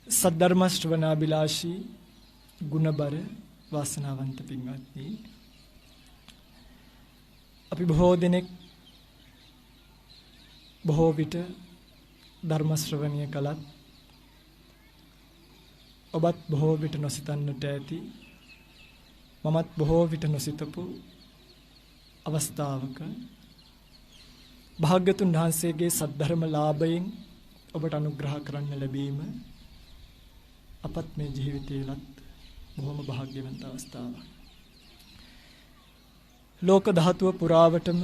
සද්ධර්ම ශ්‍රවණාබිලාෂී ගුණබර වාසනාවන්ත පින්වත්නි, අපි බොහෝ දෙනෙක් බොහෝ විට ධර්ම ශ්‍රවණය කළත් ඔබත් බොහෝ විට නොසිතන්නට ඇති, මමත් බොහෝ විට නොසිතපු අවස්ථාවක භාග්‍යතුන් වහන්සේගේ සද්ධර්ම ලාභයෙන් ඔබට අනුග්‍රහ කරන්න ලැබීම අපත් මේ ජීවිතේලත් බොහොම භාග්‍යවන්ත අවස්ථාවක්. ලෝක ධාතුව පුරාවටම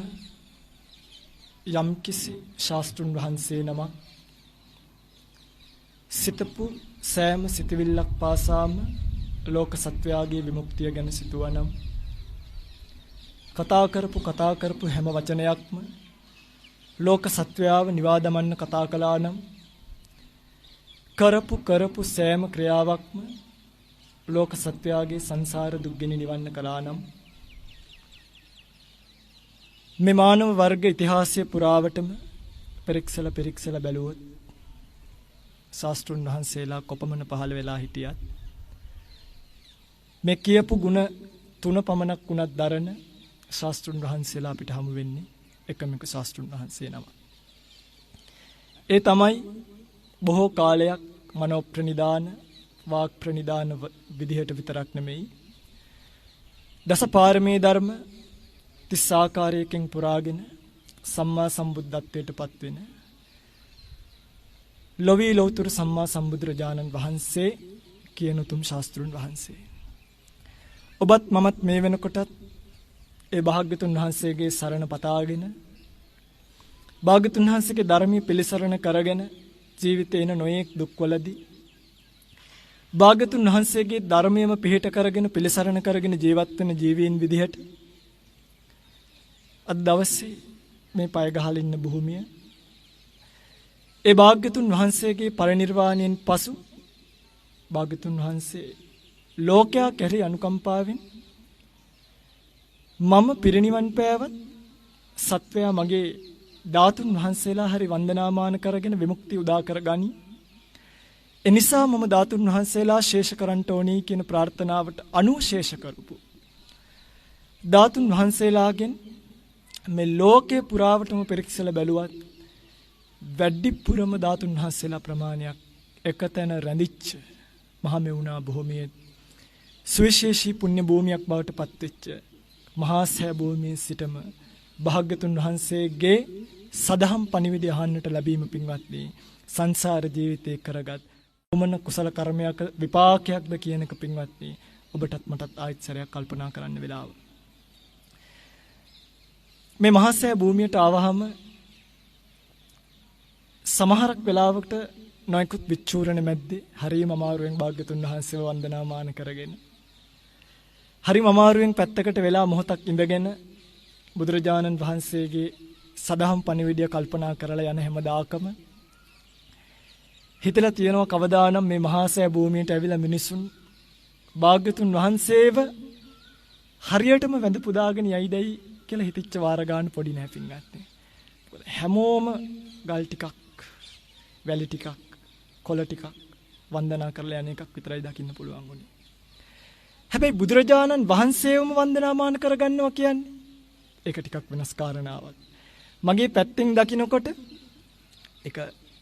යම්කිසි ශාස්ත්‍රුන් වහන්සේ නමක් සිතපු සෑම සිතවිල්ලක් පාසාම ලෝක සත්වයාගේ විමුක්තිය ගැන සිතුවනම්, කතා කරපු හැම වචනයක්ම ලෝක සත්වයාව නිවා දමන්න කතා කළා නම්, කරපු සෑම ක්‍රියාවක්ම ලෝක සත්වයාගේ සංසාර දුක්ගෙන නිවන්න කළා නම්, මේ මානව වර්ග ඉතිහාසය පුරාවටම පෙරික්සල බැලුවොත් ශාස්ත්‍රුන් වහන්සේලා කොපමණ පහළ වෙලා හිටියත් මේ කියපු ගුණ 3 පමණක් වුණත් දරන ශාස්ත්‍රුන් වහන්සේලා අපිට හමු වෙන්නේ එකම එක ශාස්ත්‍රුන් වහන්සේ නම. ඒ තමයි බොහෝ කාලයක් මනෝ ප්‍රනිදාන, වාක් ප්‍රනිදාන විදිහට විතරක් නෙමෙයි, දසපාරමී ධර්ම 30 ආකාරයකින් පුරාගෙන සම්මා සම්බුද්ධත්වයට පත්වෙන ලෝවී ලෝතුරු සම්මා සම්බුදුරජාණන් වහන්සේ කියන උතුම් ශාස්ත්‍රුන් වහන්සේ. ඔබත් මමත් මේ වෙනකොටත් ඒ භාග්‍යතුන් වහන්සේගේ සරණ පතාගෙන, භාග්‍යතුන් වහන්සේගේ ධර්මයේ පිළිසරණ කරගෙන ජීවිතේන නොයෙක් දුක්වලදී භාග්‍යතුන් වහන්සේගේ ධර්මයේම පිහිට කරගෙන පිළිසරණ කරගෙන ජීවත් වෙන ජීවීන් විදිහට අද දවසේ මේ පය ගහලා ඉන්න භූමිය ඒ භාග්‍යතුන් වහන්සේගේ පරිනිර්වාණයෙන් පසු භාග්‍යතුන් වහන්සේ ලෝකයා කෙරෙහි අනුකම්පාවෙන් මම පිරිනිවන් පෑවත් සත්වයා මගේ ධාතුන් වහන්සේලා හරි වන්දනාමාන කරගෙන විමුක්තිය උදා කරගනි. එනිසා මම ධාතුන් වහන්සේලා ශේෂ කරන්න ඕනී කියන ප්‍රාර්ථනාවට අනුශේෂ කරපු ධාතුන් වහන්සේලාගෙන් මේ ලෝකේ පුරාවටම පරීක්ෂල බැලුවත් වැඩිපුරම ධාතුන් වහන්සේලා ප්‍රමාණයක් එකතැන රැඳිච්ච මහා මෙවුනා භූමියේ සුවිශේෂී පුණ්‍ය භූමියක් බවට පත්වෙච්ච මහා සෑ භූමියේ සිටම භාග්‍යතුන් වහන්සේගේ සදහම් පණිවිඩය අහන්නට ලැබීම පින්වත්නි, සංසාර ජීවිතේ කරගත් මොන කුසල කර්මයක විපාකයක්ද කියන එක පින්වත්නි ඔබටත් මටත් ආයෙත් සැරයක් කල්පනා කරන්න වෙලාව. මේ මහා සෑ භූමියට ආවහම සමහරක් වෙලාවකට නොයෙකුත් විචූරණ මැද්දේ හරියම අමාරුවෙන් භාග්‍යතුන් වහන්සේව වන්දනාමාන කරගෙන, හරිම අමාරුවෙන් පැත්තකට වෙලා මොහොතක් ඉඳගෙන බුදුරජාණන් වහන්සේගේ සදහම් පණිවිඩය කල්පනා කරලා යන හැමදාකම හිතලා තියෙනවා කවදානම් මේ මහා සෑ භූමියට ඇවිල්ලා මිනිසුන් භාග්‍යතුන් වහන්සේව හරියටම වැඳ පුදාගෙන යයිදයි කියලා හිතච්ච වාර ගන්න පොඩි නෑ පින්වත්නි. හැමෝම ගල් ටිකක්, වැලි ටිකක්, කොළ ටිකක් වන්දනා කරලා යන එකක් විතරයි දකින්න පුළුවන් වුණේ. හැබැයි බුදුරජාණන් වහන්සේවම වන්දනාමාන කරගන්නවා කියන්නේ ඒක ටිකක් වෙනස් කාරණාවක්. මගේ පැත්තෙන් දකින්නකොට ඒක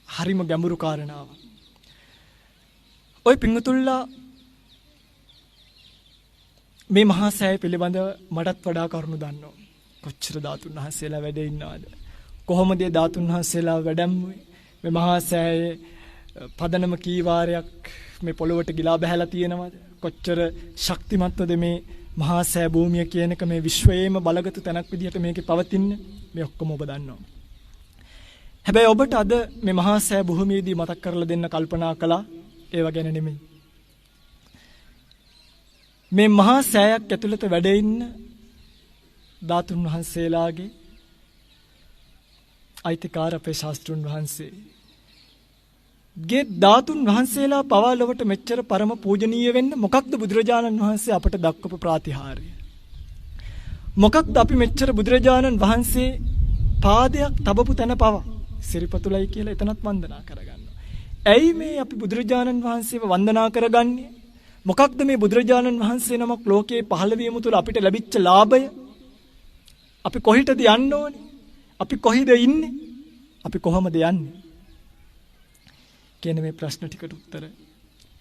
හරිම ගැඹුරු කාරණාවක්. ওই පිංගුතුල්ලා මේ මහා සෑය පිළිබඳව මටත් වඩා කරුණු දන්නවා. කොච්චර ධාතුන් වහන්සේලා වැඩ ඉන්නවද? කොහොමද ඒ ධාතුන් වහන්සේලා වැඩම්මුවේ? මේ මහා සෑයේ පදනම කී වාරයක් මේ පොළොවට ගිලා බහැලා තියෙනවද? කොච්චර ශක්තිමත්වද මේ මහා සෑ භූමිය කියන එක, මේ විශ්වයේම බලගතු තැනක් විදිහට මේකේ පවතින්නේ? මේ ඔක්කොම ඔබ දන්නවා. හැබැයි ඔබට අද මේ මහා සෑ භූමියේදී මතක් කරලා දෙන්න කල්පනා කළා ඒව ගැන නෙමෙයි. මේ මහා සෑයක් ඇතුළත වැඩ ඉන්න ධාතුන් වහන්සේලාගේ අයිතිකාර අපේ ශාස්ත්‍රුන් වහන්සේ ගේ ධාතුන් වහන්සේලා පවා ලොවට මෙච්චර පරම පූජනීය වෙන්න මොකක්ද බුදුරජාණන් වහන්සේ අපට දක්වපු ප්‍රාතිහාර්ය? මොකක්ද අපි මෙච්චර බුදුරජාණන් වහන්සේ පාදයක් තබපු තැන පවා සිරිපතුලයි කියලා එතනත් වන්දනා කරගන්නවා. ඇයි මේ අපි බුදුරජාණන් වහන්සේව වන්දනා කරගන්නේ? මොකක්ද මේ බුදුරජාණන් වහන්සේ නමක් ලෝකේ පහළ වීම තුළ අපිට ලැබිච්ච ලාභය? අපි කොහෙටද යන්න ඕනේ? අපි කොහෙද ඉන්නේ? අපි කොහමද යන්නේ? කියන මේ ප්‍රශ්න ටිකට උත්තර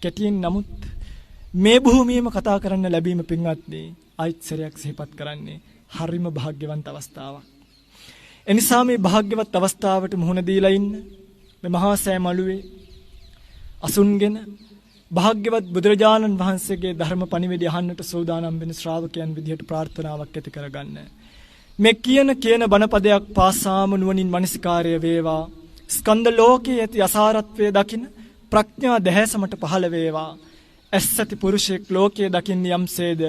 කැටියෙන් නමුත් මේ භූමියේම කතා කරන්න ලැබීම පින්වත්නි ආයිත්සරයක් සිහිපත් කරන්නේ හරිම භාග්‍යවන්ත අවස්ථාවක්. එනිසා මේ භාග්‍යවත් අවස්ථාවට මුහුණ දීලා ඉන්න මේ මහා සෑ මළුවේ අසුන්ගෙන භාග්‍යවත් බුදුරජාණන් වහන්සේගේ ධර්ම පණිවිඩය අහන්නට සූදානම් වෙන ශ්‍රාවකයන් විදිහට ප්‍රාර්ථනාවක් ඇති කරගන්න. මේ කියන බණපදයක් පාසාම නුවණින් මනසිකාර්ය වේවා. ස්කන්ධ ලෝකයේ ඇති අසාරත්වයේ දකින ප්‍රඥා දැහැසමට පහළ වේවා. ඇස්සති පුරුෂයෙක් ලෝකයේ දකින්න යම්සේද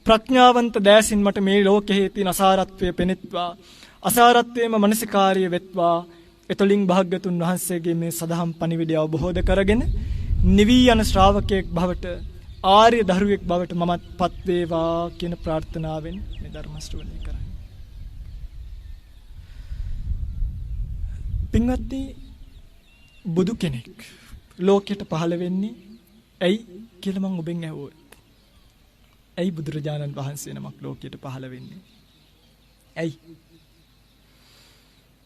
ප්‍රඥාවන්ත දැසින් මට මේ ලෝකයේ තියෙන අසාරත්වය පෙනෙත්වා. අසාරත්වයේම මනසිකාර්ය වෙත්වා. එතලින් භාග්‍යතුන් වහන්සේගේ මේ සදහම් පණිවිඩය අවබෝධ කරගෙන නිවී යන ශ්‍රාවකයෙක් බවට ආර්ය දරුවෙක් බවට මමත් පත් වේවා කියන ප්‍රාර්ථනාවෙන් මේ ධර්ම ශ්‍රවණය කරන්නේ. පින්වත්නි බුදු කෙනෙක් ලෝකයට පහළ වෙන්නේ ඇයි කියලා මම ඔබෙන් අහුවොත්. ඇයි බුදුරජාණන් වහන්සේ නමක් ලෝකයට පහළ වෙන්නේ? ඇයි?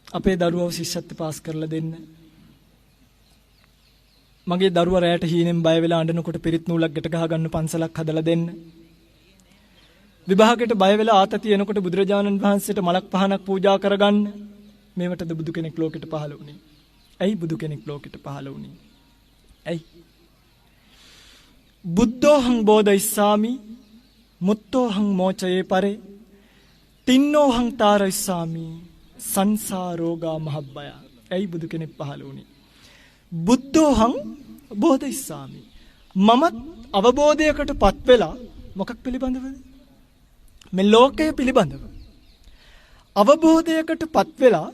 අපේ දරුවව ශිෂ්‍යත්ව පාස් කරලා දෙන්න. මගේ දරුවා රැයට හීනෙන් බය වෙලා අඬනකොට පිරිත් නූලක් ගැට ගහ ගන්න පන්සලක් හදලා දෙන්න. විභාගයට බය වෙලා ආතතිය එනකොට බුදුරජාණන් වහන්සේට මලක් පහනක් පූජා කරගන්න. මේවටද බුදු කෙනෙක් ලෝකෙට පහළ වුණේ? ඇයි බුදු කෙනෙක් ලෝකෙට පහළ වුණේ? ඇයි? බුද්ධෝහං බෝධිස්සාමි මුත්තෝහං මෝචයේ පරේ තින්නෝහං තාරයිස්සාමි සංසාරෝගා මහබ්බය. ඇයි බුදු කෙනෙක් පහළ වුණේ? බුද්ධෝහං බෝධිස්සාමි. මමත් අවබෝධයකට පත් වෙලා මොකක් පිළිබඳවද? මේ ලෝකය පිළිබඳව අවබෝධයකට පත් වෙලා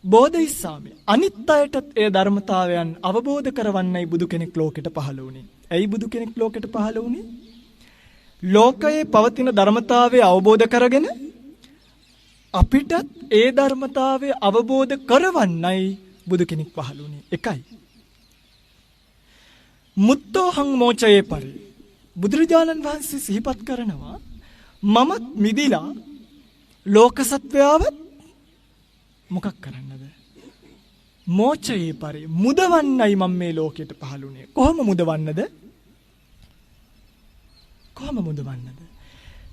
බෝධිස්සාමි. අනිත් අයටත් ඒ ධර්මතාවයන් අවබෝධ කරවන්නයි බුදු කෙනෙක් ලෝකෙට පහළ වුණේ. ඇයි බුදු කෙනෙක් ලෝකෙට පහළ වුණේ? ලෝකයේ පවතින ධර්මතාවය අවබෝධ කරගෙන අපිටත් ඒ ධර්මතාවය අවබෝධ කරවන්නයි බුදු කෙනෙක් පහළ වුණේ. එකයි. මුත්තෝහං මෝචයේ පරි. බුදුරජාණන් වහන්සේ සිහිපත් කරනවා මමත් මිදිලා ලෝක සත්වයාවත් මොකක් කරන්නද? මෝචයේ පරි මුදවන්නයි මම මේ ලෝකයට පහළ වුණේ. කොහොම මුදවන්නද? කොහොම මුදවන්නද?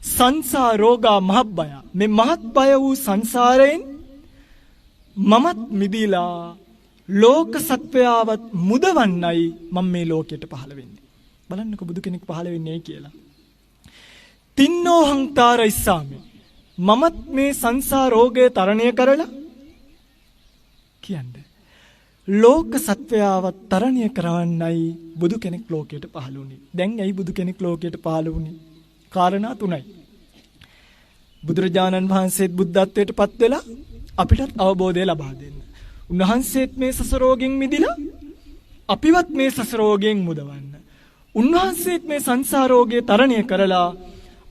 සංසාරෝගා මහබ්බය. මේ මහත් බය වූ සංසාරයෙන් මමත් මිදිලා ලෝක සත්වයාවත් මුදවන්නයි මම මේ ලෝකයට පහළ වෙන්නේ. බලන්නකො බුදු කෙනෙක් පහළ වෙන්නේ කියලා. තින්නෝහං තාරයිස්සාමි. මමත් මේ සංසාර රෝගය තරණය කරලා කියන්නේ ලෝක සත්වයාවත් තරණය කරවන්නයි බුදු කෙනෙක් ලෝකයට පහළ වුණේ. දැන් ඇයි බුදු කෙනෙක් ලෝකයට පහළ වුණේ? කාරණා තුනයි. බුදුරජාණන් වහන්සේත් බුද්ධත්වයට පත් වෙලා අපිටත් අවබෝධය ලබා දෙන්න. උන්වහන්සේත් මේ සසර රෝගෙන් මිදිලා අපිවත් මේ සසර රෝගෙන් මුදවන්න. උන්වහන්සේත් මේ සංසාර රෝගය තරණය කරලා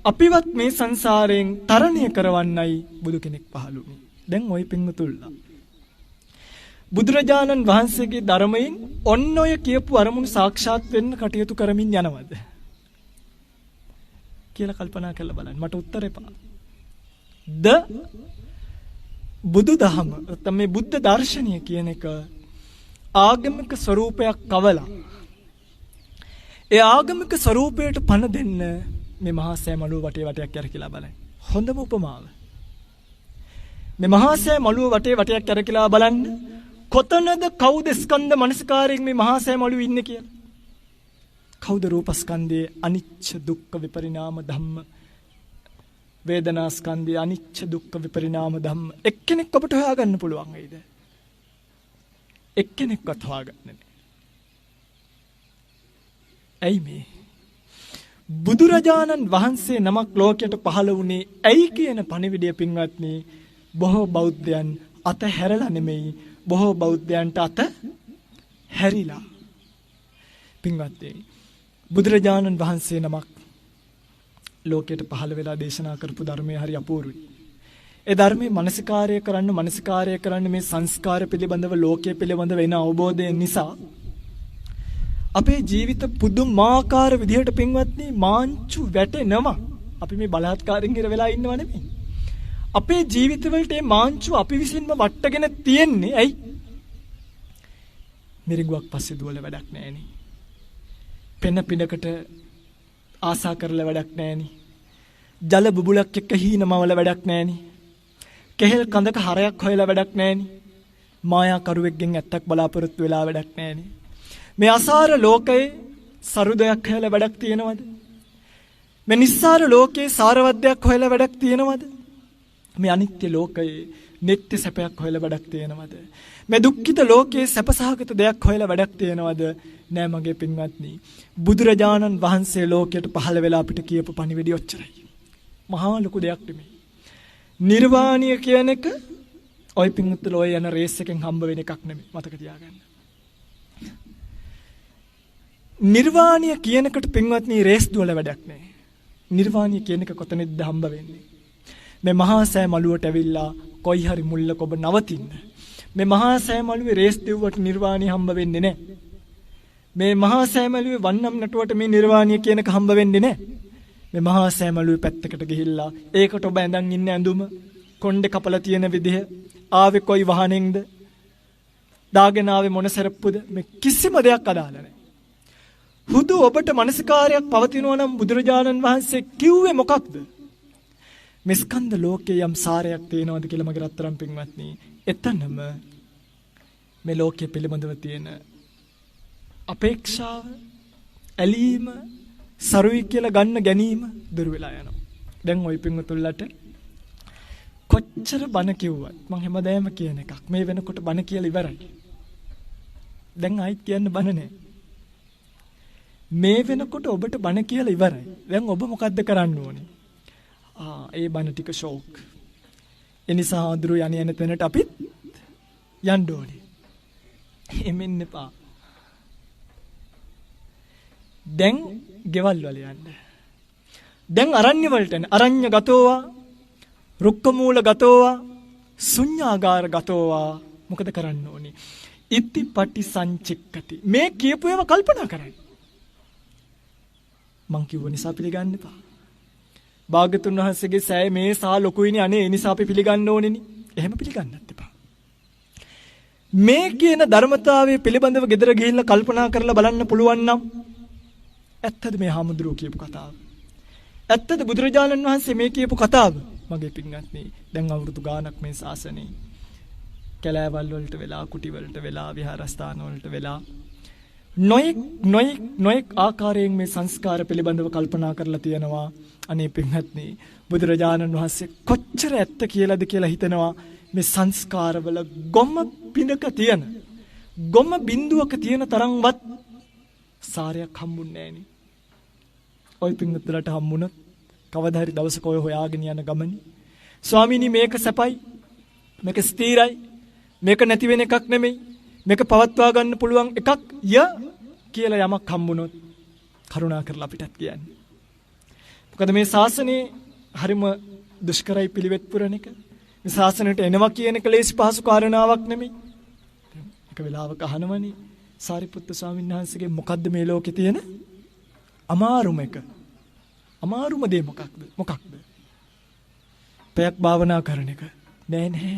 අපිවත් මේ සංසාරයෙන් තරණය කරවන්නයි බුදු කෙනෙක් පහළ වුණේ. දැන් ওই පින්වතුල්ලා බුදුරජාණන් වහන්සේගේ ධර්මයෙන් ඔන්න ඔය කියපු අරමුණු සාක්ෂාත් වෙන්න කටයුතු කරමින් යනවද කියලා කල්පනා කරලා බලන්න. මට උත්තර එපා. බුදු දහම නැත්නම් මේ බුද්ධ දර්ශනය කියන එක ආගමික ස්වરૂපයක් කවලා ඒ ආගමික ස්වરૂපයට පණ දෙන්න මේ මහා සෑ මළුව වටේ වටයක් කරකිලා බලන්න. හොඳම උපමාව. මේ මහා සෑ මළුව වටේ වටයක් කරකිලා බලන්න කොතනද කවුද ස්කන්ධ මනසකාරයෙන් මේ මහා සෑ මළුවේ ඉන්නේ කියලා. කවුද රූපස්කන්ධයේ අනිච්ච දුක්ඛ විපරිණාම ධම්ම වේදනා ස්කන්ධයේ අනිච්ච දුක්ඛ විපරිණාම ධම්ම එක්කෙනෙක් ඔබට හොයාගන්න පුළුවන් වේද? එක්කෙනෙක්වත් හොයාගන්නේ නැහැ. ඇයි මේ? බුදුරජාණන් වහන්සේ නමක් ලෝකයට පහළ වුණේ ඇයි කියන පණිවිඩය පින්වත්නි බොහෝ බෞද්ධයන් අතහැරලා නෙමෙයි බොහෝ බෞද්ධයන්ට අත හැරිලා. පින්වත්නි බුදුරජාණන් වහන්සේ නමක් ලෝකයට පහළ වෙලා දේශනා කරපු ධර්මය හරි අපූර්වයි. ඒ ධර්මයේ මානසිකාර්යය කරන්න මේ සංස්කාර පිළිබඳව ලෝකයේ පිළිබඳව වෙන අවබෝධය නිසා අපේ ජීවිත පුදුමාකාර විදිහට පින්වත්නි මාංචු වැටෙනවා. අපි මේ බලහත්කාරයෙන් ඉර වෙලා ඉන්නව නෙමෙයි. අපේ ජීවිතවලට මේ මාංචු අපි විසින්ම වට්ටගෙන තියෙන්නේ. ඇයි? මිරිඟුවක් පස්සේ දුවල වැඩක් නැහෙනි. පෙන පිනකට ආසා කරලා වැඩක් නැහෙනි. ජල බුබුලක් එක්ක හීනමවල වැඩක් නැහෙනි. කෙහෙල් කඳක හරයක් හොයලා වැඩක් නැහෙනි. මායා කරුවෙක්ගෙන් ඇත්තක් බලාපොරොත්තු වෙලා වැඩක් නැහෙනි. මේ අසාර ලෝකයේ සරුදයක් හොයලා වැඩක් තියෙනවද? මේ නිස්සාර ලෝකයේ සාරවත්යක් හොයලා වැඩක් තියෙනවද? මේ අනිත්‍ය ලෝකයේ නිත්‍ය සැපයක් හොයලා වැඩක් තියෙනවද? මේ දුක්ඛිත ලෝකයේ සැපසහගත දෙයක් හොයලා වැඩක් තියෙනවද? නෑ මගේ පින්වත්නි. බුදුරජාණන් වහන්සේ ලෝකයට පහළ වෙලා අපිට කියපු පණිවිඩය ඔච්චරයි. මහා ලොකු දෙයක් නෙමෙයි. නිර්වාණය කියන එක ඔය පින්වත්තුල ඔය යන රේස් එකෙන් හම්බ වෙන එකක් නෙමෙයි. මතක තියාගන්න. නිර්වාණය කියන එකට පින්වත්නි රේස් දුවල වැඩක් නෑ. නිර්වාණය කියන එක කොතනද හම්බ වෙන්නේ? මේ මහා සෑ මළුවට ඇවිල්ලා කොයි හරි මුල්ලක ඔබ නවතින්න. මේ මහා සෑ මළුවේ රේස් දෙව්වට නිර්වාණය හම්බ වෙන්නේ නෑ. මේ මහා සෑ මළුවේ වන්නම් නටුවට මේ නිර්වාණය කියන එක හම්බ වෙන්නේ නෑ. මේ මහා සෑ මළුවේ පැත්තකට ගිහිල්ලා ඒකට ඔබ ඇඳන් ඉන්න ඇඳුම කොණ්ඩේ කපලා තියෙන විදිහ ආවේ කොයි වහනෙන්ද? දාගෙන ආවේ මොන සරප්පුද? මේ කිසිම දෙයක් අදාළ නෑ. හුදු ඔබට මනසිකාරයක් පවතිනවා නම් බුදුරජාණන් වහන්සේ කිව්වේ මොකක්ද? මේ ස්කන්ධ ලෝකයේ යම් සාරයක් තියෙනවද කියලා මගේ රත්තරන් පින්වත්නි, එතනම මේ ලෝකයේ පිළිබඳව තියෙන අපේක්ෂාව, ඇලීම, සරුයි කියලා ගන්න ගැනීම දුර වෙලා යනවා. දැන් ওই පින්වතුන්ලට කොච්චර බණ කිව්වත් මම හැමදාම කියන එකක් මේ වෙනකොට බණ කියලා ඉවරයි. දැන් ආයිත් කියන්න බණ නැහැ. මේ වෙනකොට ඔබට බණ කියලා ඉවරයි. දැන් ඔබ මොකද්ද කරන්න ඕනේ? ඒ බණ ටික ෂෝක්. ඒ නිසා අඳුරු යන තැනට අපිත් යන්න ඕනේ. එමෙන්න එපා. දැන් ගෙවල් වල යන්න. දැන් අරණ්‍ය වලට යන්න. අරඤ්‍ය ගතෝවා, රුක්ක මූල ගතෝවා, ශුඤ්ඤාගාර ගතෝවා. මොකද කරන්න ඕනේ? ඉත්තිපටි සංචික්කති. මේ කියපු ඒවා කල්පනා කරන්න. මං කිව්ව නිසා පිළිගන්න එපා. භාග්‍යතුන් වහන්සේගේ සෑය මේ සා ලොකුයිනේ අනේ ඒ නිසා අපි පිළිගන්න ඕනේනි. එහෙම පිළිගන්නත් එපා. මේ කියන ධර්මතාවයේ පිළිබඳව gedara ගිහිල්ලා කල්පනා කරලා බලන්න පුළුවන් නම් ඇත්තද මේ හාමුදුරුවෝ කියපු කතාව? ඇත්තද බුදුරජාණන් වහන්සේ මේ කියපු කතාව? මගේ පින්වත්නි, දැන් අවුරුදු ගාණක් මේ ශාසනේ කැලෑවල් වලට වෙලා, කුටි වලට වෙලා, විහාරස්ථාන වලට වෙලා නොයෙක් ආකාරයෙන් මේ සංස්කාර පිළිබඳව කල්පනා කරලා තියෙනවා. අනේ පින්වත්නි, බුදුරජාණන් වහන්සේ කොච්චර ඇත්ත කියලාද කියලා හිතනවා. මේ සංස්කාරවල ගොම පිනක තියෙන, ගොම බිඳුවක තියෙන තරම්වත් සාරයක් හම්බුන්නේ නැහෙනි. ඔය පින්වත්තුලට හම්බුණොත් කවදා හරි දවසක ඔය හොයාගෙන යන ගමනේ ස්වාමීනි මේක සැපයි, මේක ස්ථිරයි, මේක නැති වෙන එකක් නෙමෙයි, මේක පවත්වා ගන්න පුළුවන් එකක් කියලා යමක් හම්බුනොත් කරුණා කරලා අපිටත් කියන්න. මොකද මේ ශාසනයේ හරිම දුෂ්කරයි පිළිවෙත් පුරන එක. මේ ශාසනයට එනවා කියන එක ලේසි පහසු කාරණාවක් නෙමෙයි. එක වෙලාවක අහනවනේ සාරිපුත්ත ස්වාමීන් වහන්සේගේ මොකද්ද මේ ලෝකේ තියෙන අමාරුම එක? අමාරුම දේ මොකක්ද? පැයක් භාවනා කරන එක. නෑ.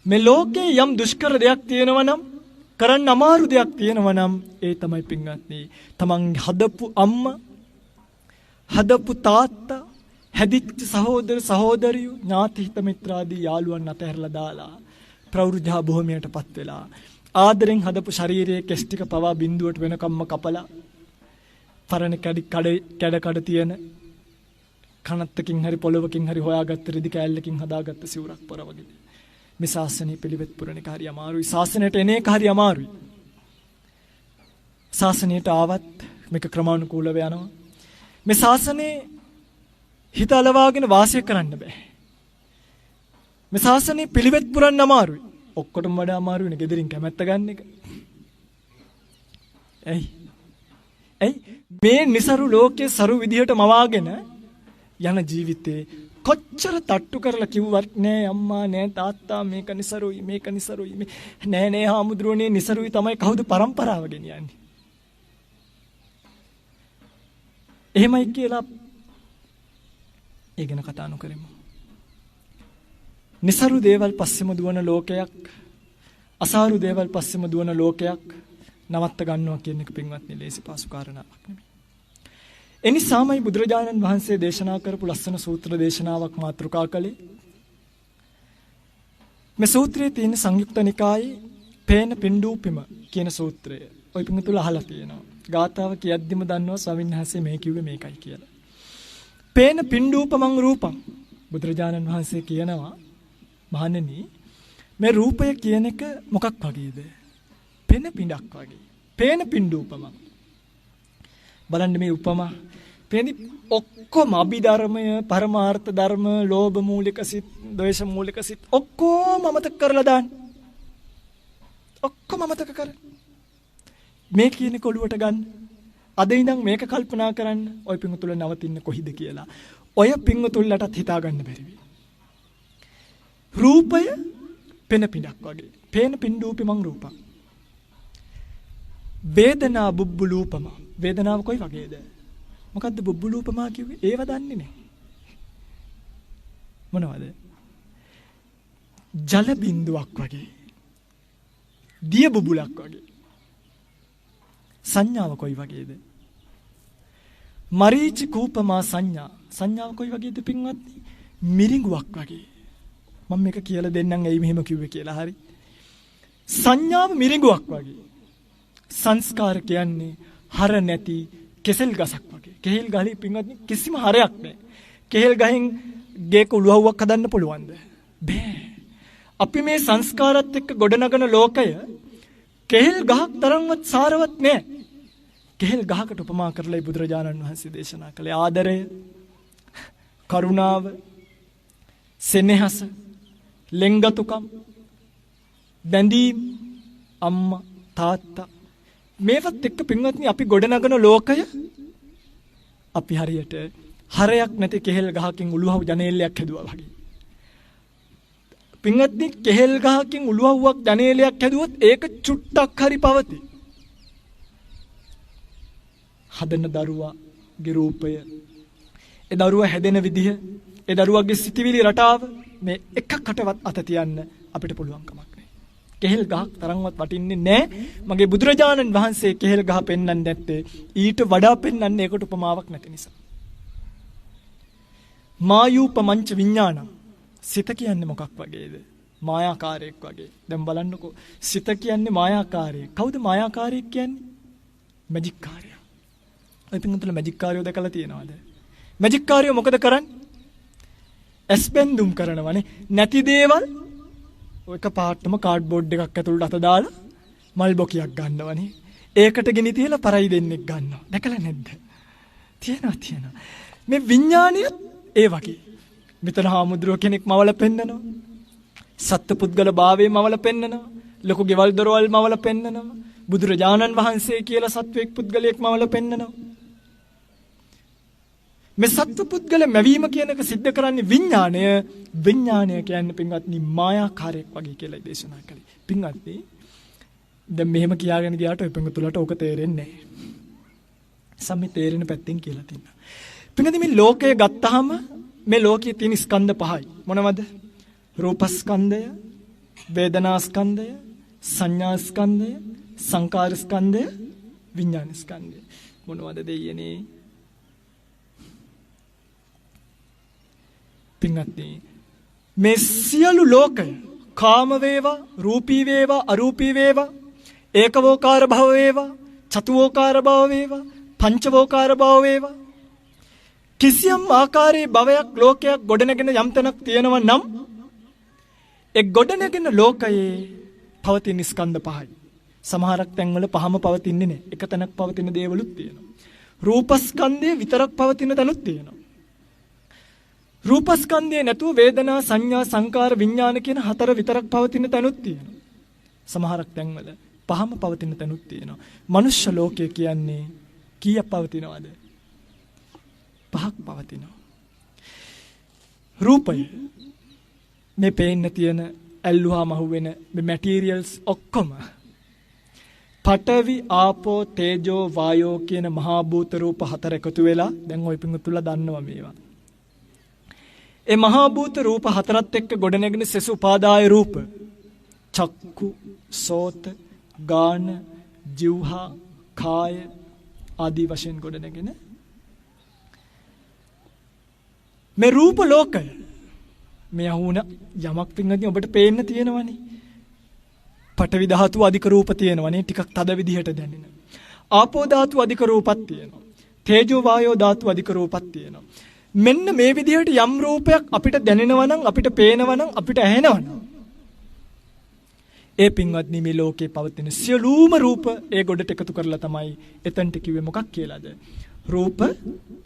මේ ලෝකේ යම් දුෂ්කර දෙයක් තියෙනවා නම්, කරන්න අමාරු දෙයක් තියෙනවා නම් ඒ තමයි පින්වත්නි තමන් හදපු අම්මා, හදපු තාත්තා, හැදිච්ච සහෝදර සහෝදරියෝ, ඥාති හිත මිත්‍රාදී යාළුවන් අතහැරලා දාලා ප්‍රවෘජා භූමියටපත් වෙලා ආදරෙන් හදපු ශරීරයේ කෙස් ටික පවා බිඳුවට වෙනකම්ම කපලා පරණ කඩ තියෙන කනත්තකින් හරි පොළවකින් හරි හොයාගත්ත රිදි කෑල්ලකින් හදාගත්ත සිවුරක් පොර වගේ. මේ ශාසනය පිළිවෙත් පුරන එක හරි අමාරුයි. ශාසනයට එන එක හරි අමාරුයි. ශාසනයට ආවත් මේක ක්‍රමානුකූලව යනවා. මේ ශාසනේ හිත අලවාගෙන වාසය කරන්න බෑ. මේ ශාසනේ පිළිවෙත් පුරන්න අමාරුයි. ඔක්කොටම වඩා අමාරුයිනේ ගෙදරින් කැමැත්ත ගන්න එක. ඇයි මේ નિසරු ලෝකයේ සරු විදිහට මවාගෙන යන ජීවිතේ කොච්චර තට්ටු කරලා කිව්වත් නෑ අම්මා නෑ තාත්තා මේක නිසරුයි නෑ හාමුදුරුවනේ නිසරුයි තමයි කවුද પરම්පරාව ගෙනියන්නේ. එහෙමයි කියලා ඒ ගැන කතා නොකරමු. නිසරු දේවල් පස්සෙම දුවන ලෝකයක්, අසාරු දේවල් පස්සෙම දුවන ලෝකයක් නවත්ත ගන්නවා කියන එක පින්වත්නි ලේසි පාසු කාරණාවක් නෙමෙයි. එනිසාමයි බුදුරජාණන් වහන්සේ දේශනා කරපු ලස්සන සූත්‍ර දේශනාවක් මාතෘකා කළේ. මේ සූත්‍රයේ තියෙන සංයුක්ත නිකායේ පේන පින්ඩූපිම කියන සූත්‍රය. ඔය පින්තුල අහලා තියෙනවා. ගාථාව කියද්දිම දන්නවා ස්වාමීන් වහන්සේ මේ කිව්වේ මේකයි කියලා. පේන පින්ඩූපමං රූපං බුදුරජාණන් වහන්සේ කියනවා මහණෙනි මේ රූපය කියන එක මොකක් වගේද? පෙන පිඬක් වගේ. පේන පින්ඩූපමං. බලන්න මේ උපමා. පේනි ඔක්කොම අභිධර්මය, පරමාර්ථ ධර්ම, ලෝභ මූලික සිත්, ද්වේෂ මූලික සිත් ඔක්කොම අමතක කරලා දාන්න. ඔක්කොම අමතක කරන්න. මේ කියන කොළුවට ගන්න. අද ඉඳන් මේක කල්පනා කරන්න. ඔය පිංගුතුල නවතින්න කොහිද කියලා. ඔය පිංගුතුල්ලටත් හිතා ගන්න බැරි වෙයි. රූපය පෙන පිඬක් වගේ. පේන පින්ඩූපමං රූපං. වේදනා බුබ්බුලූපම. වේදනාව කොයි වගේද? මොකද්ද බුබ්බුලූපමා කිව්වේ? ඒව දන්නේ නැහැ. මොනවද? ජල බින්දුවක් වගේ. දිය බුබුලක් වගේ. සංඥාව කොයි වගේද? මරීචි කූපමා සංඥා. සංඥාව කොයි වගේද පින්වත්නි? මිරිඟුවක් වගේ. මම මේක කියලා දෙන්නම් ඇයි මෙහෙම කිව්වේ කියලා. හරි. සංඥාව මිරිඟුවක් වගේ. සංස්කාර කියන්නේ හර නැති කෙසෙල් ගසක් වගේ. කෙහෙල් ගහේ පින්වත්නි කිසිම හරයක් නැහැ. කෙහෙල් ගහෙන් ගේක උලුවවක් හදන්න පුළුවන්ද? බෑ. අපි මේ සංස්කාරات එක්ක ගොඩනගන ලෝකය කෙහෙල් ගහක් තරම්වත් සාරවත් නැහැ. කෙහෙල් ගහකට උපමා කරලා බුදුරජාණන් වහන්සේ දේශනා කළේ ආදරය, කරුණාව, සෙනෙහස, ලෙන්ගතුකම්, බැඳීම්, අම්මා, තාත්තා මේවත් එක්ක පින්වත්නි අපි ගොඩනගන ලෝකය අපි හරියට හරයක් නැති කෙහෙල් ගහකින් උළුහව් ජනේලයක් හැදුවා වගේ. පින්වත්නි කෙහෙල් ගහකින් උළුහව්වක් ජනේලයක් හැදුවොත් ඒක චුට්ටක් හරි පවතී. හදන දරුවාගේ රූපය, ඒ දරුවා හැදෙන විදිහ, ඒ දරුවාගේ සිටිවිලි රටාව මේ එකකටවත් අත තියන්න අපිට පුළුවන් කමක් නැහැ. කෙහෙල් ගහක් තරම්වත් වටින්නේ නැහැ. මගේ බුදුරජාණන් වහන්සේ කෙහෙල් ගහ පෙන්වන්නේ නැත්තේ ඊට වඩා පෙන්වන්නේ ඒකට උපමාවක් නැති නිසා. මායූපමංච විඥානං. සිත කියන්නේ මොකක් වගේද? මායාකාරයක් වගේ. දැන් බලන්නකෝ සිත කියන්නේ මායාකාරයක්. කවුද මායාකාරයක් කියන්නේ? මැජික් කාර්යය. ඔය පිටුතුල මැජික් කාර්යය දැකලා තියෙනවද? මැජික් කාර්යය මොකද කරන්නේ? ඇස්බෙන්දුම් කරනවනේ. නැති දේවල් ඔයක පාටම කාඩ්බෝඩ් එකක් ඇතුළට අත දාලා මල් බොකියක් ගන්නවනේ. ඒකට ගෙනි තියලා පරයි දෙන්නෙක් ගන්නවා. දැකලා නැද්ද? තියෙනවා. මේ විඥානියත් ඒ වගේ. මෙතන හාමුදුරුව කෙනෙක් මවල පෙන්නනවා. සත්පුද්ගල භාවයේ මවල පෙන්නනවා. ලොකු ගෙවල් දොරවල් මවල පෙන්නනවා. බුදුරජාණන් වහන්සේ කියලා සත්වෙක් පුද්ගලයෙක් මවල පෙන්නනවා. මේ සත්පුද්ගල මැවීම කියන එක सिद्ध කරන්නේ විඥාණය. විඥාණය කියන්නේ පින්වත්නි මායාකාරයක් වගේ කියලා දේශනා කළේ. පින්වත්නි දැන් මෙහෙම කියාගෙන ගියාට ඔය පින්වතුලට ඕක තේරෙන්නේ නැහැ. සම්මි තේරෙන පැත්තෙන් කියලා තියෙනවා. පින්වත්නි මේ ලෝකය ගත්තාම මේ ලෝකයේ තියෙන ස්කන්ධ පහයි. මොනවද? රූපස්කන්ධය, වේදනාස්කන්ධය, සංඥාස්කන්ධය, සංකාරස්කන්ධය, විඥානස්කන්ධය. මොනවද දෙයනේ? පින්වත්නි මේ සියලු ලෝකය කාම වේවා, රූපී වේවා, අරූපී වේවා, ඒකවෝකාර භව වේවා, චතුවෝකාර භව වේවා, පංචවෝකාර භව වේවා, කිසියම් ආකාරයේ භවයක් ලෝකයක් ගොඩනගෙන යම් තැනක් තියෙනවා නම් ඒ ගොඩනගෙන ලෝකයේ පවතින ස්කන්ධ පහයි. සමහරක් තැන්වල පහම පවතින්නේ නැහැ. එක තැනක් පවතින දේවලුත් තියෙනවා. රූපස්කන්ධය විතරක් පවතින තැනුත් තියෙනවා. රූපස්කන්ධය නැතුව වේදනා, සංඥා, සංකාර, විඥාන කියන හතර විතරක් පවතින තැනුත් තියෙනවා. සමහරක් තැන්වල පහම පවතින තැනුත් තියෙනවා. මනුෂ්‍ය ලෝකය කියන්නේ කීයක් පවතිනවද? පහක් පවතිනවා. රූපය මේ පේන්න තියෙන ඇල්ලුවාම අහුවෙන මේ මැටීරියල්ස් ඔක්කොම පඨවි ආපෝ තේජෝ වායෝ කියන මහා භූත රූප හතර එකතු වෙලා දැන් ওই පිඟුතුලා දන්නවා මේවා. ඒ මහා භූත රූප හතරත් එක්ක ගොඩනැගෙන සෙසු උපාදාය රූප චක්කු සෝත ගාන જીවහා කාය ආදී වශයෙන් ගොඩනැගෙන මේ රූප ලෝකය මේ අහුණ යමක් පින්වත්නි ඔබට පේන්න තියෙනවනේ. පඨවි ධාතු අධික රූප තියෙනවනේ ටිකක් තද විදිහට දැනෙන. ආපෝ ධාතු අධික රූපත් තියෙනවා. තේජෝ වායෝ ධාතු අධික රූපත් තියෙනවා. මෙන්න මේ විදිහට යම් රූපයක් අපිට දැනෙනවා නම් අපිට පේනවා නම් අපිට ඇහෙනවා නම් ඒ පින්වත්නි මේ ලෝකේ පවතින සියලුම රූප ඒ ගොඩට එකතු කරලා තමයි එතනට කිව්වේ මොකක් කියලාද? රූප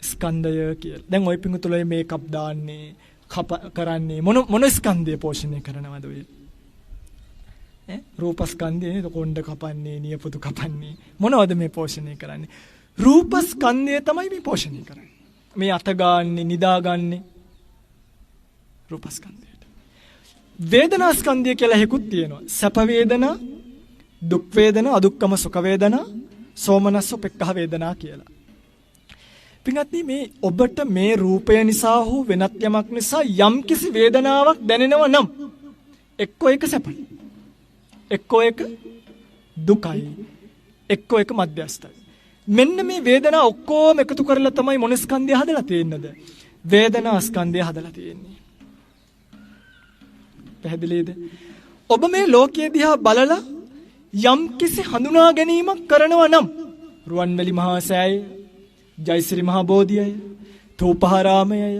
ස්කන්ධය කියලා. දැන් ওই පින්තුලේ මේකප් දාන්නේ කරන්නේ මොන ස්කන්ධය පෝෂණය කරනවද ඔය? රූප ස්කන්ධය කොණ්ඩ කපන්නේ, නියපොතු කපන්නේ මොනවද මේ පෝෂණය කරන්නේ? රූප ස්කන්ධය තමයි මේ පෝෂණය කරන්නේ. මේ අත ගන්නෙ, නිදා ගන්නෙ රූප ස්කන්ධයට. වේදනා ස්කන්ධය කියලා එකකුත් තියෙනවා. සැප වේදනා, දුක් වේදනා, අදුක්කම සුඛ වේදනා, සෝමනස්ස උපේක්ඛා වේදනා කියලා. පින්වත්නි මේ ඔබට මේ රූපය නිසා හෝ වෙනත් යමක් නිසා යම්කිසි වේදනාවක් දැනෙනවා නම් එක්කෝ ඒක සැපයි, එක්කෝ ඒක දුකයි, එක්කෝ ඒක මධ්‍යස්ථයි. මෙන්න මේ වේදනා ඔක්කොම එකතු කරලා තමයි මොන ස්කන්ධය හදලා තියෙන්නද? වේදනා ස්කන්ධය හදලා තියෙන්නේ. පැහැදිලිද? ඔබ මේ ලෝකයේ දිහා බලලා යම්කිසි හඳුනා ගැනීමක් කරනවා නම් රුවන්වැලි මහා සෑය, ජයසිරි මහා බෝධියය, තෝපහාරාමයය,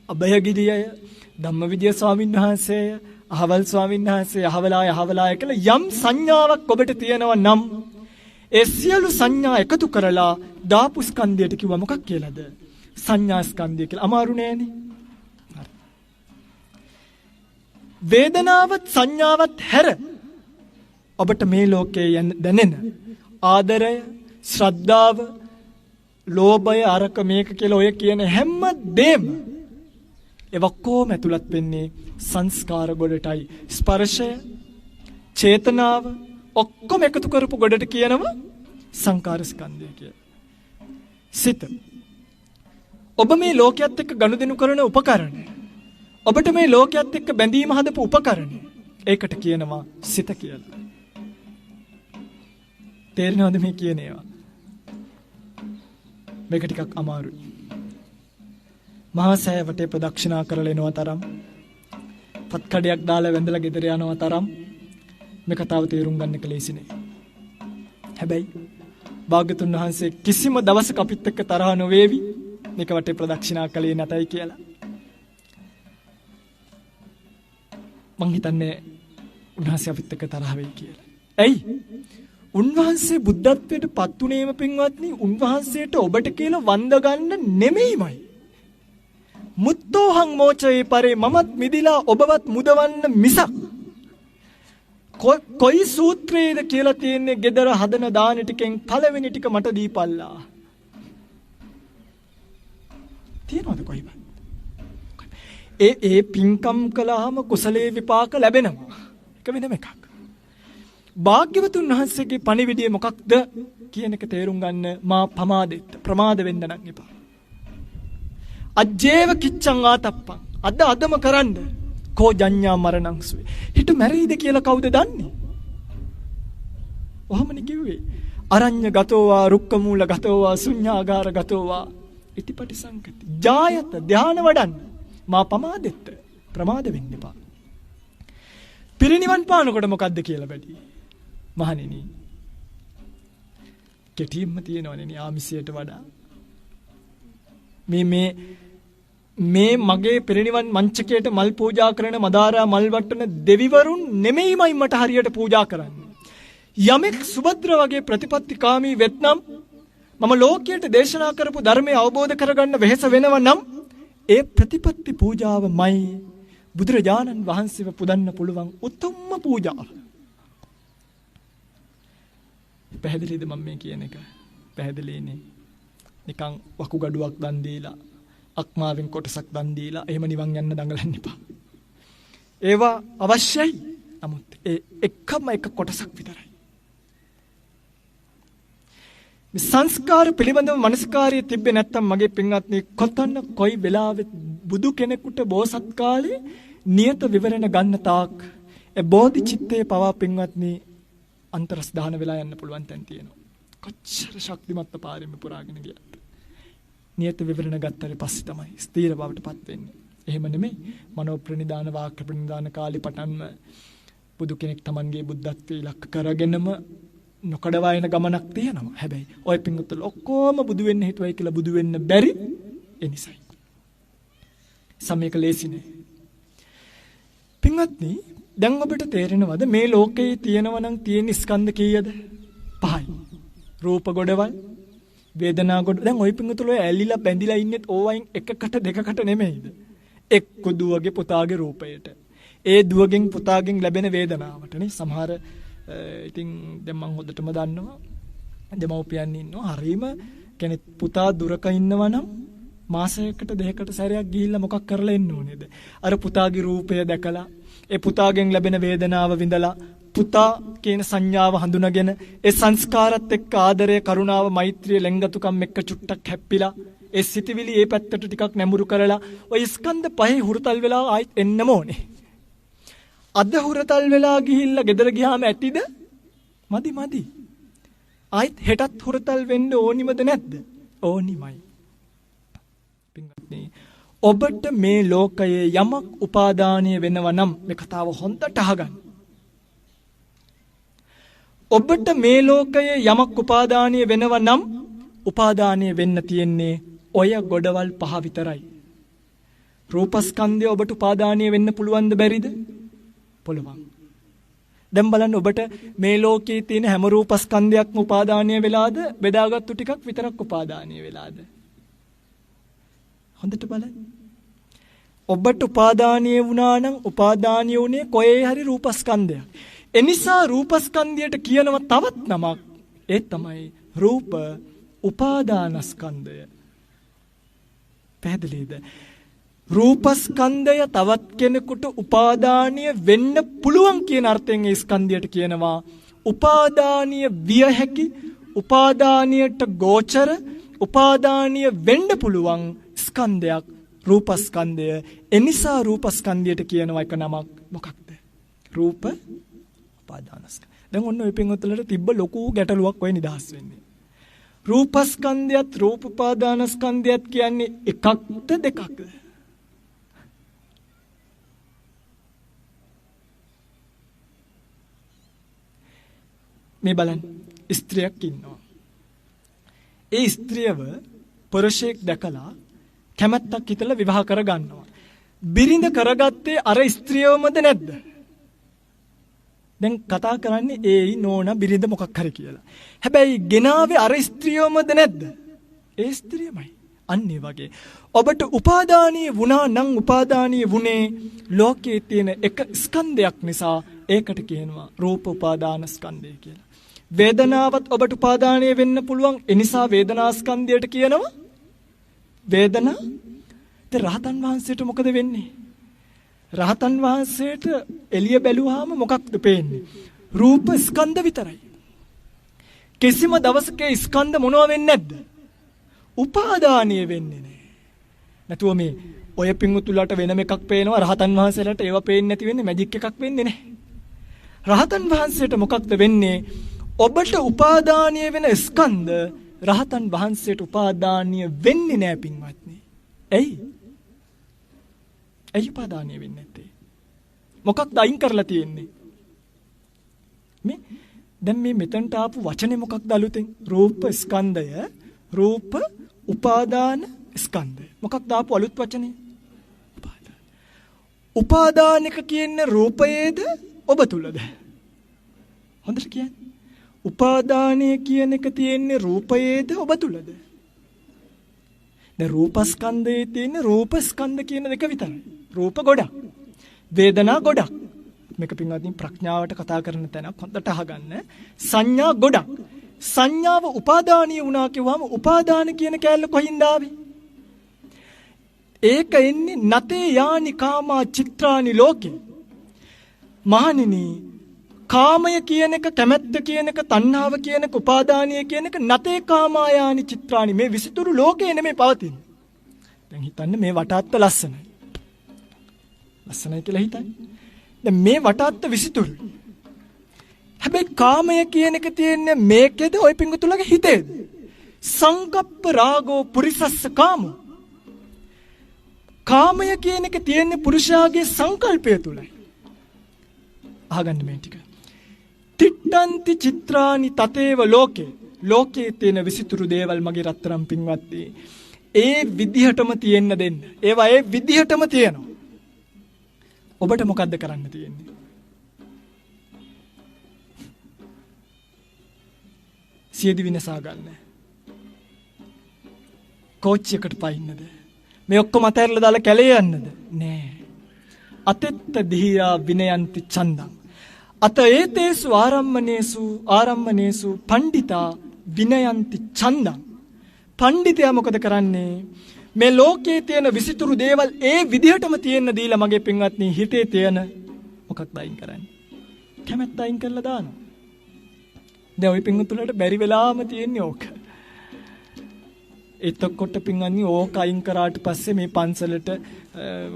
අභයගිරියය, ධම්මවිජය ස්වාමීන් වහන්සේය, අහවල් ස්වාමීන් වහන්සේ, අහවලාය කියලා යම් සංඥාවක් ඔබට තියෙනවා නම් ඒ සියලු සංඥා එකතු කරලා දාපු ස්කන්ධයට කිව්වා මොකක් කියලාද? සංඥා ස්කන්ධය කියලා. අමාරු නෑනේ. වේදනාවත් සංඥාවත් හැර ඔබට මේ ලෝකයේ දැනෙන ආදරය, ශ්‍රද්ධාව, ලෝභය, අරක මේක කියලා ඔය කියන හැම දෙම එවක්කොම ඇතුළත් වෙන්නේ සංස්කාර ගොඩටයි. ස්පර්ශය, චේතනාව ඔක්කොම එකතු කරපු ගොඩට කියනවා සංකාර ස්කන්ධය කියලා. සිත. ඔබ මේ ලෝකයේත් එක්ක ගනුදෙනු කරන උපකරණය. ඔබට මේ ලෝකයේත් එක්ක බැඳීම හදපු උපකරණය. ඒකට කියනවා සිත කියලා. තේරෙනවද මේ කියන ඒවා? මේක ටිකක් අමාරුයි. මහා සෑය වටේ ප්‍රදක්ෂිනා කරලා එනවා තරම්, පත් කඩයක් දාලා වැඳලා ගෙදර යනවා තරම් මේ කතාව තේරුම් ගන්න එක ලේසි නෑ. හැබැයි භාග්‍යතුන් වහන්සේ කිසිම දවසක අපිත් එක්ක තරහ නොවේවි මේක වටේ ප්‍රදක්ෂිනා කළේ නැතයි කියලා. මං හිතන්නේ උන්වහන්සේ අපිත් එක්ක තරහ වෙයි කියලා. ඇයි? උන්වහන්සේ බුද්ධත්වයට පත් වුණේම පින්වත්නි උන්වහන්සේට ඔබට කියලා වන්ද ගන්න නෙමෙයිමයි. මුත්තෝහං මෝචේ පරේ මමත් මිදිලා ඔබවත් මුදවන්න මිසක් කොයි සූත්‍රයේද කියලා තියෙන්නේ gedara හදන දාන ටිකෙන් පළවෙනි ටික මට දීපල්ලා. තියනවද කොයිද? ඒ පින්කම් කළාම කුසලයේ විපාක ලැබෙනවා. ඒක වෙනම එකක්. භාග්‍යවතුන් වහන්සේගේ පණිවිඩය මොකක්ද කියන එක තේරුම් ගන්න මා ප්‍රමාද වෙන්න නම් එපා. අජ්ජේව කිච්ඡං ආතප්පං. අදම කරන්න. කෝ ජඤ්ඤා මරණං සුවේ. හිත මැරෙයිද කියලා කවුද දන්නේ? ඔහමනේ කිව්වේ. අරඤ්‍ය ගතෝවා, රුක්ක මූල ගතෝවා, ශුඤ්ඤාගාර ගතෝවා, ඉතිපටි සංකති. ජායත ධාන වඩන්න. මා ප්‍රමාද වෙන්න එපා. පිරිනිවන් පානකොට මොකද්ද කියලා බැදී. මහණෙනි කෙටියෙන්ම තියෙනවනේ ආමිසයට වඩා මේ මගේ පිරිනිවන් මංචකයට මල් පූජා කරන මදාරා මල් වට්ටන දෙවිවරුන් නෙමෙයිමයි මට හරියට පූජා කරන්නේ. යමෙක් සුභද්‍ර වගේ ප්‍රතිපත්තිකාමී වෙත්නම් මම ලෝකයට දේශනා කරපු ධර්මය අවබෝධ කරගන්න වෙහෙස වෙනව නම් ඒ ප්‍රතිපත්ති පූජාවමයි බුදුරජාණන් වහන්සේව පුදන්න පුළුවන් උතුම්ම පූජාව. පැහැදිලිද මම මේ කියන එක? පැහැදිලිනේ. නිකන් වකුගඩුවක් දන් දීලා අක්මාවෙන් කොටසක් දන් දීලා එහෙම නිවන් යන්න දඟලන්න එපා. ඒවා අවශ්‍යයි. නමුත් ඒ එකම එක කොටසක් විතරයි. මේ සංස්කාර පිළිබඳව මනස්කාරයේ තිබ්බේ නැත්තම් මගේ පින්වත්නි කොතන කොයි වෙලාවෙත් බුදු කෙනෙකුට බෝසත් කාලේ නියත විවරණ ගන්න තාක් ඒ බෝධි චිත්තේ පවා පින්වත්නි අන්තරස් දාන වෙලා යන්න පුළුවන් තැන් තියෙනවා. කොච්චර ශක්තිමත් පාරෙම පුරාගෙන ගියත් නියත විවරණ ගත්තට පස්සේ තමයි ස්ථීර බවටපත් වෙන්නේ. එහෙම නෙමෙයි මනෝ ප්‍රනිදාන වාක්‍ය ප්‍රනිදාන කාලේ පටන්ම බුදු කෙනෙක් Tamanගේ බුද්ධත්වයේ ඉලක්ක කරගෙනම නොකඩවා යන ගමනක් තියෙනවා. හැබැයි ඔය පිංගුතුල ඔක්කොම බුදු වෙන්න හිතුවයි කියලා බුදු වෙන්න බැරි ඒ නිසයි. සමේක ලේසි නේ. පිංගුත්නි දැන් ඔබට තේරෙනවද මේ ලෝකයේ තියෙනවා නම් තියෙන ස්කන්ධ කීයද? 5යි. රූප ගොඩවල්, වේදනා ගොඩ. දැන් ඔය පිංගුතුල ඔය ඇලිලා බැඳිලා ඉන්නෙත් ඕවයින් එකකට දෙකකට නෙමෙයිද? එක්ක දුවගේ පුතාගේ රූපයට. ඒ දුවගෙන් පුතාගෙන් ලැබෙන වේදනාවට නේ සමහර ඉතින් දැන් මම හොඳටම දන්නවා දෙමව්පියන් ඉන්නවා හරීම කෙනෙක් පුතා දුරක ඉන්නවා නම් මාසයකට දෙකකට සැරයක් ගිහිල්ලා මොකක් කරලා එන්න ඕනේද? අර පුතාගේ රූපය දැකලා ඒ පුතාගෙන් ලැබෙන වේදනාව විඳලා පුතා කියන සංඥාව හඳුනාගෙන ඒ සංස්කාරات එක්ක ආදරය, කරුණාව, මෛත්‍රිය, ලෙන්ගතුකම් එක්ක චුට්ටක් හැප්පිලා ඒ සිටිවිලි ඒ පැත්තට ටිකක් නැඹුරු කරලා ඔය ස්කන්ධ පහේ හුරුතල් වෙලා ආයෙත් එන්නම ඕනේ. අද හුරුතල් වෙලා ගිහිල්ලා ගෙදර ගියාම ඇතිද? මදි. ආයෙත් හෙටත් හුරුතල් වෙන්න ඕනිමද නැද්ද? ඕනිමයි. පින්වත්නි ඔබට මේ ලෝකයේ යමක් උපාදානීය වෙනවා නම් මේ කතාව හොඳට අහගන්න. ඔබට මේ ලෝකයේ යමක් උපාදානීය වෙනවා නම් උපාදානීය වෙන්න තියෙන්නේ ඔය ගොඩවල් 5 විතරයි. රූපස්කන්ධය ඔබට උපාදානීය වෙන්න පුළුවන්ද බැරිද? පුළුවන්. දැන් බලන්න ඔබට මේ ලෝකයේ තියෙන හැම රූපස්කන්ධයක්ම උපාදානීය වෙලාද? බෙදාගත්තු ටිකක් විතරක් උපාදානීය වෙලාද? හොඳට බලන්න. ඔබට උපාදානීය වුණා නම් උපාදානීය උනේ කොහේ හරි රූපස්කන්ධයක්. එනිසා රූපස්කන්ධයට කියනව තවත් නමක්. ඒ තමයි රූප උපාදානස්කන්ධය. පැහැදිලිද? රූපස්කන්ධය තවත් කෙනෙකුට උපාදානීය වෙන්න පුළුවන් කියන අර්ථයෙන් ඒ ස්කන්ධයට කියනවා උපාදානීය විය හැකි, උපාදානීයට ගෝචර, උපාදානීය වෙන්න පුළුවන් ස්කන්ධයක් රූපස්කන්ධය. එනිසා රූපස්කන්ධයට කියනවා එක නමක් මොකක්ද? රූප උපාදානස්කන්ධය. දැන් ඔන්න ඔය පින්වත්තුලට තිබ්බ ලොකු ගැටලුවක් ඔය නිදහස් වෙන්නේ. රූපස්කන්ධයත් රූප උපාදානස්කන්ධයත් කියන්නේ එකක්ද දෙකක්ද? මේ බලන්න ස්ත්‍රියක් ඉන්නවා. ඒ ස්ත්‍රියව පුරුෂයෙක් දැකලා කැමැත්තක් හිතලා විවාහ කර ගන්නවා. බිරිඳ කරගත්තේ අර ස්ත්‍රියවමද නැද්ද? දැන් කතා කරන්නේ ඒයි නෝනා බිරිඳ මොකක් හරි කියලා. හැබැයි ගෙනාවේ අර ස්ත්‍රියවමද නැද්ද? ඒ ස්ත්‍රියමයි. අන්න ඒ වගේ ඔබට උපාදානීය වුණා නම් උපාදානීය වුණේ ලෝකයේ තියෙන එක ස්කන්ධයක් නිසා ඒකට කියනවා රූප උපාදානස්කන්ධය කියලා. වේදනාවත් ඔබට උපාදානීය වෙන්න පුළුවන්. ඒ නිසා වේදනාස්කන්ධයට කියනවා වේදනා. රහතන් වහන්සේට මොකද වෙන්නේ? රහතන් වහන්සේට එළිය බැලුවාම මොකක්ද පේන්නේ? රූප ස්කන්ධ විතරයි. කිසිම දවසක ස්කන්ධ මොනවා වෙන්නේ නැද්ද? උපාදානීය වෙන්නේ නැහැ. නැතුව මේ ඔය පිංගුතුලට වෙනම එකක් පේනවා, රහතන් වහන්සේලාට ඒව පේන්නේ නැති වෙන්නේ මැජික් එකක් වෙන්නේ නැහැ. රහතන් වහන්සේට මොකක්ද වෙන්නේ? ඔබට උපාදානීය වෙන ස්කන්ධ රහතන් වහන්සේට උපාදානීය වෙන්නේ නැහැ පින්වත්නි. ඇයි? ඇයි උපාදානීය වෙන්නේ නැත්තේ? මොකක්ද අයින් කරලා තියෙන්නේ? මේ දැන් මේ මෙතනට ආපු වචනේ මොකක්ද අලුතෙන්? රූප ස්කන්ධය, රූප උපාදාන ස්කන්ධය. මොකක්ද ආපු අලුත් වචනේ? උපාදාන. උපාදානික කියන්නේ රූපයේද ඔබ තුලද? හොඳට කියන්න. උපාදානීය කියන එක තියෙන්නේ රූපයේද ඔබ තුලද? දැන් රූපස්කන්ධයේ තියෙන රූපස්කන්ධ කියන එක විතරයි. රූප ගොඩක්. වේදනා ගොඩක්. මේක පින්වත්නි ප්‍රඥාවට කතා කරන තැනක් හොඳට අහගන්න. සංඥා ගොඩක්. සංඥාව උපාදානීය වුණා කිව්වම උපාදාන කියන කැලල කොහින්ද ආවේ? ඒක එන්නේ නතේ යානි කාමා චිත්‍රානි ලෝකේ. මහණෙනි කාමය කියන එක, කැමැත්ත කියන එක, තණ්හාව කියන එක, උපාදානිය කියන එක නතේ කාමායානි චිත්‍රානි, මේ විසිතුරු ලෝකේ නෙමෙයි පවතින්නේ. දැන් හිතන්න මේ වටාත්ත ලස්සනයි. ලස්සනයි කියලා හිතන්න. දැන් මේ වටාත්ත විසිතුරු. හැබැයි කාමය කියන එක තියෙන්නේ මේකේද ওই පිංගුතුලගේ හිතේද? සංකප්ප රාගෝ පුරිසස්ස කාමෝ. කාමය කියන එක තියෙන්නේ පුරුෂයාගේ සංකල්පය තුලයි. අහගන්න මේ ටික. තිට්ඨන්ති චිත්‍රානි තතේව ලෝකේ. ලෝකේ තියෙන විසිතුරු දේවල් මගේ රත්තරන් පින්වත්නි, ඒ විදිහටම තියෙන්න දෙන්න. ඒවා ඒ විදිහටම තියෙනවා. ඔබට මොකද්ද කරන්න තියෙන්නේ? සියදි විනසා ගන්න. කෝච්චි එකට පයින්නද? මේ ඔක්කොම අතහැරලා දාලා කැලේ යන්නද? නෑ. අතෙත්ත දිහියා විනයන්ති චන්දං. අත ඒතේසු ආරම්මනේසු පණ්ඩිතා විනයන්ති චන්දං. පණ්ඩිතයා මොකද කරන්නේ? මේ ලෝකයේ තියෙන විසිතුරු දේවල් ඒ විදිහටම තියෙන්න දීලා මගේ පින්වත්නි හිතේ තියෙන මොකක්ද අයින් කරන්නේ? කැමැත්ත අයින් කරලා දානවා. දැන් ওই පින්වතුන්ට බැරි වෙලාම තියෙන්නේ ඕක. එතකොට පින්වත්නි ඕක අයින් කරාට පස්සේ මේ පන්සලට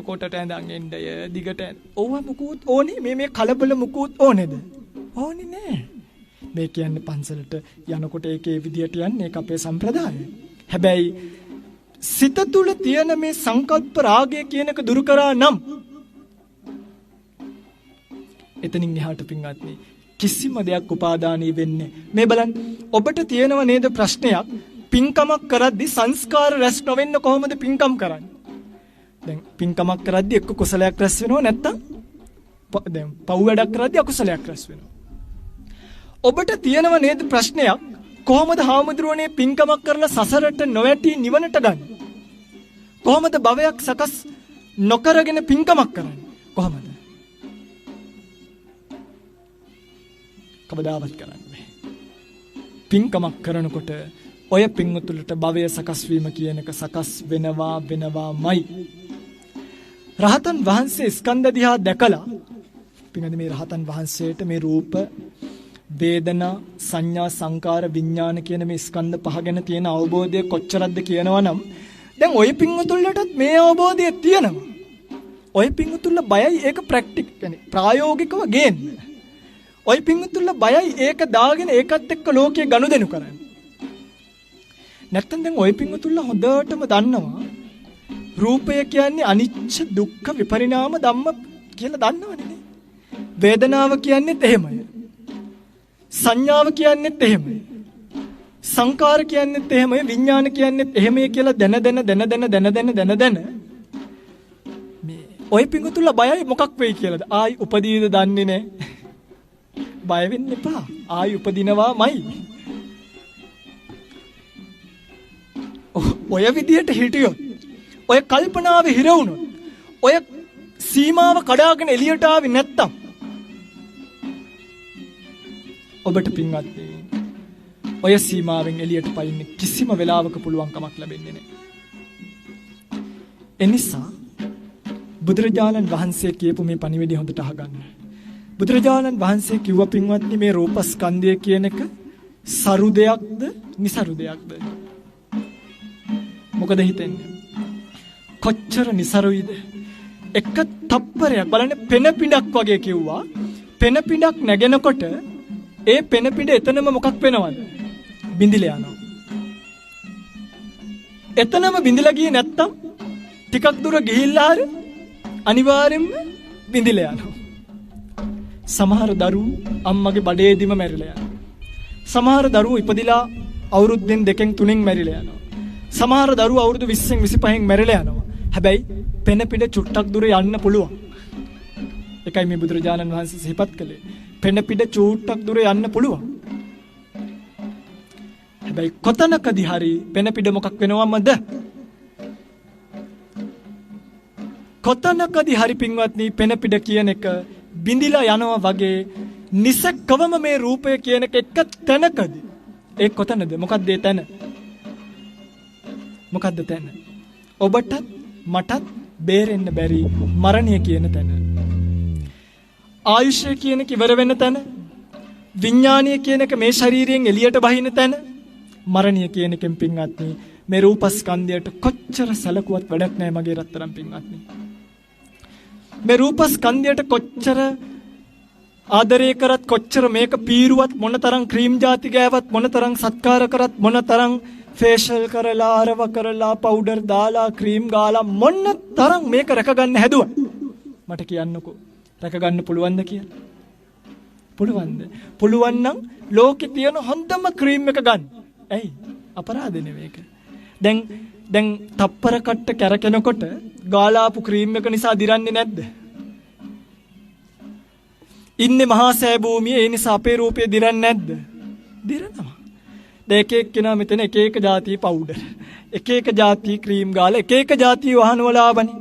කොටට ඇඳන් එන්නය දිගට ඕවා මුකුත් ඕනේ මේ කලබල මුකුත් ඕනේද? ඕනේ නෑ. මේ කියන්නේ පන්සලට යනකොට ඒකේ විදියට යන්නේ ඒක අපේ සම්ප්‍රදායයි. හැබැයි සිත තුළ තියෙන මේ සංකල්ප රාගය කියන එක දුරු කරා නම් එතනින් එහාට පින්වත්නි කිසිම දෙයක් උපාදානී වෙන්නේ. මේ බලන්න ඔබට තියෙනව නේද ප්‍රශ්නයක්? පින්කමක් කරද්දී සංස්කාර රැස් නොවෙන්න කොහොමද පින්කම් කරන්නේ? දැන් පින්කමක් කරද්දී එක්ක කුසලයක් රැස් වෙනව නැත්තම් දැන් පව් වැඩක් කරද්දී අකුසලයක් රැස් වෙනවා. ඔබට තියෙනව නේද ප්‍රශ්නයක්? කොහොමද හාමුදුරුවනේ පින්කමක් කරලා සසරට නොවැටි නිවනට ගන්නේ? කොහොමද භවයක් සකස් නොකරගෙන පින්කමක් කරන්නේ? කොහොමද? කවදාවත් කරන්නේ නැහැ. පින්කමක් කරනකොට ඔය පින්වතුලට භවය සකස් වීම කියන එක සකස් වෙනවාමයි. රහතන් වහන්සේ ස්කන්ධ දිහා දැකලා පින්වතුනි මේ රහතන් වහන්සේට මේ රූප වේදනා සංඥා සංකාර විඥාන කියන මේ ස්කන්ධ පහ ගැන තියෙන අවබෝධය කොච්චරක්ද කියනවනම් දැන් ওই පින්වතුන්ලටත් මේ අවබෝධය තියෙනවා. ওই පින්වතුන්ල බයයි ඒක ප්‍රායෝගිකව ගේන්න. ওই පින්වතුන්ල බයයි ඒක දාගෙන ඒකත් එක්ක ලෝකයේ ගනුදෙනු කරන්න. නැත්තම් දැන් ওই පින්වතුන්ල හොඳටම දන්නවා රූපය කියන්නේ අනිච්ච දුක්ඛ විපරිණාම ධම්ම කියලා දන්නවනේ නේ. වේදනාව කියන්නේත් එහෙමයි. සංඥාව කියන්නේත් එහෙමයි. සංකාර කියන්නේත් එහෙමයි. විඥාන කියන්නේත් එහෙමයි කියලා දැන මේ ඔය පිඟුතුල බයයි මොකක් වෙයි කියලාද? ආයි උපදීද දන්නේ නැහැ. බය වෙන්න එපා. ආයි උපදිනවාමයි. ඔය විදියට හිටියොත්, ඔය කල්පනාවේ හිර වුණොත්, ඔය සීමාව කඩාගෙන එළියට ආවේ නැත්තම් ඔබට පින්වත්නි ඔය සීමාවෙන් එළියට පයින්න කිසිම වෙලාවක පුළුවන්කමක් ලැබෙන්නේ නැහැ. එනිසා බුදුරජාණන් වහන්සේ කියපු මේ පණිවිඩය හොඳට අහගන්න. බුදුරජාණන් වහන්සේ කිව්ව පින්වත්නි මේ රූපස්කන්ධය කියන එක සරු දෙයක්ද නිසරු දෙයක්ද? මොකද හිතෙන්නේ? කොච්චර නිසරුයිද? එක තප්පරයක් බලන්න පෙන පිඬක් වගේ කිව්වා. පෙන පිඬක් නැගෙනකොට ඒ පෙන පිඬ එතනම මොකක් වෙනවද? බිඳිලා යනවා. එතනම බිඳිලා ගියේ නැත්තම් ටිකක් දුර ගිහිල්ලා හරි අනිවාර්යෙන්ම බිඳිලා යනවා. සමහර දරුවෝ අම්මගේ බඩේදීම මැරිලා යනවා. සමහර දරුවෝ ඉපදිලා අවුරුද්දෙන් 2න් 3න් මැරිලා යනවා. සමහර දරුවෝ අවුරුදු 20න් 25න් මැරිලා යනවා. හැබැයි පෙන පිඬ චුට්ටක් දුර යන්න පුළුවන්. ඒකයි මේ බුදුරජාණන් වහන්සේ සිහිපත් කළේ. පෙන පිඬ චුට්ටක් දුර යන්න පුළුවන්. හැබැයි කොතනකදී හරි පෙන පිඬ මොකක් වෙනවමද? කොතනකදී හරි පින්වත්නි පෙන පිඬ කියන එක බිඳිලා යනවා වගේ නිසකවම මේ රූපය කියන එක එක තැනකදී. ඒ කොතනද? මොකක්ද ඒ තැන? මොකද්ද තැන? ඔබටත් මටත් බේරෙන්න බැරි මරණය කියන තැන. ආයුෂය කියන එක ඉවර වෙන තැන, විඥානීය කියන එක මේ ශරීරයෙන් එළියට බහින තැන, මරණය කියන එකෙන් පින්වත්නි මේ රූපස්කන්ධයට කොච්චර සැලකුවත් වැඩක් නැහැ මගේ රත්තරන් පින්වත්නි. මේ රූපස්කන්ධයට කොච්චර ආදරය කරත්, කොච්චර මේක පීරුවත්, මොනතරම් ක්‍රීම් ಜಾති ගෑවත්, මොනතරම් සත්කාර කරත්, මොනතරම් ෆේෂල් කරලා, අරව කරලා, පවුඩර් දාලා, ක්‍රීම් ගාලා, මොනතරම් මේක රැකගන්න හැදුවා. මට කියන්නකෝ රැකගන්න පුළුවන්ද කියලා? පුළුවන්ද? පුළුවන් නම් ලෝකේ තියෙන හොඳම ක්‍රීම් එක ගන්න. ඇයි? අපරාධ නෙමෙයි ඒක. දැන් තප්පර කට්ට කැරකෙනකොට ගාලාපු ක්‍රීම් එක නිසා දිරන්නේ නැද්ද? ඉන්නේ මහා සෑ භූමියේ, ඒ නිසා අපේ රූපය දිරන්නේ නැද්ද? දිරනවා. දැන් එක එක්කෙනා මෙතන එක එක જાති පවුඩර්, එක එක જાති ක්‍රීම් ගාලා, එක එක જાති වහනවල ආවනේ.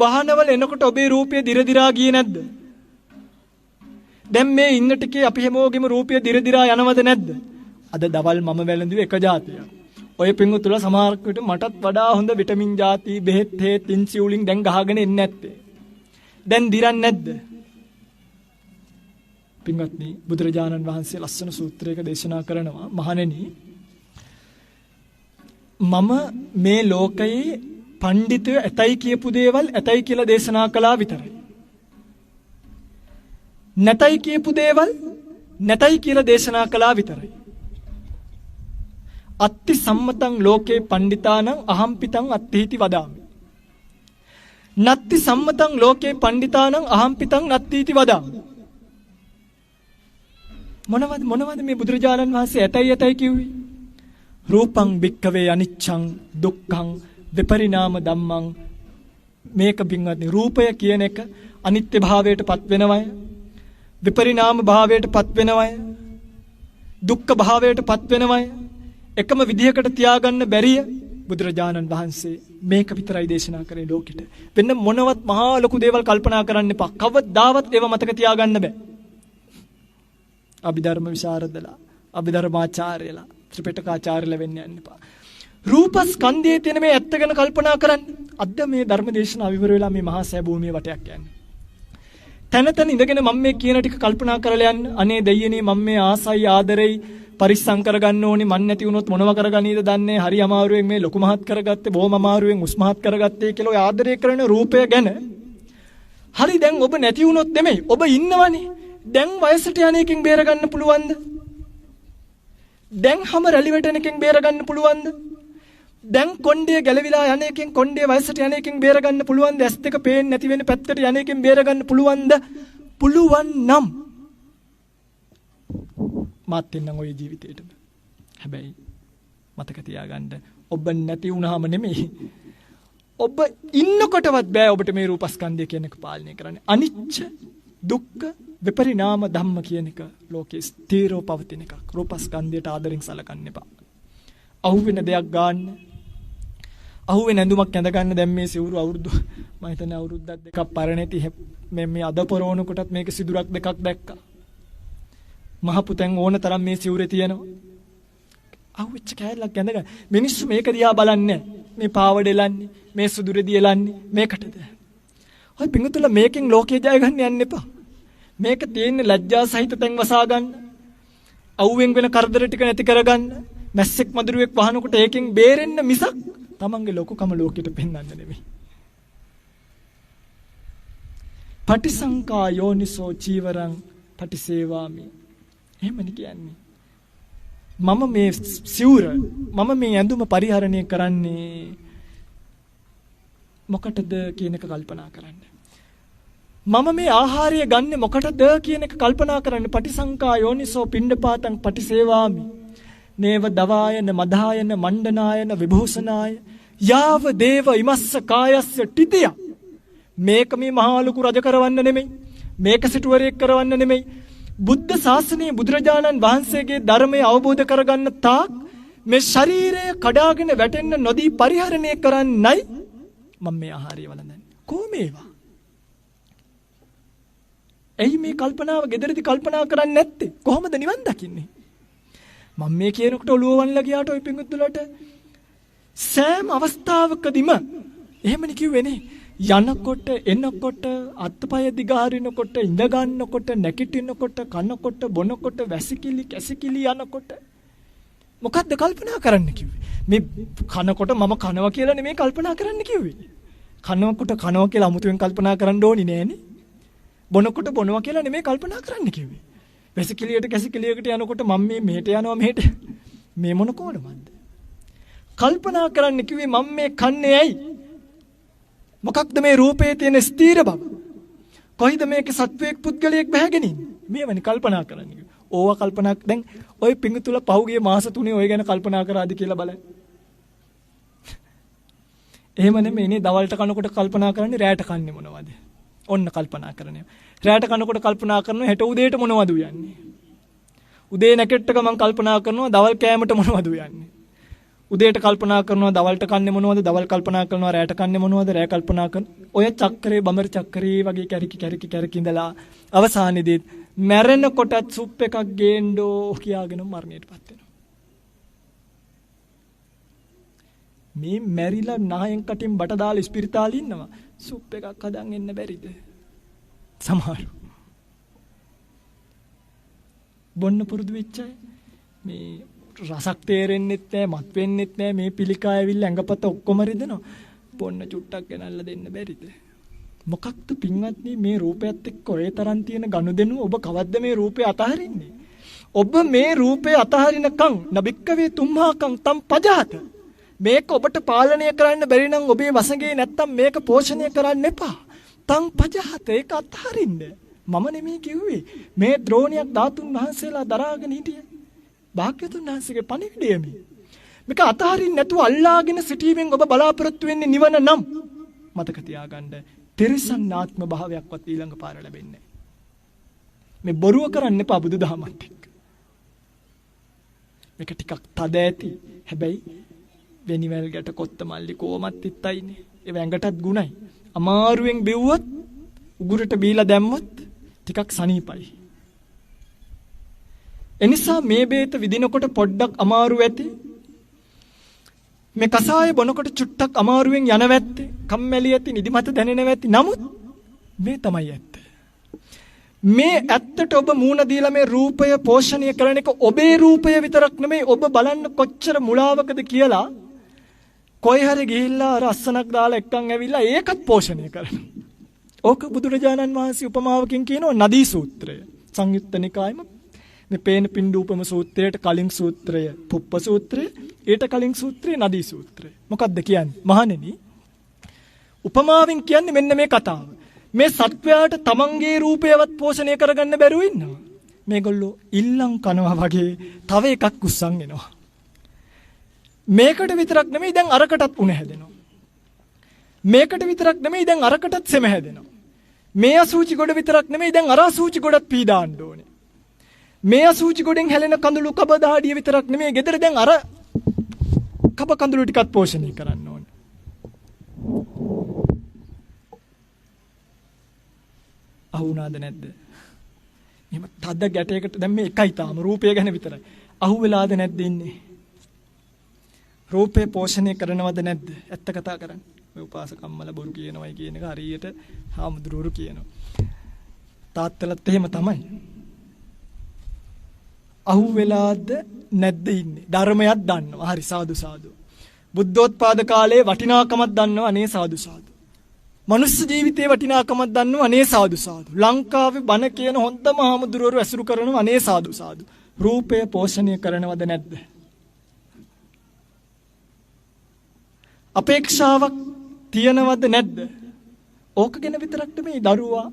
වහනවල එනකොට ඔබේ රූපය දිරදිරා ගියේ නැද්ද? දැන් මේ ඉන්න ටිකේ අපි හැමෝගෙම රූපය දිරදිරා යනවද නැද්ද? අද දවල් මම වැළඳුවේ එක જાතියක්. ඔය පිංගුතුල සමහරක් විට මටත් වඩා හොඳ විටමින් જાති, බෙහෙත් හේත්, ඉන්සියුලින් දැන් ගහගෙන එන්නේ නැත්තේ. දැන් දිරන්නේ නැද්ද? පින්වත්නි, බුදුරජාණන් වහන්සේ ලස්සන සූත්‍රයක දේශනා කරනවා, මහණෙනි, මම මේ ලෝකයේ පඬිතුය ඇතයි කියපු දේවල් ඇතයි කියලා දේශනා කළා විතරයි. නැතයි කියපු දේවල් නැතයි කියලා දේශනා කළා විතරයි. අත්ති සම්මතං ලෝකේ පණ්ඩිතානං අහම්පිතං අත්ථීති වදාමි. නත්ති සම්මතං ලෝකේ පණ්ඩිතානං අහම්පිතං නත්ථීති වදාමි. මොනවද මේ බුදුරජාණන් වහන්සේ ඇතයි කිව්වේ? රූපං භික්ඛවේ අනිච්ඡං දුක්ඛං විපරිණාම ධම්මං. මේක පින්වත්නි, රූපය කියන එක අනිත්‍ය භාවයට පත් වෙනවය, විපරිණාම භාවයට පත් වෙනවය, දුක්ඛ භාවයට පත් වෙනවය. එකම විදිහකට තියාගන්න බැරිය බුදුරජාණන් වහන්සේ මේක විතරයි දේශනා කරේ ලෝකෙට. වෙන මොනවත් මහා ලොකු දේවල් කල්පනා කරන්න එපා. කවදාවත් ඒව මතක තියාගන්න බෑ. අභිධර්ම විශාරදලා, අභිධර්මාචාර්යලා, ත්‍රිපිටකාචාර්යලා වෙන්න යන්න එපා. රූපස්කන්ධයේ තියෙන මේ ඇත්ත ගැන කල්පනා කරන්න. අද මේ ධර්ම දේශනාව ඉවර වෙලා මේ මහා සෑ භූමියේ වටයක් යන්නේ. තැන ඉඳගෙන මම මේ කියන ටික කල්පනා කරලා යන්න. අනේ දෙයියනේ, මම මේ ආසයි ආදරෙයි පරිස්සම් කරගන්න ඕනේ. මන් නැති වුණොත් මොනව කරගනීද දන්නේ. හරි අමාරුවෙන් මේ ලොකු මහත් කරගත්තේ, බොහොම අමාරුවෙන් උස් මහත් කරගත්තේ කියලා ඔය ආදරය කරන රූපය ගැන. හරි, දැන් ඔබ නැති වුණොත් නෙමෙයි, ඔබ ඉන්නවනේ. දැන් වයසට යන එකෙන් බේර ගන්න පුළුවන්ද? දැන් හැම රැලි වැටෙන එකෙන් බේර ගන්න පුළුවන්ද? දැන් කොණ්ඩේ ගැලවිලා යන එකෙන්, කොණ්ඩේ වයසට යන එකෙන් බේර ගන්න පුළුවන්ද? ඇස් දෙක පේන්නේ නැති වෙන පැත්තට යන එකෙන් බේර ගන්න පුළුවන්ද? පුළුවන් නම් මාත් එන්නම් ඔය ජීවිතේටම. හැබැයි මතක තියාගන්න, ඔබ නැති වුණාම නෙමෙයි, ඔබ ඉන්නකොටවත් බෑ ඔබට මේ රූපස්කන්ධය කියන එක පාලනය කරන්න. අනිච්ච දුක්ඛ විපරිණාම ධම්ම කියන එක ලෝකේ ස්ථිරව පවතින එකක්. රූපස්කන්ධයට ආදරෙන් සලකන්න එපා. අහුවෙන දෙයක් ගන්න, අහුවෙන ඇඳුමක් ඇඳ ගන්න. දැන් මේ සිවුරු අවුරුදු මම හිතන්නේ අවුරුද්දක් දෙකක් පරණේටි මේ අද පොරවන කොටත් මේක සිදුරක් දෙකක් දැක්කා. මහ පුතෙන් ඕන තරම් මේ සිවුරේ තියෙනවා. අහුවෙච්ච කෑල්ලක් ඇඳ ගන්න. මිනිස්සු මේක දිහා බලන්නේ මේ පාවඩ එලන්නේ, මේ සුදුරේදී එලන්නේ මේකටද? ඔය පිංගුතුල මේකෙන් ලෝකේ ජය ගන්න යන්න එපා. මේක තියෙන්නේ ලැජ්ජා සහිත තැන් වසා ගන්න, අවුවෙන් වෙන කරදර ටික නැති කරගන්න, මැස්සෙක් මදුරුවෙක් වහනකොට ඒකෙන් බේරෙන්න මිසක් තමන්ගේ ලොකුකම ලෝකෙට පෙන්වන්න නෙමෙයි. පටිසංකා යෝනිසෝ චීවරං පටිසේවාමි. එහෙමනේ කියන්නේ. මම මේ සිවුර, මම මේ ඇඳුම පරිහරණය කරන්නේ මොකටද කියන එක කල්පනා කරන්න. මම මේ ආහාරය ගන්නෙ මොකටද කියන එක කල්පනා කරන්න. පටිසංකා යෝනිසෝ පිණ්ඩපාතං පටිසේවාමි. නේව දවායන මදායන මණ්ඩනායන විභූෂනාය යාව දේව ඉමස්ස කායස්ස ටිතිය. මේක මේ මහා ලොකු රජ කරවන්න නෙමෙයි, මේක සිටුවරයෙක් කරවන්න නෙමෙයි. බුද්ධ ශාසනයේ බුදුරජාණන් වහන්සේගේ ධර්මය අවබෝධ කරගන්න තාක් මේ ශරීරය කඩාගෙන වැටෙන්න නොදී පරිහරණය කරන්නයි මම මේ ආහාරය වළඳන්නේ. කොහොමේවා? එයි මේ කල්පනාව gederedi කල්පනා කරන්නේ නැත්තේ? කොහොමද නිවන් දකින්නේ? මම මේ කියනකොට ඔළුව වන්නලා ගියාට ඔය පිංගුතුලට සෑම අවස්ථාවකදීම එහෙමනේ කිව්වේනේ. යනකොට එනකොට අත්පය දිගහරිනකොට ඉඳ ගන්නකොට නැගිටිනකොට කනකොට බොනකොට වැසිකිලි කැසිකිලි යනකොට මොකද්ද කල්පනා කරන්න කිව්වේ? මේ කනකොට මම කනවා කියලා නෙමෙයි කල්පනා කරන්න කිව්වේ. කනකොට කනවා කියලා අමුතුවෙන් කල්පනා කරන්න ඕනි නෑනේ. බොනකොට බොනවා කියලා නෙමෙයි කල්පනා කරන්න කිව්වේ. වැසිකිලියට කැසිකිලියකට යනකොට මම මේ මෙහෙට යනවා මෙහෙට. මේ මොන කෝණමක්ද? කල්පනා කරන්න කිව්වේ මම මේ කන්නේ ඇයි? මොකක්ද මේ රූපයේ තියෙන ස්ථීර බව? කොයිද මේකේ සත්වයක් පුද්ගලයෙක් බහැගෙන ඉන්නේ? මේවනි කල්පනා කරන්න කිව්වේ. ඕවා කල්පනා දැන් ඔය පිඟුතුල පහුගිය මාස 3 ඔය ගැන කල්පනා කරාද කියලා බලන්න. එහෙම නෙමෙයිනේ දවල්ට කනකොට කල්පනා කරන්නේ රැයට කන්නේ මොනවද? ඔන්න කල්පනා කරන්නේ. රැයට කනකොට කල්පනා කරනවා හෙට උදේට මොනවද උයන්නේ? උදේ නැකෙට්ටක මම කල්පනා කරනවා දවල් කෑමට මොනවද උයන්නේ? උදේට කල්පනා කරනවා දවල්ට කන්නේ මොනවද? දවල් කල්පනා කරනවා රැයට කන්නේ මොනවද? රැය කල්පනා කරන ඔය චක්‍රේ බඹර චක්‍රේ වගේ කැරකි ඉඳලා අවසානයේදී මැරෙනකොටත් සුප් එකක් ගේන්නෝ කියාගෙන මරණයටපත් වෙනවා. මේ මැරිලා නායෙන් කටින් බට දාලා ස්පිරිතාලේ ඉන්නවා. සුප් එකක් හදන් එන්න බැරිද? සමහරු. බොන්න පුරුදු වෙච්ච අය මේ රසක් තේරෙන්නෙත් නැහැ, මත් වෙන්නෙත් නැහැ. මේ පිළිකා ඇවිල්ලා ඇඟපත ඔක්කොම රිදෙනවා. බොන්න චුට්ටක් ගෙනල්ලා දෙන්න බැරිද? මොකක්ද පින්වත්නි මේ රූපයත් එක්ක ඔය තරම් තියෙන ගනුදෙනු ඔබ කවද්ද මේ රූපය අතහරින්නේ? ඔබ මේ රූපය අතහරිනකම් නබික්කවේ තුම්හාකම් තම් පජාත. මේක ඔබට පාලනය කරන්න බැරි නම් ඔබේ වසඟේ නැත්තම් මේක පෝෂණය කරන්න එපා. තම් පජාත ඒක අතහරින්න. මම නෙමෙයි කිව්වේ. මේ ද්‍රෝණියක් ධාතුන් වහන්සේලා දරාගෙන හිටියේ. භාග්‍යතුන් වහන්සේගේ පණිවිඩය මේ. මේක අතහරින්න නැතුව අල්ලාගෙන සිටීමෙන් ඔබ බලාපොරොත්තු වෙන්නේ නිවන නම් මතක තියාගන්න. තිරිසන්නාත්ම භාවයක්වත් ඊළඟ පාර ලැබෙන්නේ නැහැ. මේ බොරුව කරන්න එපා බුදුදහමත් එක්ක. මේක ටිකක් තද ඇති. හැබැයි වෙනිවැල් ගැට කොත්ත මල්ලි කොමත් ඉත්තයිනේ. ඒ වැඟටත් ගුණයි. අමාරුවෙන් බෙව්වොත් උගුරට බීලා දැම්මොත් ටිකක් සනීපයි. එනිසා මේ බේත විදිනකොට පොඩ්ඩක් අමාරු ඇති. මේ කසාය බොනකොට චුට්ටක් අමාරුවෙන් යනවැත්තේ කම්මැලි ඇති නිදිමත දැනෙනවැති. නමුත් මේ තමයි ඇත්ත. මේ ඇත්තට ඔබ මූණ දීලා මේ රූපය පෝෂණය කරන එක ඔබේ රූපය විතරක් නෙමෙයි ඔබ බලන්න කොච්චර මුලාවකද කියලා කොයි හරි ගිහිල්ලා අර අස්සනක් දාලා එක්කන් ඇවිල්ලා ඒකත් පෝෂණය කරනවා. ඕක බුදුරජාණන් වහන්සේ උපමාවකින් කියනවා නදී සූත්‍රය. සංයුත්ත නිකායම මේ පේන පින්ඩූපම සූත්‍රයට කලින් සූත්‍රය පුප්ප සූත්‍රය, ඊට කලින් සූත්‍රය නදී සූත්‍රය. මොකක්ද කියන්නේ? මහණෙනි උපමාවෙන් කියන්නේ මෙන්න මේ කතාව. මේ සත්වයාට තමන්ගේ රූපයවත් පෝෂණය කරගන්න බැරුව ඉන්නවා. මේගොල්ලෝ ඉල්ලම් කනවා වගේ තව එකක් උස්සන් එනවා. මේකට විතරක් නෙමෙයි දැන් අරකටත් උණ හැදෙනවා. මේකට විතරක් නෙමෙයි දැන් අරකටත් සෙම හැදෙනවා. මේ අසූචි ගොඩ විතරක් නෙමෙයි දැන් අර අසූචි ගොඩත් පීඩාන්න ඕනේ. මේ අසූචි ගොඩෙන් හැලෙන කඳුළු කබ දහඩිය විතරක් නෙමෙයි ගෙදර දැන් අර කබ කඳුළු ටිකත් පෝෂණය කරන්න ඕනේ. අහුණාද නැද්ද? එහෙම තද ගැටයකට දැන් මේ එකයි තාම රූපය ගැන විතරයි. අහුවෙලාද නැද්ද ඉන්නේ? රූපේ පෝෂණය කරනවද නැද්ද? ඇත්ත කතා කරන්නේ. මේ උපාසකම්මල බොරු කියනවයි කියන එක හරියට හාමුදුරුවෝ කියනවා. තාත්තලත් එහෙම තමයි. අහුවෙලාද නැද්ද ඉන්නේ? ධර්මයක් දන්නවා. හරි සාදු සාදු. බුද්ධෝත්පාද කාලයේ වටිනාකමක් දන්නවා. අනේ සාදු සාදු. මනුස්ස ජීවිතයේ වටිනාකමක් දන්නවා. අනේ සාදු සාදු. ලංකාවේ බණ කියන හොඳම හාමුදුරුවෝ ඇසුරු කරනවා. අනේ සාදු සාදු. රූපය පෝෂණය කරනවද නැද්ද? අපේක්ෂාවක් තියනවද නැද්ද? ඕක ගැන විතරක් නෙමෙයි දරුවා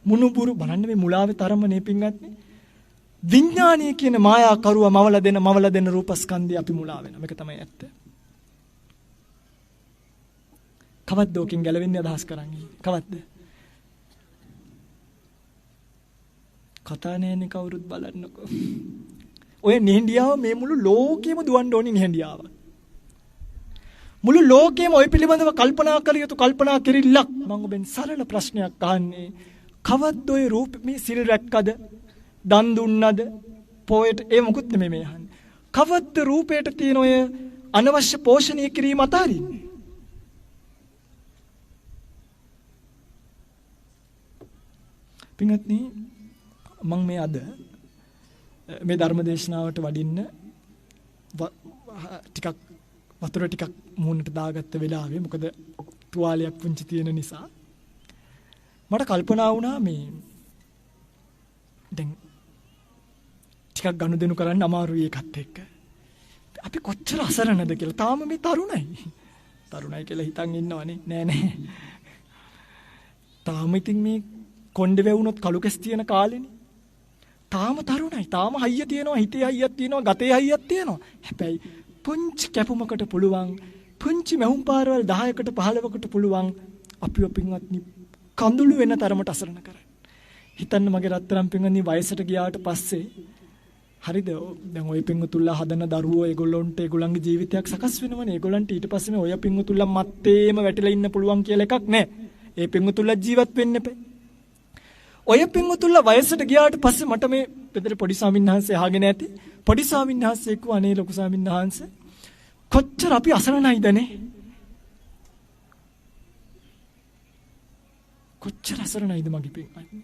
මුණුබුරු බලන්න මේ මුලාවේ තරමනේ පින්වත්නි. විඥානීය කියන මායා කරුවා මවල දෙන රූපස්කන්ධය අපි මුලා වෙනවා. මේක තමයි ඇත්ත. කවද්ද ඕකෙන් ගැලවෙන්නේ අදහස් කරන්නේ? කවද්ද? කතා නෑනේ කවුරුත් බලන්නකෝ. ඔය නිහඬියාව මේ මුළු ලෝකෙම දුවන්න ඕනේ නිහඬියාව. මුළු ලෝකෙම ඔය පිළිබඳව කල්පනා කළ යුතු කල්පනා කිරිල්ලක්. මම ඔබෙන් සරල ප්‍රශ්නයක් අහන්නේ. කවද්ද ඔය රූප මේ සිල් රැක්කද? දන් දුන්නද? පොයට ඒ මොකුත් නෙමෙයි මේ අහන්නේ. කවද්ද රූපයට තියෙන ඔය අනවශ්‍ය පෝෂණය කිරීම අතාරින්නේ? පින්වත්නි මම මේ අද මේ ධර්ම දේශනාවට වඩින්න ටිකක් වතුර ටිකක් මූණට දාගත්ත වෙලාවේ මොකද තුවාලයක් පුංචි තියෙන නිසා මට කල්පනා වුණා මේ දැන් ටිකක් ගනුදෙනු කරන්න අමාරුයි ඒකත් එක්ක. අපි කොච්චර අසරණද කියලා. තාම මේ තරුණයි. තරුණයි කියලා හිතන් ඉන්නවනේ. නෑ. තාම ඉතින් මේ කොණ්ඩේ වැවුනොත් කළු කෙස් තියෙන කාලෙනේ. තාම තරුණයි. තාම හයිය තියෙනවා, හිතේ හයියක් තියෙනවා, ගතේ හයියක් තියෙනවා. හැබැයි පුංචි කැපුමකට පුළුවන්, පුංචි මහුම් පාරවල් 10කට 15කට පුළුවන් අපිව පින්වත්නි කඳුළු වෙන තරමට අසරණ කරන්න. හිතන්න මගේ රත්තරන් පින්වත්නි වයසට ගියාට පස්සේ හරිද දැන් ඔය පින්වතුල්ලා හදන දරුවෝ ඒගොල්ලොන්ට ඒගොල්ලන්ගේ ජීවිතයක් සකස් වෙනවනේ. ඒගොල්ලන්ට ඊට පස්සේ මේ ඔය පින්වතුල්ලා මත්තේම වැටිලා ඉන්න පුළුවන් කියලා එකක් නැහැ. ඒ පින්වතුල්ලා ජීවත් වෙන්න එපා. ඔය පින්වතුල්ලා වයසට ගියාට පස්සේ මට මේ පෙතර පොඩි ස්වාමින්වහන්සේ අහගෙන ඇති. පොඩි ස්වාමින්වහන්සේ කිව්වා අනේ ලොකු ස්වාමින්වහන්සේ කොච්චර අපි අසරණයිදනේ. කොච්චර අසරණයිද මගේ පින්වත්නි.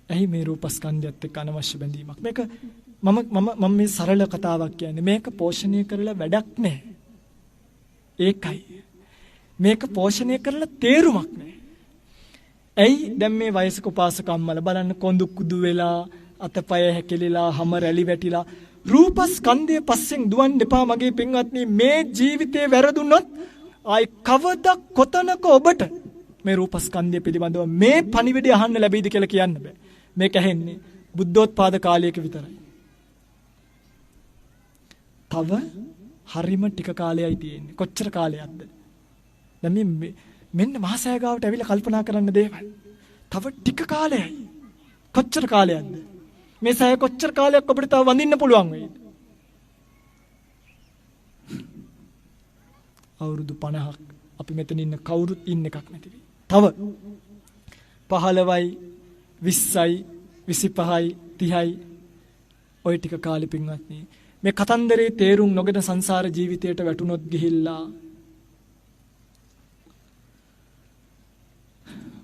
ඇයි මේ රූපස්කන්ධයත් එක්ක අනවශ්‍ය බැඳීමක්. මේක මම මේ සරල කතාවක් කියන්නේ. මේක පෝෂණය කරලා වැඩක් නැහැ. ඒකයි. මේක පෝෂණය කරලා තේරුමක් නැහැ. ඇයි දැන් මේ වයසක උපාසක අම්මලා බලන්න කොඳු කුදු වෙලා අතපය හැකිලිලා හැම රැලි වැටිලා රූපස්කන්ධය පස්සෙන් දුවන්න එපා මගේ පින්වත්නි. මේ ජීවිතේ වැරදුනොත් ආයි කවදා කොතනක ඔබට මේ රූපස්කන්ධය පිළිබඳව මේ පණිවිඩය අහන්න ලැබෙයිද කියලා කියන්න බෑ. මේක ඇහෙන්නේ බුද්ධෝත්පාද කාලයක විතරයි. තව හරිම ටික කාලයයි තියෙන්නේ. කොච්චර කාලයක්ද? දැන් මේ මෙන්න මහසෑය ගාවට ඇවිල්ලා කල්පනා කරන්න දේවල්. තව ටික කාලයයි. කොච්චර කාලයක්ද? මේ සෑය කොච්චර කාලයක් අපිට තව වඳින්න පුළුවන් වෙයිද? අවුරුදු 50ක් අපි මෙතන ඉන්න කවුරුත් ඉන්න එකක් නැති වෙයි. තව 15යි 20යි 25යි 30යි ඔය ටික කාලෙ පින්වත්නි මේ කතන්දරේ තේරුම් නොගෙන සංසාර ජීවිතයට වැටුනොත් ගිහිල්ලා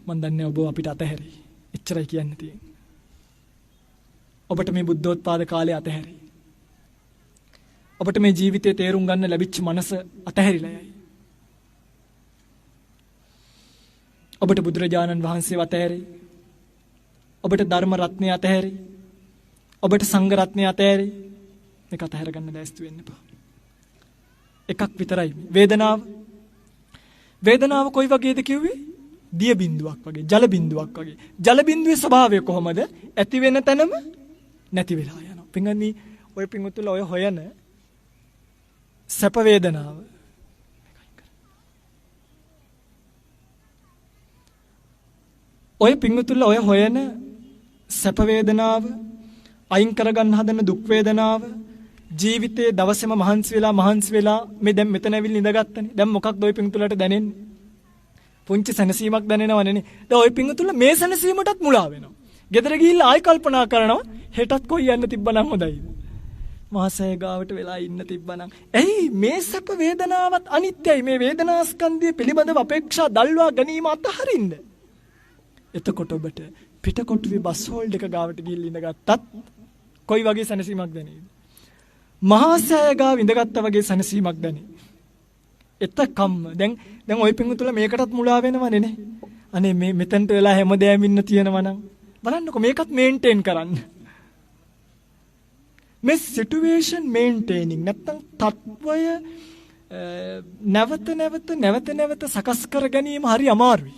මන් දන්නේ ඔබ අපිට අතහැරි. එච්චරයි කියන්න තියෙන්නේ. ඔබට මේ බුද්ධෝත්පාද කාලේ අතහැරි. ඔබට මේ ජීවිතේ තේරුම් ගන්න ලැබිච්ච මනස අතහැරිලා යයි. ඔබට බුදුරජාණන් වහන්සේ අතහැරි. ඔබට ධර්ම රත්නය අතහැරි. ඔබට සංඝ රත්නය අතහැරි. මේක අතහැර ගන්න දැස්තු වෙන්න එපා. එකක් විතරයි වේදනාව. වේදනාව කොයි වගේද කිව්වේ? දිය බිඳුවක් වගේ, ජල බිඳුවක් වගේ. ජල බිඳුවේ ස්වභාවය කොහොමද? ඇති වෙන තැනම නැති වෙලා යනවා. පින්වත්නි ඔය පින්වතුල ඔය හොයන සැප වේදනාව ඔය පින්වතුල ඔය හොයන සැප වේදනාව අයින් කරගන්න හදන දුක් වේදනාව ජීවිතයේ දවසේම මහන්සි වෙලා මේ දැන් මෙතන ඇවිල්ලා ඉඳගත්තනේ. දැන් මොකක්ද ඔය පින්වතුලට දැනෙන්නේ? පුංචි සැනසීමක් දැනෙනවනේ. දැන් ඔය පින්වතුල මේ සැනසීමටත් මුලා වෙනවා. ගෙදර ගිහිල්ලා ආයි කල්පනා කරනවා හෙටත් කොයි යන්න තිබ්බනම් හොඳයිද? මාසය ගාවට වෙලා ඉන්න තිබ්බනම්. ඇයි මේ සැප වේදනාවත් අනිත්‍යයි. මේ වේදනාස්කන්ධය පිළිබඳව අපේක්ෂා දල්වා ගැනීම අතහරින්න. එතකොට ඔබට පිටකොටුවේ බස් හෝල්ඩ් එක ගාවට ගිහිල්ලා ඉඳගත්තත් කොයි වගේ සැනසීමක් දැනෙයිද? මහාසය ගාව ඉඳගත්තා වගේ සැනසීමක් දැනේ. එතකම්ම දැන් ওই පිංගුතුල මේකටත් මුලා වෙනවනේ නේ. අනේ මේ මෙතනට වෙලා හැමදේම ඉන්න තියෙනවා නම් බලන්නකො මේකත් මේන්ටේන් කරන්න. මේ සිටුේෂන් මේන්ටේනින් නැත්තම් තත්වය නැවත සකස් කර ගැනීම හරි අමාරුයි.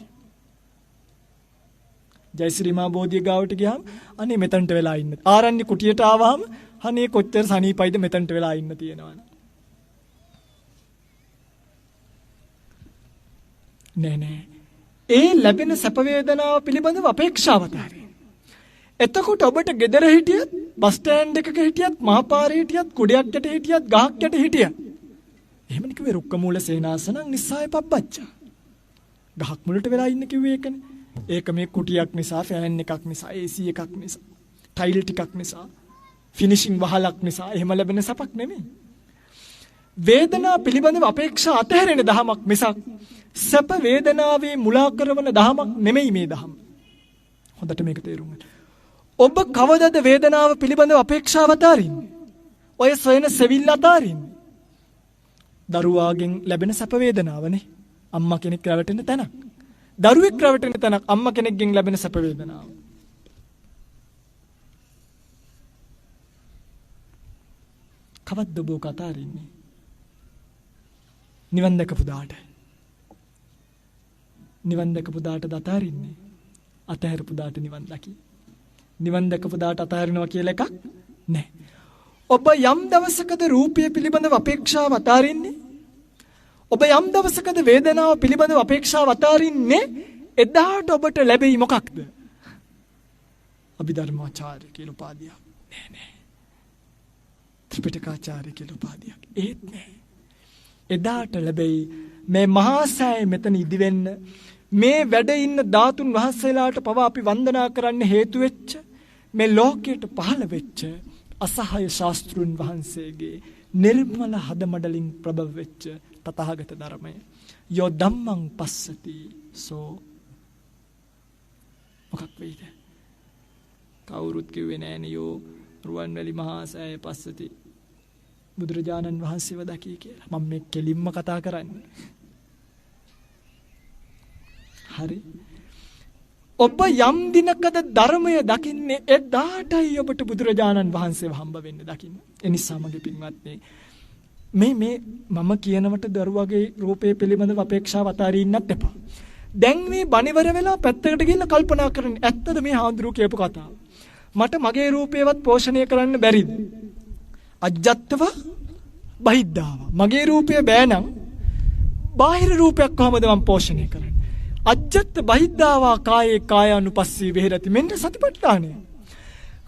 ජයශ්‍රී මා බෝධිය ගාවට ගියාම අනේ මෙතනට වෙලා ඉන්න. ආරණ්‍ය කුටියට ආවම අනේ කොච්චර සනීපයිද මෙතනට වෙලා ඉන්න තියෙනවනේ. නෑ. ඒ ලැබෙන සැප වේදනාව පිළිබඳව අපේක්ෂාව තැරෙන්න. එතකොට ඔබට ගෙදර හිටියත්, බස් ස්ටෑන්ඩ් එකක හිටියත්, මහපාරේ හිටියත්, කුඩයක් යට හිටියත්, ගහක් යට හිටියත්. එහෙමනේ කිව්වේ රුක්ක මූල සේනාසනං නිස්සාය පබ්බච්චා. ගහක් මුලට වෙලා ඉන්න කිව්වේ ඒකනේ. ඒක මේ කුටියක් නිසා, ෆෑන් එකක් නිසා, AC එකක් නිසා, ටයිල් ටිකක් නිසා, ෆිනිෂින් වහලක් නිසා එහෙම ලැබෙන සපක් නෙමෙයි. වේදනා පිළිබඳව අපේක්ෂා අතහැරෙන දහමක් මිසක් සැප වේදනාවේ මුලා කරන දහමක් නෙමෙයි මේ දහම. හොඳට මේක තේරුම් ගන්න. ඔබ කවදද වේදනාව පිළිබඳව අපේක්ෂාව අතාරින්නේ? ඔය සොයන සෙවිල්ල අතාරින්නේ. දරුවාගෙන් ලැබෙන සැප වේදනාවනේ. අම්මා කෙනෙක් රැවටෙන තැනක්. දරුවෙක් රැවටෙන තැනක් අම්මා කෙනෙක්ගෙන් ලැබෙන සැප වේදනාව. කවද්ද ඔබ අතාරින්නේ? නිවන් දැකපු දාට. නිවන් දැකපු දාට අතාරින්නේ. අතහැරපු දාට නිවන් දකි. නිවන් දැකපු දාට අතාරිනවා කියලා එකක් නැහැ. ඔබ යම් දවසකද රූපය පිළිබඳව අපේක්ෂාව අතාරින්නේ? ඔබ යම් දවසකද වේදනාව පිළිබඳව අපේක්ෂාව අතාරින්නේ? එදාට ඔබට ලැබෙයි මොකක්ද? අභිධර්මාචාර්ය කියලා උපාධියක්. නෑ. ත්‍රිපිටකාචාර්ය කියලා උපාධියක්. ඒත් නෑ. එදාට ලැබෙයි මේ මහා සෑය මෙතන ඉදිවෙන්න, මේ වැඩ ඉන්න ධාතුන් වහන්සේලාට පවා අපි වන්දනා කරන්න හේතු වෙච්ච, මේ ලෝකයට පහළ වෙච්ච අසහාය ශාස්ත්‍රුන් වහන්සේගේ නිර්මල හදමඩලින් ප්‍රබව වෙච්ච තථාගත ධර්මය. යෝ ධම්මං පස්සති සෝ මොකක් වෙයිද? කවුරුත් කිව්වේ නෑනේ යෝ රුවන්වැලි මහා සෑය පස්සති බුදුරජාණන් වහන්සේව දකී කියලා. මම මේ කෙලින්ම කතා කරන්නේ. හරි. ඔබ යම් දිනකද ධර්මය දකින්නේ එදාටයි ඔබට බුදුරජාණන් වහන්සේව හම්බ වෙන්න දකින්න. ඒ නිසා මගේ පින්වත්නි මේ මම කියනවට දරුවගේ රූපේ පිළිබඳව අපේක්ෂාව අතාරින්නත් එපා. දැන් මේ බණිවර වෙලා පැත්තකට ගිහිල්ලා කල්පනා කරන්නේ ඇත්තද මේ හාමුදුරුවෝ කියපු කතාව? මට මගේ රූපේවත් පෝෂණය කරන්න බැරිද? අජ්ජත්ව බහිද්ධාව. මගේ රූපය බෑනම් බාහිර රූපයක් කොහමද මම පෝෂණය කරන්නේ? අජ්ජත් බහිද්ධාවා කායේ කායානුපස්සී විහෙරති. මෙන්න සතිපට්ඨානය.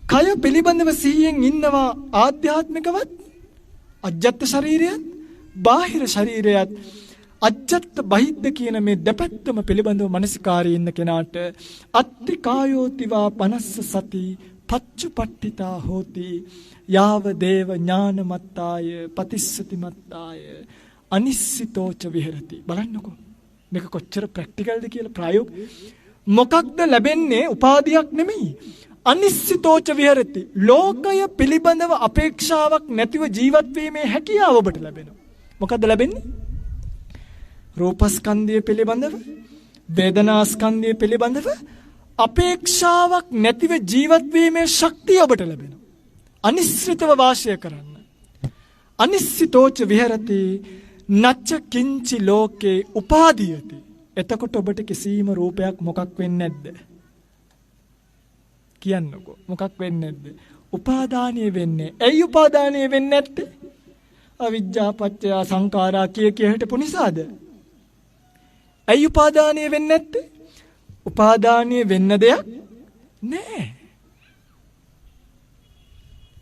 කය පිළිබඳව සිහියෙන් ඉන්නවා ආධ්‍යාත්මිකවත් අජ්ජත් ශරීරයත් බාහිර ශරීරයත් අජ්ජත් බහිද්ධ කියන මේ දෙපැත්තම පිළිබඳව මනසිකාරී ඉන්න කෙනාට අත්ති කායෝතිවා පනස්ස සති පච්චුපට්ඨිතා හෝති යාව දේව ඥානමත්තාය පතිස්සති මත්තාය අනිස්සිතෝච විහෙරති. බලන්නකෝ මේක කොච්චර ප්‍රැක්ටිකල්ද කියලා ප්‍රායෝගික. මොකක්ද ලැබෙන්නේ? උපාධියක් නෙමෙයි. අනිස්සිතෝච විහෙරති. ලෝකය පිළිබඳව අපේක්ෂාවක් නැතිව ජීවත් වීමේ හැකියාව ඔබට ලැබෙනවා. මොකක්ද ලැබෙන්නේ? රූපස්කන්ධය පිළිබඳව, වේදනාස්කන්ධය පිළිබඳව අපේක්ෂාවක් නැතිව ජීවත් වීමේ ශක්තිය ඔබට ලැබෙනවා. අනිශ්චිතව වාසය කරන්න. අනිශ්චිතෝච විහෙරති නච්ච කිංචි ලෝකේ උපාදීයති. එතකොට ඔබට කිසිම රූපයක් මොකක් වෙන්නේ නැද්ද? කියන්නකෝ මොකක් වෙන්නේ නැද්ද? උපාදානිය වෙන්නේ. ඇයි උපාදානිය වෙන්නේ නැත්තේ? අවිජ්ජා පත්‍ය සංඛාරා කිය හිටපු නිසාද? ඇයි උපාදානිය වෙන්නේ නැත්තේ? උපාදානිය වෙන්න දෙයක් නෑ.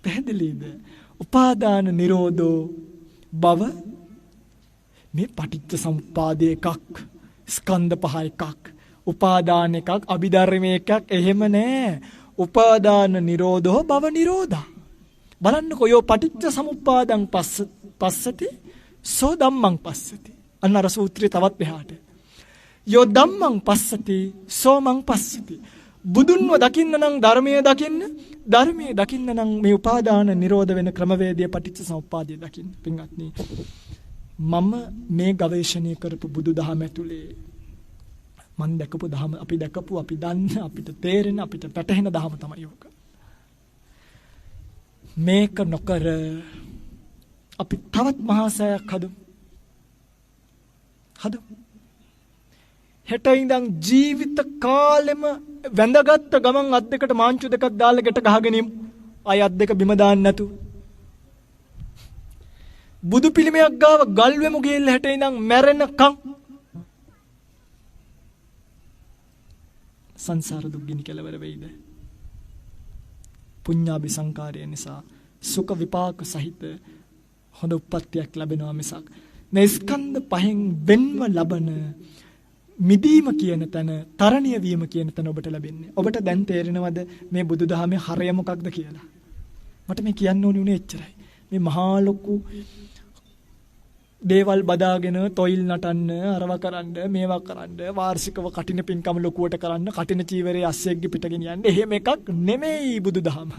පැහැදිලිද? උපාදාන නිරෝධෝ බව මේ පටිච්ච සමුප්පාදේ එකක්, ස්කන්ධ පහ එකක්, උපාදාන එකක්, අභිධර්ම එකක් එහෙම නෑ. උපාදාන නිරෝධෝ බව නිරෝධා. බලන්නකෝ යෝ පටිච්ච සමුප්පාදං පස්සති සෝ ධම්මං පස්සති. අන්න අර සූත්‍රය තවත් එහාට. යෝ ධම්මං පස්සති සෝ මං පස්සති. බුදුන්ව දකින්න නම් ධර්මයේ දකින්න, ධර්මයේ දකින්න නම් මේ උපාදාන නිරෝධ වෙන ක්‍රමවේදය පටිච්ච සමුප්පාදය දකින්න. පින්වත්නි මම මේ ගවේෂණය කරපු බුදුදහම ඇතුලේ මම දැකපු දහම, අපි දැකපු, අපි දන්න, අපිට තේරෙන, අපිට පැටහෙන දහම තමයි ඕක. මේක නොකර අපි තවත් මහා සෑයක් හදමු. හෙට ඉඳන් ජීවිත කාලෙම වැඳගත්ත ගමන් අත් දෙකට මාංචු දෙකක් දාලා ගැට ගහගෙන ඉමු. ආය අත් දෙක බිම දාන්න නැතු. බුදු පිළිමයක් ගාව ගල් වෙමු ගිහිල්ලා හෙට ඉඳන් මැරෙනකම් සංසාර දුක් ගිනි කෙලවර වෙයිද? පුඤ්ඤාභි සංකාරය නිසා සුඛ විපාක සහිත හොඳ උප්පත්තියක් ලැබෙනවා මිසක් මේ ස්කන්ධ පහෙන් වෙන්ව ලබන මිදීම කියන තැන, තරණීය වීම කියන තැන ඔබට ලැබෙන්නේ. ඔබට දැන් තේරෙනවද මේ බුදුදහමේ හරය මොකක්ද කියලා? මට මේ කියන්න ඕනේ උනේ එච්චරයි. මේ මහා ලොකු දේවල් බදාගෙන තොইল නටන්න, අරව කරන්න, මේවා කරන්න, වාර්ෂිකව කටින පින්කම ලොකුවට කරන්න, කටින චීවරයේ අස්සෙක්ගේ පිටගෙන යන්න. එහෙම එකක් නෙමෙයි බුදුදහම.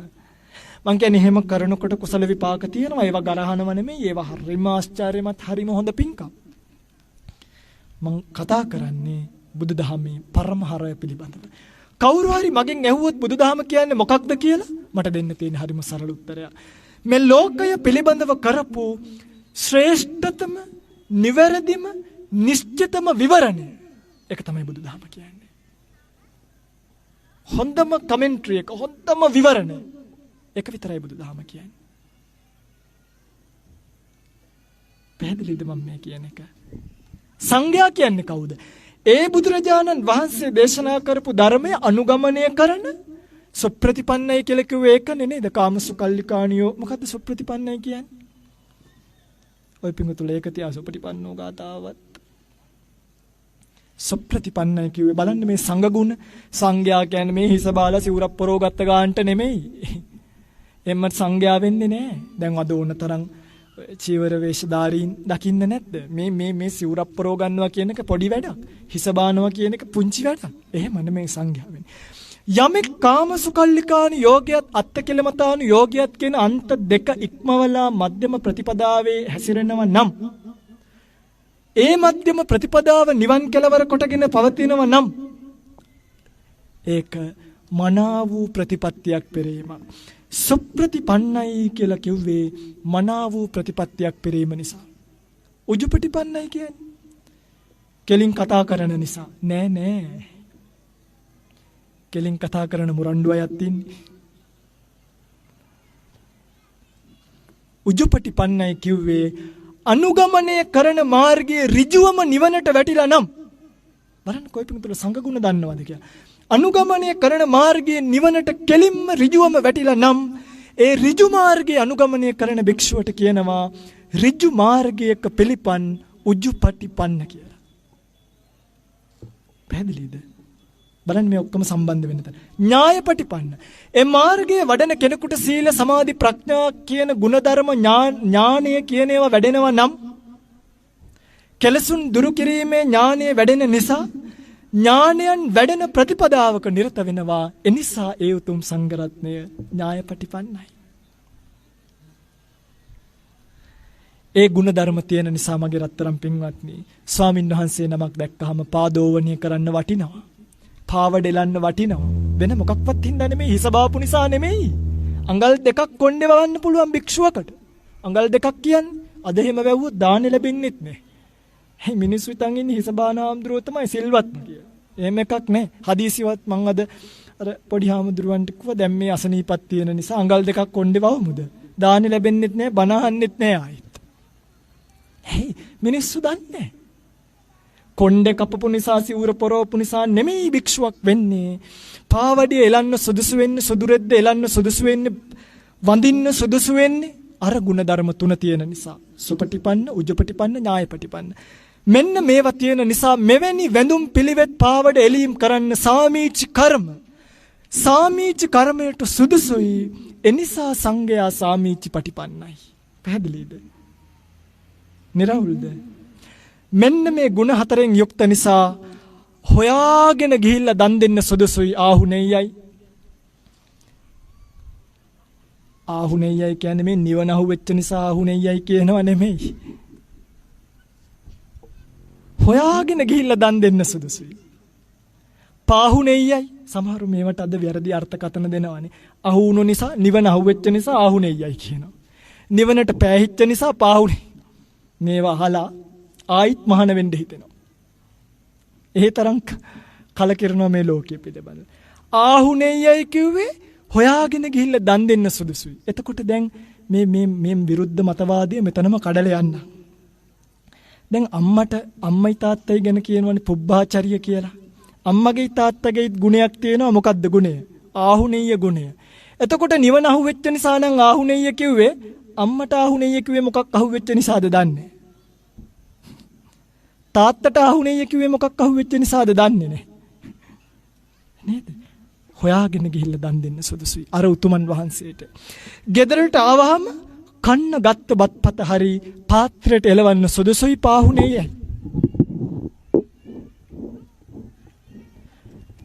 මං කියන්නේ එහෙම කරනකොට කුසල විපාක තියෙනවා. ඒවා ගරහනව නෙමෙයි. ඒවා හරිම ආශ්චර්යමත්, හරිම හොඳ පින්කම්. මං කතා කරන්නේ බුදුදහමේ පරමහරය පිළිබඳව. කවුරු හරි මගෙන් ඇහුවොත් බුදුදහම කියන්නේ මොකක්ද කියලා මට දෙන්න තියෙන හරිම සරල උත්තරය. මේ ලෝකය පිළිබඳව කරපු ශ්‍රේෂ්ඨතම, නිවැරදිම, නිශ්චිතම විවරණය ඒක තමයි බුදුදහම කියන්නේ. හොඳම කමෙන්ටරි එක, හොඳම විවරණය ඒක විතරයි බුදුදහම කියන්නේ. පැහැදිලිද මම මේ කියන එක? සංඝයා කියන්නේ කවුද? ඒ බුදුරජාණන් වහන්සේ දේශනා කරපු ධර්මය අනුගමනය කරන සුප්‍රතිපන්නයි කියලා කිව්වේ ඒකනේ නේද? කාමසුකල්ලිකාණියෝ මොකද්ද සුප්‍රතිපන්නයි කියන්නේ? ඔය පිඟුතුල ඒක තියා සුප්‍රතිපන්නෝ ගාතාවත් සුප්‍රතිපන්නයි කිව්වේ බලන්න මේ සංඝ ගුණ. සංඝයා කියන්නේ මේ හිස බාලා සිවුරක් පොරව ගත්ත ගාන්ට නෙමෙයි. එම්ම සංඝයා වෙන්නේ නැහැ. දැන් අද ඕන තරම් චීවර වේශධාරීන් දකින්න නැද්ද? මේ සිවුරක් පොරව ගන්නවා කියන එක පොඩි වැඩක්. හිස බානවා කියන එක පුංචි වැඩක්. එහෙම නෙමෙයි සංඝයා වෙන්නේ. යමෙක් කාමසුකල්ලිකාණු යෝගයත් අත්තකිලමතාණු යෝගයත් කියන අන්ත දෙක ඉක්මවලා මධ්‍යම ප්‍රතිපදාවේ හැසිරෙනවා නම්, ඒ මධ්‍යම ප්‍රතිපදාව නිවන් කෙලවර කොටගෙන පවතිනවා නම්, ඒක මනා වූ ප්‍රතිපත්තියක් පෙරීම. සුප්‍රතිපන්නයි කියලා කිව්වේ මනා වූ ප්‍රතිපත්තියක් පෙරීම නිසා. උජුපටිපන්නයි කියන්නේ කෙලින් කතා කරන නිසා. නෑ කෙලින් කතා කරන මුරණ්ඩු අයත් ඉන්නේ. උජුපටිපන්නයි කිව්වේ අනුගමනය කරන මාර්ගයේ ඍජුවම නිවනට වැටිලා නම්. බලන්න කොයි පිටුල සංඝගුණ දන්නවද කියලා. අනුගමනය කරන මාර්ගයේ නිවනට කෙලින්ම ඍජුවම වැටිලා නම්, ඒ ඍජු මාර්ගයේ අනුගමනය කරන භික්ෂුවට කියනවා ඍජු මාර්ගයක පිළිපන් උජුපටිපන්න කියලා. පැහැදිලිද? බලන්න මේ ඔක්කොම සම්බන්ධ වෙන තැන. ඥායපටිපන්න. ඒ මාර්ගයේ වඩන කෙනෙකුට සීල, සමාධි, ප්‍රඥා කියන ගුණධර්ම ඥානය කියන ඒවා වැඩෙනවා නම්, කෙලසුන් දුරු කිරීමේ ඥානය වැඩෙන නිසා ඥානයන් වැඩෙන ප්‍රතිපදාවක නිරත වෙනවා. එනිසා ඒ උතුම් සංඝ රත්නය ඥායපටිපන්නයි. ඒ ගුණධර්ම තියෙන නිසා මගේ රත්තරන් පින්වත්නි, ස්වාමින් වහන්සේ නමක් දැක්කහම පාදෝවණිය කරන්න වටිනවා. පාවඩෙලන්න වටිනවා. වෙන මොකක්වත් හින්දා නෙමෙයි, හිස බාපු නිසා නෙමෙයි. අඟල් දෙකක් කොණ්ඩේ වවන්න පුළුවන් භික්ෂුවකට. අඟල් දෙකක් කියන්නේ අද එහෙම වැව්වොත් දාන ලැබෙන්නෙත් නෑ. හේ මිනිස්සු හිතන් ඉන්නේ හිස බාන ආම්ද්‍රෝ තමයි සිල්වත්ම කියලා. එහෙම එකක් නෑ. හදීසිවත් මං අද අර පොඩි හාමුදුරුවන්ට කිව්වා දැන් මේ අසනීපක් තියෙන නිසා අඟල් දෙකක් කොණ්ඩේ වවමුද? දාන ලැබෙන්නෙත් නෑ, බණ අහන්නෙත් නෑ ආයිත්. හේ මිනිස්සු දන්නේ කොණ්ඩේ කපපු නිසා, සිවුර පොරවපු නිසා නෙමෙයි භික්ෂුවක් වෙන්නේ. පාවඩිය එලන්න සුදුසු වෙන්නේ, සුදුරෙද්ද එලන්න සුදුසු වෙන්නේ, වඳින්න සුදුසු වෙන්නේ අර ගුණධර්ම තුන තියෙන නිසා. සුපටිපන්න, උජුපටිපන්න, ඥායපටිපන්න. මෙන්න මේවා තියෙන නිසා මෙවැනි වැඳුම් පිළිවෙත් පාවඩ එලීම් කරන්න සාමීචි කර්ම. සාමීචි කර්මයට සුදුසුයි. එනිසා සංඝයා සාමීචි පටිපන්නයි. පැහැදිලිද? නිරවුල්ද? මෙන්න මේ ගුණ හතරෙන් යුක්ත නිසා හොයාගෙන ගිහිල්ලා දන් දෙන්න සුදුසුයි. ආහුනෙයයි. ආහුනෙයයි කියන්නේ මේ නිවන අහුවෙච්ච නිසා ආහුනෙයයි කියනව නෙමෙයි. හොයාගෙන ගිහිල්ලා දන් දෙන්න සුදුසුයි. පාහුනෙයයි. සමහරු මේවට අද වැරදි අර්ථකථන දෙනවානේ. අහුණු නිසා, නිවන අහුවෙච්ච නිසා ආහුනෙයයි කියනවා. නිවනට පෑහිච්ච නිසා පාහුනේ. මේවා අහලා ආයිත් මහාන වෙන්න හිතෙනවා. ඒ තරම් කලකිරනවා මේ ලෝකයේ පිළිබඳ. ආහුනෙයයි කිව්වේ හොයාගෙන ගිහිල්ලා දන් දෙන්න සුදුසුයි. එතකොට දැන් මේ විරුද්ධ මතවාදය මෙතනම කඩලා යන්න. දැන් අම්මයි තාත්තයි ගැන කියනවනේ පුබ්බාචාරිය කියලා. අම්මගේ තාත්තගේ ගුණයක් තියෙනවා. මොකද්ද ගුණය? ආහුනෙය ගුණය. එතකොට නිවන අහුවෙච්ච නිසා නම් ආහුනෙය කිව්වේ, අම්මට ආහුනෙය කිව්වේ මොකක් අහුවෙච්ච නිසාද දන්නේ? තාත්තට ආහුනෙය කිව්වේ මොකක් අහුවෙච්ච නිසාද දන්නේ නැහැ. නේද? හොයාගෙන ගිහිල්ලා දන් දෙන්න සුදුසුයි. අර උතුමන් වහන්සේට. ගෙදරට ආවහම කන්න ගත්ත බත්පත හරි පාත්‍රයට එලවන්න සුදුසුයි පාහුනේ යයි.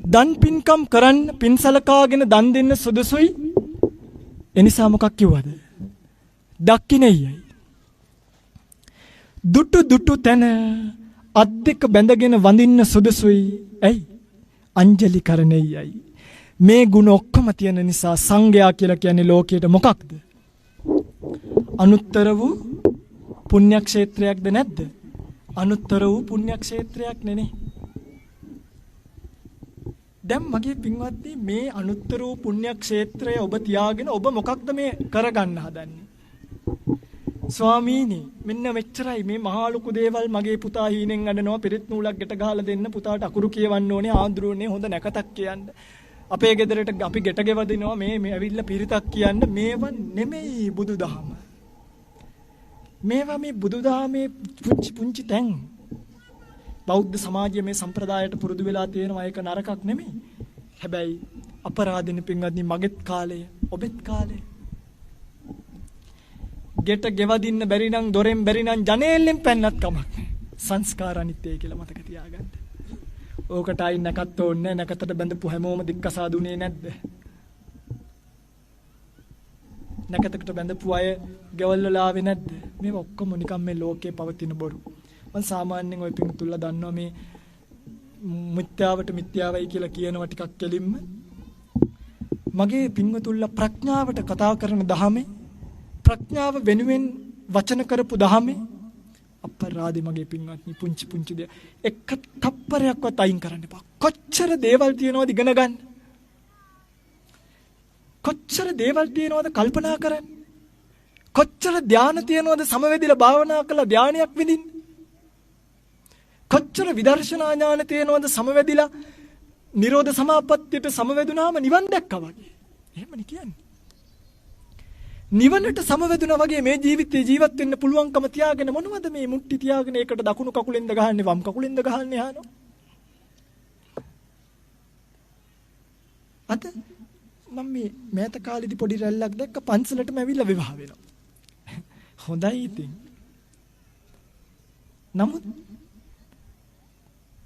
දන් පින්කම් කරන්න පින්සලකාගෙන දන් දෙන්න සුදුසුයි. එනිසා මොකක් කිව්වද? දක්කිනෙයයි. දුටු තැන අත් දෙක බැඳගෙන වඳින්න සුදුසුයි. ඇයි? අංජලි කරණෙයයි. මේ ගුණ ඔක්කොම තියෙන නිසා සංඝයා කියලා කියන්නේ ලෝකයට මොකක්ද? අනුත්තර වූ පුණ්‍යක්ෂේත්‍රයක්ද නැද්ද? අනුත්තර වූ පුණ්‍යක්ෂේත්‍රයක් නෙනේ. දැන් මගේ පින්වත්නි මේ අනුත්තර වූ පුණ්‍යක්ෂේත්‍රය ඔබ තියාගෙන ඔබ මොකක්ද මේ කරගන්න හදන්නේ? ස්වාමීනි මෙන්න මෙච්චරයි මේ මහා ලොකු දේවල් මගේ පුතා හීනෙන් අඬනවා පිරිත් නූලක් ගැට ගහලා දෙන්න පුතාට අකුරු කියවන්න ඕනේ ආන්දරුවනේ හොඳ නැකතක් කියන්න අපේ ගෙදරට අපි ගැට ගෙවදිනවා මේ ඇවිල්ලා පිරිතක් කියන්න මේව නෙමෙයි බුදුදහම මේවා මේ බුදුදහමේ පුංචි තැන් බෞද්ධ සමාජයේ මේ සම්ප්‍රදායට පුරුදු වෙලා තියෙනවා ඒක නරකක් නෙමෙයි හැබැයි අපරාධින පින්වත්නි මගෙත් කාලය ඔබෙත් කාලය ගෙට ගෙවදින්න බැරි නම් දොරෙන් බැරි නම් ජනේලෙන් පැන්නත් කමක් නැහැ. සංස්කාර අනිත්‍යයි කියලා මතක තියාගන්න. ඕකට අයින් නැකත් ඕනේ නැකතට බඳපු හැමෝම දික්කසා දුනේ නැද්ද? නැකතකට බඳපු අය ගෙවල් වල ආවේ නැද්ද? මේ ඔක්කොම නිකම් මේ ලෝකේ පවතින බොරු. මම සාමාන්‍යයෙන් ওই පිටුල්ලා දන්නවා මේ මිත්‍යාවට මිත්‍යාවයි කියලා කියනවා ටිකක් කෙලින්ම. මගේ පින්වතුල්ලා ප්‍රඥාවට කතා කරන දහමේ ප්‍රඥාව වෙනුවෙන් වචන කරපු දහමේ අපරාධි මගේ පින්වත්නි පුංචි දේ එක තප්පරයක්වත් අයින් කරන්න එපා. කොච්චර දේවල් තියනවද ඉගෙන ගන්න? කොච්චර දේවල් තියනවද කල්පනා කරන්න? කොච්චර ධානය තියනවද සමවැදිලා භාවනා කළා ධානයක් විඳින්න? කොච්චර විදර්ශනා ඥාන තියනවද සමවැදිලා නිරෝධ සමාපත්තියට සමවැදුනාම නිවන් දැක්කා වගේ. එහෙමනේ කියන්නේ. නිවනට සමවැදුනා වගේ මේ ජීවිතේ ජීවත් වෙන්න පුළුවන්කම තියාගෙන මොනවද මේ මුට්ටි තියාගෙන ඒකට දකුණු කකුලෙන්ද ගහන්නේ වම් කකුලෙන්ද ගහන්නේ අහනවා. අද මම මේ මෑත කාලේදී පොඩි රැල්ලක් දැක්ක පන්සලටම ඇවිල්ලා විවාහ වෙනවා. හොඳයි ඉතින්. නමුත්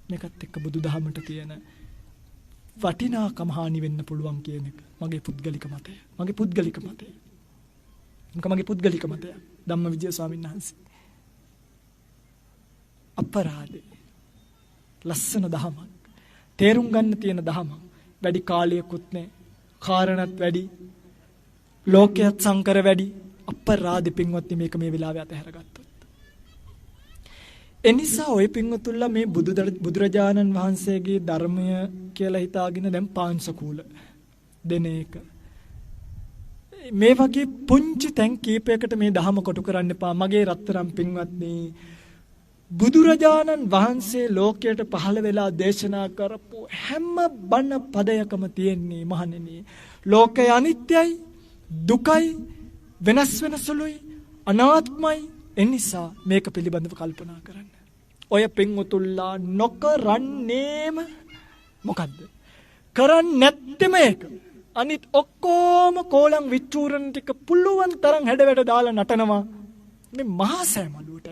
මේකත් එක්ක බුදුදහමට තියෙන වටිනාකම හානි වෙන්න පුළුවන් කියන එක මගේ පුද්ගලික මතය. මගේ පුද්ගලික මතය. ධම්මවිජය ස්වාමීන් වහන්සේ. අපරාධේ. ලස්සන දහමක්. තේරුම් ගන්න තියෙන දහමක්. වැඩි කාලයකුත් නැහැ. කාරණත් වැඩි. ලෝකයක් සංකර වැඩි. අපරාධේ පින්වත්නි මේක මේ වෙලාවේ අතහැරගත්තොත්. එනිසා ඔය පින්වතුල්ලා මේ බුදුරජාණන් වහන්සේගේ ධර්මය කියලා හිතාගෙන දැන් පාංශකූල දෙන එක. මේ වගේ පුංචි තැන් කීපයකට මේ දහම කොටු කරන්න එපා. මගේ රත්තරන් පින්වත්නි බුදුරජාණන් වහන්සේ ලෝකයට පහළ වෙලා දේශනා කරපු හැම බණ පදයකම තියෙන්නේ මහණෙනි ලෝකය අනිත්‍යයි දුකයි වෙනස් වෙන සුළුයි අනාත්මයි. එනිසා මේක පිළිබඳව කල්පනා කරන්න. ඔය පින්වතුල්ලා නොකරන්නේම මොකද්ද? කරන්නේ නැත්තේම ඒක. අනිත් ඔක්කොම කෝලම් විචූරණ ටික පුළුවන් තරම් හැඩවැඩ දාලා නටනවා මේ මහා සෑමලුවට.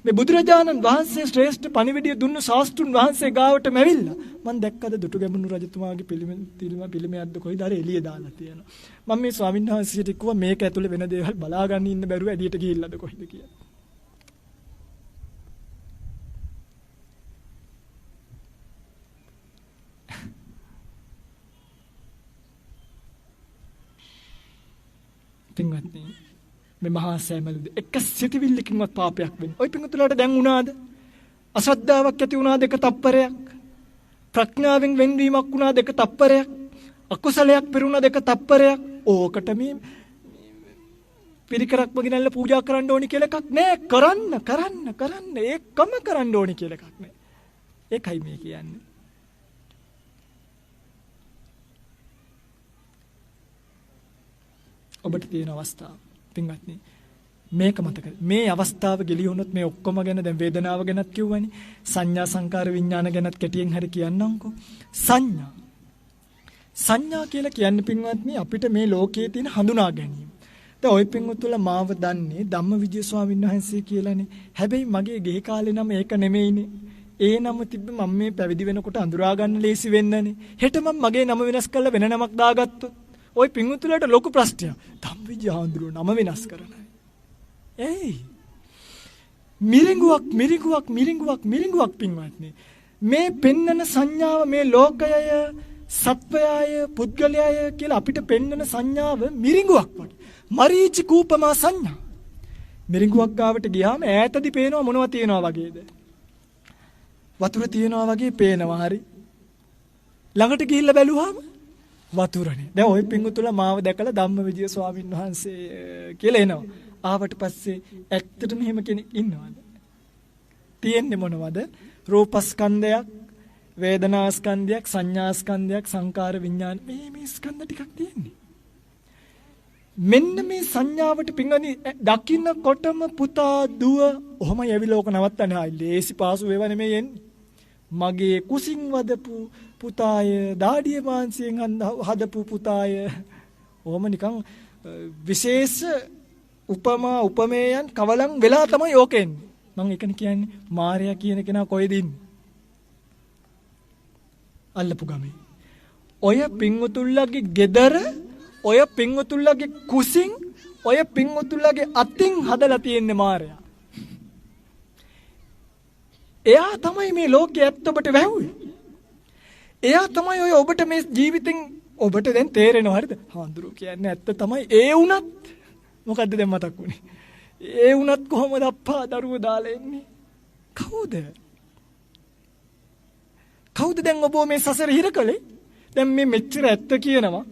මේ බුදුරජාණන් වහන්සේ ශ්‍රේෂ්ඨ පණිවිඩය දුන්න ශාස්ත්‍රුන් වහන්සේ ගාවටම ඇවිල්ලා මම දැක්කද දුටුගැමුණු රජතුමාගේ පිළිමයක්ද කොයිද අර එළිය දාලා තියෙනවා. මම මේ ස්වාමීන් වහන්සේට කිව්වා මේක ඇතුලේ වෙන දේවල් බලා ගන්න ඉන්න බැරුව එළියට ගිහිල්ලාද කොයිද කියලා. පින්වත්නි මේ මහා සෑමලුද එක සිටිවිල්ලකින්වත් පාපයක් වෙන්නේ. ඔය පින්වතුලාට දැන් වුණාද? අශ්‍රද්ධාවක් ඇති වුණාද එක තප්පරයක්? ප්‍රඥාවෙන් වෙන්වීමක් වුණාද එක තප්පරයක්? අකුසලයක් පිරුණාද එක තප්පරයක්? ඕකට මේ පිරිකරක් වගිනල්ල පූජා කරන්න ඕනි කියලා එකක් නෑ. කරන්න ඒකම කරන්න ඕනි කියලා එකක් නෑ. ඒකයි මේ කියන්නේ. ඔබට තියෙන අවස්ථාව පින්වත්නි මේක මතක මේ අවස්ථාව ගෙලියුණොත් මේ ඔක්කොම ගැන දැන් වේදනාව ගැනත් කිව්වනේ සංඥා සංකාර විඥාන ගැනත් කැටියෙන් හරි කියන්නම්කෝ. සංඥා කියලා කියන්නේ පින්වත්නි අපිට මේ ලෝකයේ තියෙන හඳුනා ගැනීම. දැන් ওই පින්වතුන්ලා මාව දන්නේ ධම්මවිජය ස්වාමීන් වහන්සේ කියලානේ. හැබැයි මගේ ගෙහි කාලේ නම ඒක නෙමෙයිනේ. ඒ නම තිබ්බ මම මේ පැවිදි වෙනකොට අඳුරා ගන්න ලේසි වෙන්නනේ. හෙට මම මගේ නම වෙනස් කරලා වෙන නමක් දාගත්තොත් ওই පින්වතුන්ලාට ලොකු ප්‍රශ්නයක්. ධම්මවිජය ආඳුර නම වෙනස් කරනවා. ඒයි මිරිඟුවක් පින්වත්නි. මේ පෙන්නන සංඥාව මේ ලෝකයය සත්වයය පුද්ගලයය කියලා අපිට පෙන්නන සංඥාව මිරිඟුවක් වගේ. මරීචි කූපමා සංඥා. මිරිඟුවක් ගාවට ගියාම ඈතදී පේනවා මොනවද තියනවා වගේද? වතුර තියනවා වගේ පේනවා හරි. ළඟට ගිහිල්ලා බැලුවාම වතුරනේ. දැන් ওই පිංගුතුලා මාව දැකලා ධම්මවිජය ස්වාමීන් වහන්සේ කියලා එනවා. ආවට පස්සේ ඇත්තටම එහෙම කෙනෙක් ඉන්නවද? තියෙන්නේ මොනවද? රූපස්කන්ධයක්, වේදනාස්කන්ධයක්, සංඥාස්කන්ධයක්, සංකාර විඥාන මේ ස්කන්ධ ටිකක් තියෙන්නේ. මෙන්න මේ සංඥාවට පිංගනි දකින්නකොටම පුතා දුව ඔහම යවිලා ඕක නවත්තන්නේ. ආයි ලේසි පාසු වේව නෙමෙයි එන්නේ. මගේ කුසින් වදපු පුතාය, දාඩිය මාංශයෙන් හදපු පුතාය. ඔහම නිකන් විශේෂ උපමා උපමේයන් කවලම් වෙලා තමයි ඕක එන්නේ. මම ඒකනේ කියන්නේ මාර්යා කියන කෙනා කොහෙද ඉන්නේ? අල්ලපු ගමේ. ඔය පිංගුතුල්ලගේ ගෙදර ඔය පිංගුතුල්ලගේ කුසින් ඔය පිංගුතුල්ලගේ අතින් හදලා තියෙන්නේ මාර්යා. එයා තමයි මේ ලෝකයේ ඇත්ත ඔබට වැහුවේ. එයා තමයි ඔය ඔබට මේ ජීවිතෙන් ඔබට දැන් තේරෙනව හරිද? හාඳුරු කියන්නේ ඇත්ත තමයි. ඒ වුණත් මොකද්ද දැන් මතක් වුනේ? ඒ වුණත් කොහොමද අප්පා දරුවෝ දාලා එන්නේ? කවුද? කවුද දැන් ඔබ මේ සසර හිර කළේ? දැන් මේ මෙච්චර ඇත්ත කියනවා.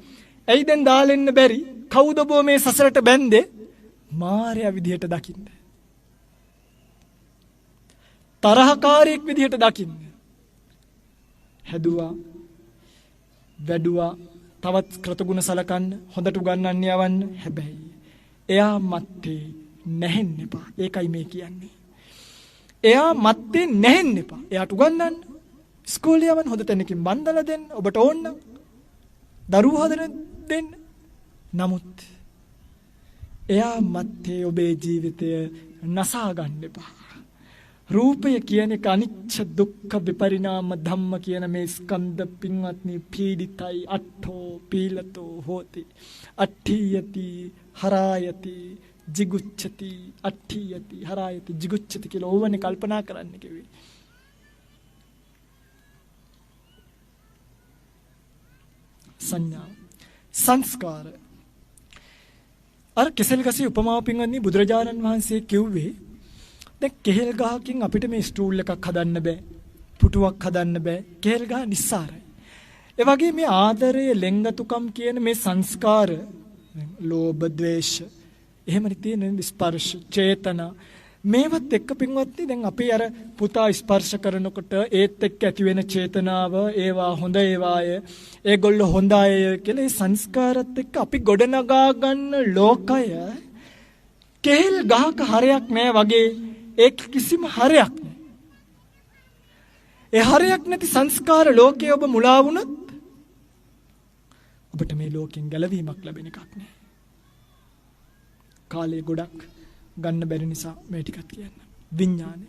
ඇයි දැන් දාලා එන්න බැරි? කවුද ඔබ මේ සසරට බැන්දේ? මාර්යා විදිහට දකින්න. තරහකාරයෙක් විදිහට දකින්න. හැදුවා, වැඩුවා, තවත් කෘතගුණ සලකන්න, හොඳට උගන්වන්න යවන්න. හැබැයි එයා මත්තේ නැහෙන්න එපා. ඒකයි මේ කියන්නේ. එයා මත්තේ නැහෙන්න එපා. එයාට උගන්වන්න. ඉස්කෝලේ යවන්න, හොඳ තැනකින් බන්දලා දෙන්න. ඔබට ඕන නම් දරුවෝ හදන්න දෙන්න. නමුත් එයා මත්තේ ඔබේ ජීවිතය නසා ගන්න එපා. රූපය කියන එක අනිච්ච දුක්ඛ විපරිණාම ධම්ම කියන මේ ස්කන්ධ පින්වත්නි පීඩිතයි අට්ඨෝ පීලතෝ හෝති අට්ඨියති හරායති jigucchati අට්ඨියති හරායති jigucchati කියලා ඕවනේ කල්පනා කරන්න කිව්වේ. සංඥා සංස්කාර අර කෙසෙල් ගසේ උපමාව පින්වත්නි බුදුරජාණන් වහන්සේ කිව්වේ දැන් කෙහෙල් ගහකින් අපිට මේ ස්ටූල් එකක් හදන්න බෑ. පුටුවක් හදන්න බෑ. කෙහෙල් ගහ නිස්සාරයි. ඒ වගේ මේ ආදරය, ලෙන්ගතුකම් කියන මේ සංස්කාර, ලෝභ, ද්වේෂ, එහෙමනේ තියෙන ස්පර්ශ, චේතනා මේවත් එක්ක පින්වත්නි දැන් අපි අර පුතා ස්පර්ශ කරනකොට ඒත් එක්ක ඇති වෙන චේතනාව, ඒවා හොඳ ඒවාය, ඒගොල්ලෝ හොඳ අය කියලා ඒ සංස්කාරات එක්ක අපි ගොඩනගා ගන්න ලෝකය කෙහෙල් ගහක හරයක් නෑ වගේ ඒක කිසිම හරයක් නෑ. ඒ හරයක් නැති සංස්කාර ලෝකයේ ඔබ මුලා වුණොත් ඔබට මේ ලෝකෙන් ගැලවීමක් ලැබෙන එකක් නෑ. කාලේ ගොඩක් ගන්න බැරි නිසා මේ ටිකත් කියන්න. විඥානය.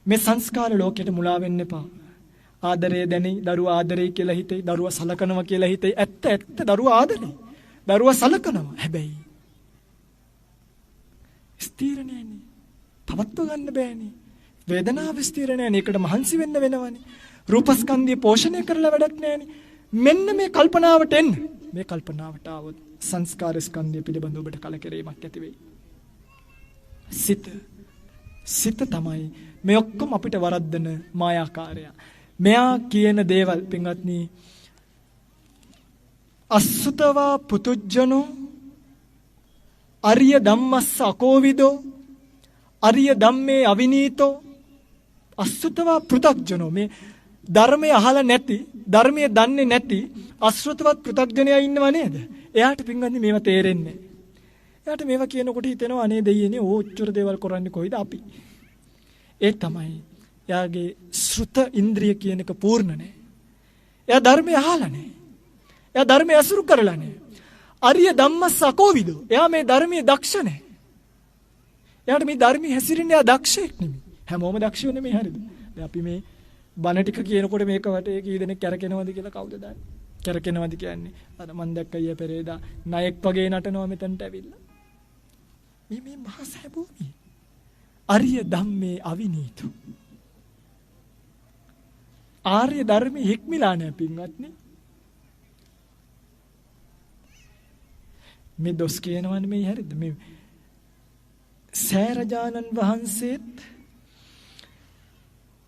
මේ සංස්කාර ලෝකයට මුලා වෙන්න එපා. ආදරය දැනි, දරුවා ආදරේ කියලා හිතේ, දරුවා සලකනවා කියලා හිතේ. ඇත්ත දරුවා ආදරේ. දරුවා සලකනවා. හැබැයි ස්ථිර නෑනේ. පවත්ව ගන්න බෑනේ. වේදනාව ස්ථිර නෑනේ. ඒකට මහන්සි වෙන්න වෙනවනේ. රූපස්කන්ධය පෝෂණය කරලා වැඩක් නෑනේ. මෙන්න මේ කල්පනාවට එන්න. මේ කල්පනාවට આવොත් සංස්කාර ස්කන්ධය පිළිබඳව ඔබට කලකිරීමක් ඇති වෙයි. සිත තමයි මේ ඔක්කොම අපිට වරද්දන මායාකාරය. මෙයා කියන දේවල් පින්වත්නි අසුතවා පුතුජනෝ අරිය ධම්මස්ස අකෝවිදෝ අරිය ධම්මේ අවිනීතෝ අසුතවා පෘථග්ජනෝ මේ ධර්මය අහලා නැති ධර්මය දන්නේ නැති අසෘතවත් පෘථග්ජනයා ඉන්නව නේද? එයාට පින්වත්නි මේවා තේරෙන්නේ. එයාට මේවා කියනකොට හිතෙනවා අනේ දෙයියනේ ඕච්චර දේවල් කරන්නේ කොයිද අපි? ඒ තමයි එයාගේ ශ්‍රුත ඉන්ද්‍රිය කියන එක පූර්ණ නැහැ. එයා ධර්මය අහලා නැහැ. එයා ධර්මය අසුරු කරලා නැහැ. අරිය ධම්මස්ස අකෝවිදෝ. එයා මේ ධර්මයේ දක්ෂ නැහැ. එයාට මේ ධර්මයේ හැසිරෙන්න එයා දක්ෂෙක් නෙමෙයි. හැමෝම දක්ෂයෝ නෙමෙයි හරිද? දැන් අපි මේ බණ ටික කියනකොට මේක වටේ කී දෙනෙක් කැරකෙනවද කියලා කවුද දන්නේ? කැරකෙනවද කියන්නේ අර මන් දැක්ක ඊයේ පෙරේදා නායක වගේ නටනවා මෙතනට ඇවිල්ලා. මේ මහා සැබෝමි. අරිය ධම්මේ අවිනීතු. ආර්ය ධර්මයේ හික්මිලා නැහැ පින්වත්නි. මේ දොස් කියනවනේ මේ හරිද? මේ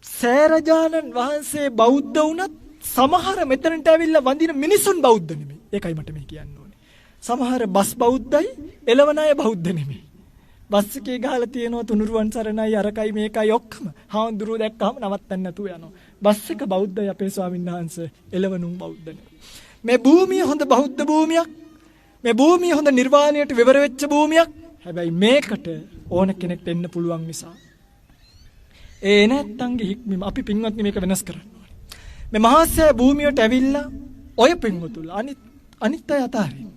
සෑරජානන් වහන්සේ බෞද්ධ වුණත් සමහර මෙතනට ඇවිල්ලා වඳින මිනිසුන් බෞද්ධ නෙමෙයි. ඒකයි මට මේ කියන්න ඕනේ. සමහර බස් බෞද්ධයි, එළවන අය බෞද්ධ නෙමෙයි. බස් එකේ ගහලා තියෙනවා තුනුරුවන් සරණයි අරකයි මේකයි ඔක්කොම. හාමුදුරුවෝ දැක්කම නවත්තන්න නැතුව යනවා. බස් එක බෞද්ධයි අපේ ස්වාමීන් වහන්සේ, එළවනුන් බෞද්ධ නෙමෙයි. මේ භූමිය හොඳ බෞද්ධ භූමියක්. මේ භූමිය හොඳ නිර්වාණයට විවර වෙච්ච භූමියක්. හැබැයි මේකට ඕන කෙනෙක්ට එන්න පුළුවන් නිසා. ඒ නැත්තන්ගේ හික්මීම අපි පින්වත්නි මේක වෙනස් කරන්න ඕනේ. මේ මහාසය භූමියට ඇවිල්ලා ඔය පින්වතුලා අනිත් අය අතාරින්න.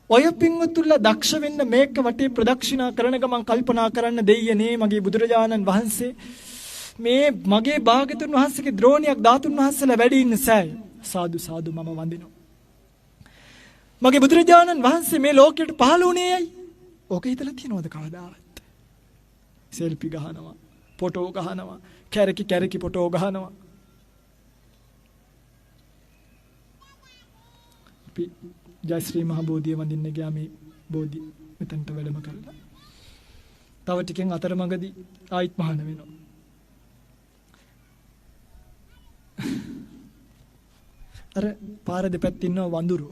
ඔය පින්වතුලා දක්ෂ වෙන්න මේක වටේ ප්‍රදක්ෂිනා කරන ගමන් කල්පනා කරන්න දෙයියනේ මගේ බුදුරජාණන් වහන්සේ මේ මගේ භාග්‍යතුන් වහන්සේගේ ද්‍රෝණියක් ධාතුන් වහන්සේලා වැඩි ඉන්න සෑය. සාදු සාදු මම වඳිනවා. මගේ බුදුරජාණන් වහන්සේ මේ ලෝකයට පහළ වුණේ ඇයි? ඕක හිතලා තියනවද කවදාවත්? සෙල්ෆි ගහනවා, ෆොටෝ ගහනවා, කැරකි ෆොටෝ ගහනවා. අපි ජයශ්‍රී මහ බෝධිය වඳින්න ගියා මේ බෝධි මෙතනට වැඩම කළා. තව ටිකෙන් අතරමඟදී ආයිත් මහාන වෙනවා. අර පාර දෙපැත්තේ ඉන්න වඳුරු.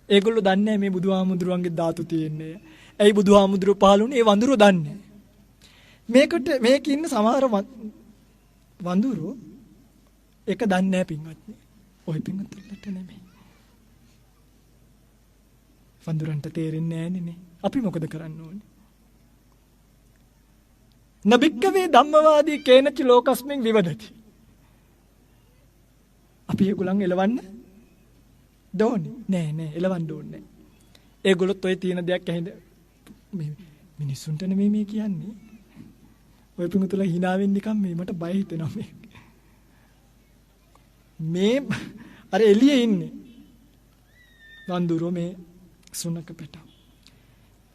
ඒගොල්ලෝ දන්නේ නැහැ මේ බුදුහාමුදුරුවන්ගේ ධාතු තියෙන්නේ. ඇයි බුදුහාමුදුරුවෝ පහළුනේ? ඒ වඳුරු දන්නේ. මේක ඉන්න සමහර වඳුරු ඒක දන්නේ නැහැ පින්වත්නි. ඔය පින්වත්තුන්ට නෙමෙයි. වඳුරන්ට තේරෙන්නේ නැහනේ. අපි මොකද කරන්න ඕනේ? නබික්කවේ ධම්මවාදී කේනච ලෝකස්මින් විවදති. අපි ඒගොල්ලන් එලවන්න දෝනේ නෑ එලවන්න ඕනේ. ඒගොල්ලොත් ඔය තියෙන දෙයක් ඇහිඳ මේ මිනිස්සුන්ට නෙමෙයි මේ කියන්නේ. ඔය පිටුතුලා hina වෙන්න නිකන් මේ මට බය හිතෙනවා මේ අර එළියේ ඉන්නේ වඳුරෝ මේ සුනක පැට.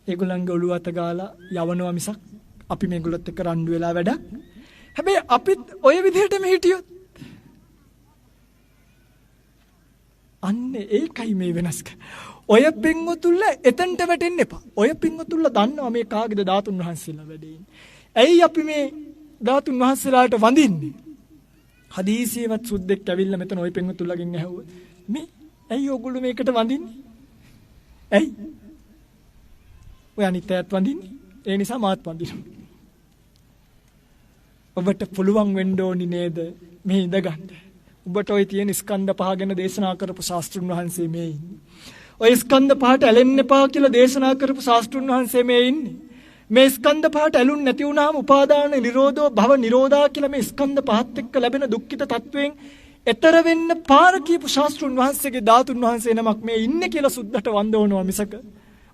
ඒගොල්ලන්ගේ ඔළුව අත ගාලා යවනවා මිසක් අපි මේගොල්ලොත් එක්ක රණ්ඩු වෙලා වැඩක්. හැබැයි අපිත් ඔය විදිහටම හිටියොත් අන්න ඒකයි මේ වෙනස්ක. ඔය පින්වතුල්ල එතනට වැටෙන්න එපා. ඔය පින්වතුල්ල දන්නවා මේ කාගේද ධාතුන් වහන්සේලා වැඩේ ඉන්නේ. ඇයි අපි මේ ධාතුන් වහන්සේලාට වඳින්නේ? හදීසියවත් සුද්දෙක් ඇවිල්ලා මෙතන ඔය පින්වතුල්ලගෙන් ඇහුවා මේ ඇයි ඕගොල්ලෝ මේකට වඳින්නේ? ඇයි? ඔය අනිත්‍යයත් වඳින්නේ. ඒ නිසා මාත් වඳිනවා. ඔබට පුළුවන් වෙන්න ඕනි නේද මේ ඉඳගන්න? ඔබට ඔය තියෙන ස්කන්ධ පහ ගැන දේශනා කරපු ශාස්ත්‍රුන් වහන්සේ මේ ඉන්නේ. ඔය ස්කන්ධ පහට ඇලෙන්න එපා කියලා දේශනා කරපු ශාස්ත්‍රුන් වහන්සේ මේ ඉන්නේ. මේ ස්කන්ධ පහට ඇලුන් නැති වුණාම උපාදාන නිරෝධෝ භව නිරෝධා කියලා මේ ස්කන්ධ පහත් එක්ක ලැබෙන දුක්ඛිත තත්වයෙන් එතර වෙන්න පාර කියපු ශාස්ත්‍රුන් වහන්සේගේ ධාතුන් වහන්සේ නමක් මේ ඉන්නේ කියලා සුද්ධට වන්දවනවා මිසක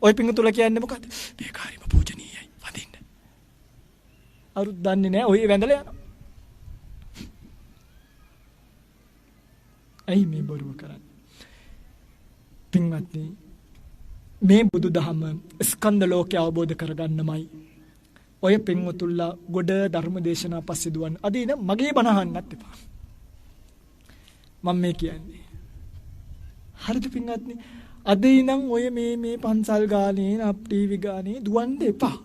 ඔය පිංගුතුල කියන්නේ මොකද්ද? මේකාරිම පූජනීයයි වඳින්න. අරුත් දන්නේ නැහැ ඔය වැඳලා යනවා. ඇයි මේ බොරුව කරන්නේ? පින්වත්නි මේ බුදුදහම ස්කන්ධ ලෝකය අවබෝධ කරගන්නමයි ඔය පින්වතුල්ලා ගොඩ ධර්ම දේශනා පස්සේ දුවන්නේ. අද ඉතින් මගේ බණ අහන්නත් එපා. මම මේ කියන්නේ. හරිද පින්වත්නි? අද ඉනම් ඔය මේ පන්සල් ගානේ අප් ටීවී ගානේ දුවන්න එපා.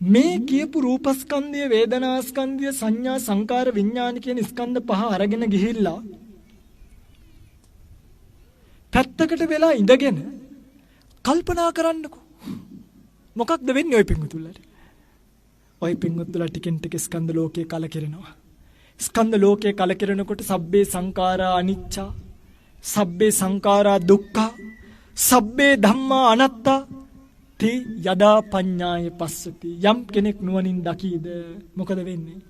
මේ කියපු රූපස්කන්ධය, වේදනාස්කන්ධය, සංඥා, සංකාර, විඥාන කියන ස්කන්ධ පහ අරගෙන ගිහිල්ලා පැත්තකට වෙලා ඉඳගෙන කල්පනා කරන්නකෝ. මොකක්ද වෙන්නේ ওই පිංගුතුල්ලට? ওই පිංගුතුල්ලා ටිකෙන් ටික ස්කන්ධ ලෝකේ කලකිරෙනවා. ස්කන්ධ ලෝකේ කලකිරෙනකොට සබ්බේ සංඛාරා අනිච්චා, සබ්බේ සංඛාරා දුක්ඛා, සබ්බේ ධම්මා අනාත්තා තී යදා පඤ්ඤාය පස්සති. යම් කෙනෙක් නුවණින් දකීද මොකද වෙන්නේ?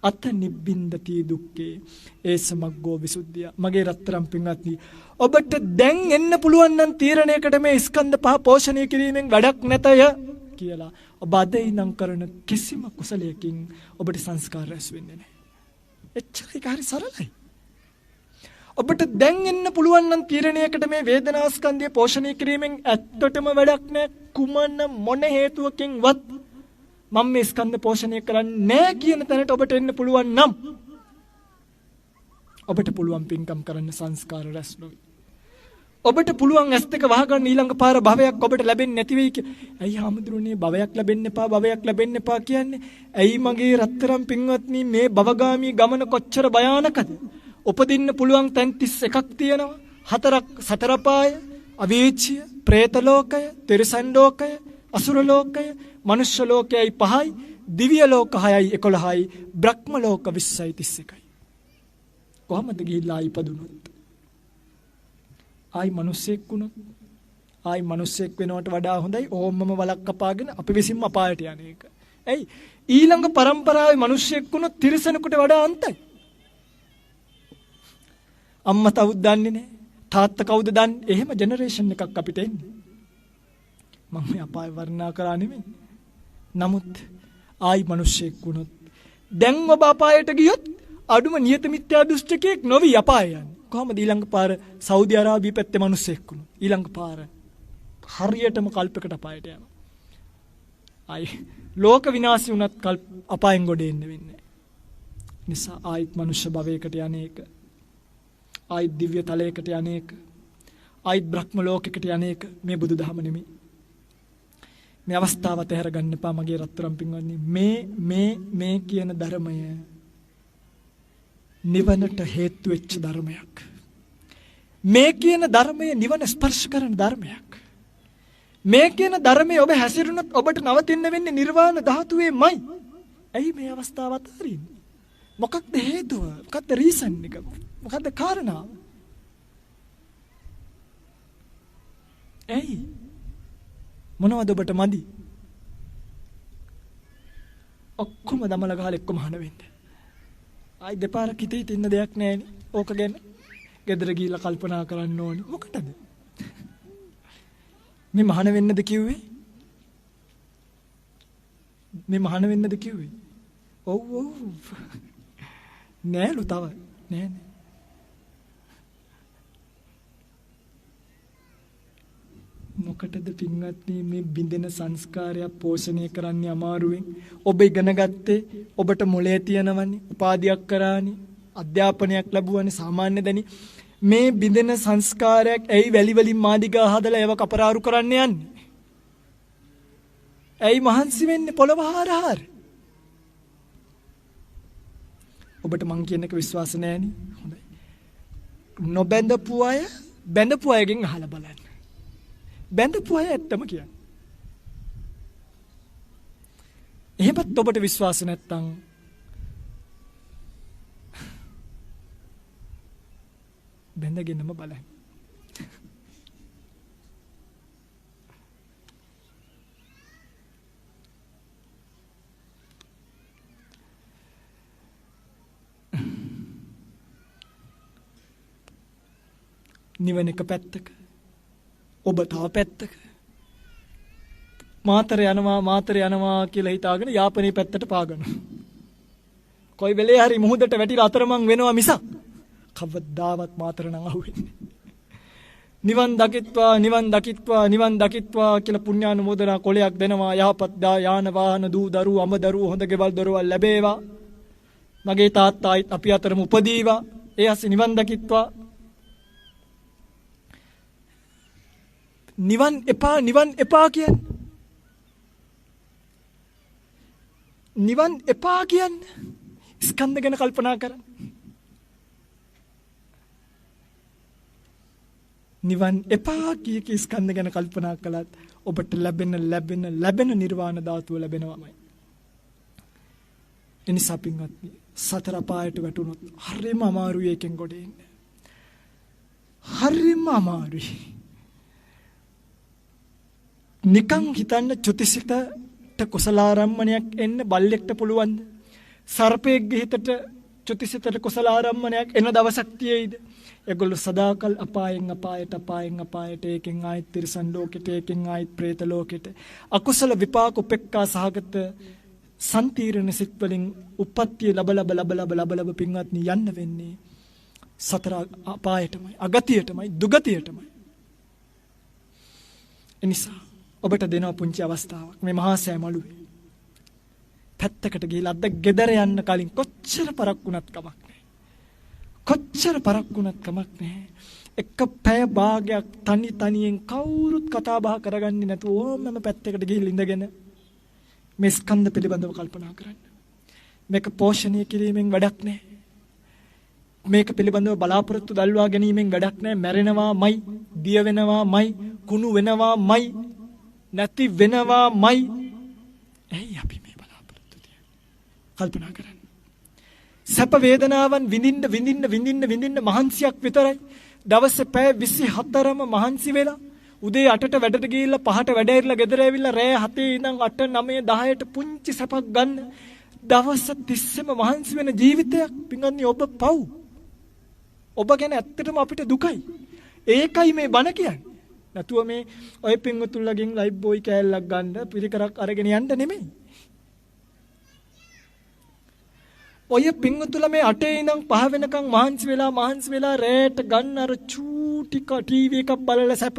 අත නිබ්බින්දති දුක්ඛේ ඒ සමග්ගෝ විසුද්ධිය. මගේ රත්තරන් පින්වත්නි, ඔබට දැන් එන්න පුළුවන් නම් තීරණයකට මේ ස්කන්ධ පහ පෝෂණය කිරීමෙන් වැඩක් නැතය කියලා. ඔබ අද ඉඳන් කරන කිසිම කුසලයකින් ඔබට සංස්කාර රැස් වෙන්නේ නැහැ. එච්චරයි, හරි සරලයි. ඔබට දැන් එන්න පුළුවන් නම් තීරණයකට මේ වේදනා ස්කන්ධය පෝෂණය කිරීමෙන් ඇත්තටම වැඩක් නැහැ. කුමන මොන හේතුවකින්වත් මම මේ ස්කන්ධ පෝෂණය කරන්නේ නැහැ කියන තැනට ඔබට එන්න පුළුවන් නම් ඔබට පුළුවන් පින්කම් කරන්න සංස්කාර රැස් නොවේ. ඔබට පුළුවන් ඇස් දෙක වහගන්න ඊළඟ පාර භවයක් ඔබට ලැබෙන්නේ නැති වෙයි කිය. ඇයි හාමුදුරනේ භවයක් ලැබෙන්න එපා, භවයක් ලැබෙන්න එපා කියන්නේ? ඇයි මගේ රත්තරන් පින්වත්නි මේ භවගාමී ගමන කොච්චර භයානකද? උපදින්න පුළුවන් තැන් 31ක් තියෙනවා. 4ක් සතර පාය, අවීචිය, പ്രേත ලෝකය, තිරිසන් ලෝකය, අසුර ලෝකය, මනුෂ්‍ය ලෝකයයි 5යි, දිව්‍ය ලෝක 6යි 11යි, බ්‍රහ්ම ලෝක 20යි 31යි. කොහමද ගිහිල්ලා ඉපදුනොත්? ආයි මිනිස්සෙක් වුණොත්, ආයි මිනිස්සෙක් වෙනවට වඩා හොඳයි ඕම්මම වලක් කපාගෙන අපි විසින්ම අපායට යන එක. ඇයි? ඊළඟ පරම්පරාවේ මිනිස්සෙක් වුණොත් තිරිසනෙකුට වඩා අන්තයි. අම්මා තවුත් දන්නේ නැහැ. තාත්තා කවුද දන්නේ? එහෙම ජෙනරේෂන් එකක් අපිට එන්නේ. මම මේ අපාය වර්ණනා කරා නෙමෙයි. නමුත් ආයි මිනිස්සෙක් වුණොත් දැන් ඔබ අපායට ගියොත් අඩුම නියත මිත්‍යා දෘෂ්ටිකයෙක් නොවි අපාය යන්නේ. කොහොමද ඊළඟ පාර සෞදි අරාබිය පැත්තේ මිනිස්සෙක් වුණොත් ඊළඟ පාර හරියටම කල්පයකට අපායට යනවා. ආයි ලෝක විනාශය වුණත් අපායෙන් ගොඩ එන්න වෙන්නේ. නිසා ආයිත් මනුෂ්‍ය භවයකට යන්නේක, ආයිත් දිව්‍ය තලයකට යන්නේක, ආයිත් බ්‍රහ්ම ලෝකයකට යන්නේක මේ බුදුදහම නෙමෙයි. මේ අවස්ථාව තැහැර ගන්න එපා මගේ රත්තරන් පින්වත්නි. මේ කියන ධර්මය නිවනට හේතු වෙච්ච ධර්මයක්. මේ කියන ධර්මය නිවන ස්පර්ශ කරන ධර්මයක්. මේ කියන ධර්මය ඔබ හැසිරුණොත් ඔබට නවතින්න වෙන්නේ නිර්වාණ ධාතුවේමයි. ඇයි මේ අවස්ථාව අතරින්නේ? මොකක්ද හේතුව? මොකක්ද රීසන් එක? මොකක්ද කාරණාව? ඇයි? මොනවද ඔබට මදි? ඔක්කොම දමල ගහලා එක්කම හන වෙන්නේ. ආයි දෙපාරක් හිතේ තින්න දෙයක් නැහැනේ. ඕක ගැන ගෙදර ගිහිල්ලා කල්පනා කරන්න ඕනේ. මොකටද? මේ මහාන වෙන්නද කිව්වේ? මේ මහාන වෙන්නද කිව්වේ? ඔව් නෑලු තව නෑ. මොකටද පින්වත්නි මේ බින්දෙන සංස්කාරය පෝෂණය කරන්න අමාරුවෙන්? ඔබ ඉගෙන ගත්තේ ඔබට මොලේ තියෙනවනේ, උපාධියක් කරානේ, අධ්‍යාපනයක් ලැබුවානේ, සාමාන්‍ය දැනි මේ බින්දෙන සංස්කාරයක් ඇයි වැලි වලින් මාදිගා හදලා ඒව කපරාරු කරන්න යන්නේ? ඇයි මහන්සි වෙන්නේ පොළව හාරහාර? ඔබට මං කියන එක විශ්වාස නැහැනේ. හොඳයි. නොබැඳපු අය බැඳපු අයගෙන් අහලා බලන්න. බැඳපු අය ඇත්තම කියන්නේ. එහෙමත් ඔබට විශ්වාස නැත්තම් බැඳගෙනම බලන්න. නිවන එක පැත්තක, ඔබ තව පැත්තක. මාතර යනවා කියලා හිතාගෙන යාපනයේ පැත්තට පාගනවා. කොයි වෙලේ හරි මුහුදට වැටිලා අතරමං වෙනවා මිසක් කවදාවත් මාතර නම් අහුවෙන්නේ. නිවන් දකිත්වා කියලා පුණ්‍යානුමෝදනා කොලයක් දෙනවා. යහපත් යාන වාහන දූ දරුවෝ අඹ දරුවෝ හොඳ ගෙවල් දොරවල් ලැබේවා. මගේ තාත්තායිත් අපි අතරම උපදීවා. ඒ ඇස් නිවන් දකිත්වා. නිවන් එපා කියන්නේ. නිවන් එපා කියන්නේ ස්කන්ධ ගැන කල්පනා කරන්න. නිවන් එපා කිය ස්කන්ධ ගැන කල්පනා කළත් ඔබට ලැබෙන නිර්වාණ ධාතුව ලැබෙනවමයි. එනිසා පින්වත්නි, සතර පායට වැටුනොත් හරිම අමාරුයි එකෙන් ගොඩ එන්න. හරිම අමාරුයි. නිකන් හිතන්න චුතිසිතට කුසලාරම්මණයක් එන්න බල්ලෙක්ට පුළුවන්ද? සර්පයෙක්ගේ හිතට චුතිසිතට කුසල ආරම්මණයක් එන දවසක් තියෙයිද? ඒගොල්ලෝ සදාකල් අපායෙන් අපායට ඒකෙන් ආයෙත් තිරිසන් ලෝකෙට ඒකෙන් ආයෙත් പ്രേත ලෝකෙට අකුසල විපාක උපේක්ඛා සහගත සම්තිරණ සිත් වලින් උප්පත්තිය ලබ පින්වත්නි යන්න වෙන්නේ සතර අපායටමයි අගතියටමයි දුගතියටමයි. එනිසා ඔබට දෙනවා පුංචි අවස්ථාවක් මේ මහා සෑමලුවේ පැත්තකට ගිහිල්ලා අද්ද ගෙදර යන්න කලින් කොච්චර පරක් වුණත් කමක් නැහැ. කොච්චර පරක් වුණත් කමක් නැහැ. එක පැය භාගයක් තනියෙන් කවුරුත් කතා බහ කරගන්නේ නැතුව ඕමම පැත්තකට ගිහිල්ලා ඉඳගෙන මේ ස්කන්ධ පිළිබඳව කල්පනා කරන්න. මේක පෝෂණය කිරීමෙන් වැඩක් නැහැ. මේක පිළිබඳව බලාපොරොත්තු දල්වා ගැනීමෙන් වැඩක් නැහැ. මැරෙනවාමයි, දිය වෙනවාමයි, කුණු වෙනවාමයි, නැති වෙනවාමයි. ඇයි අපි මේ බලාපොරොත්තු තියන්නේ? කල්පනා කරන්න. සැප වේදනාවන් විඳින්න මහන්සියක් විතරයි. දවසේ පැය 24ම මහන්සි වෙලා උදේ 8ට වැඩට ගිහිල්ලා 5ට වැඩ ඉරලා ගෙදර ඇවිල්ලා රෑ 7 ඉඳන් 8 9 10ට පුංචි සැපක් ගන්න දවස් 30ම මහන්සි වෙන ජීවිතයක් පින්වත්නි ඔබ පව්. ඔබ ගැන ඇත්තටම අපිට දුකයි. ඒකයි මේ බණ කියන්නේ. නැතුව මේ ඔය පින්වතුන්ලගෙන් ලයිෆ් බෝයි කෑල්ලක් ගන්න පිළිකරක් අරගෙන යන්න නෙමෙයි. ඔය පින්වතුන්ලා මේ 8 ඉඳන් 5 වෙනකන් මහන්සි වෙලා රෑට ගන්න අර චූටි ටීවී එකක් බලලා සැප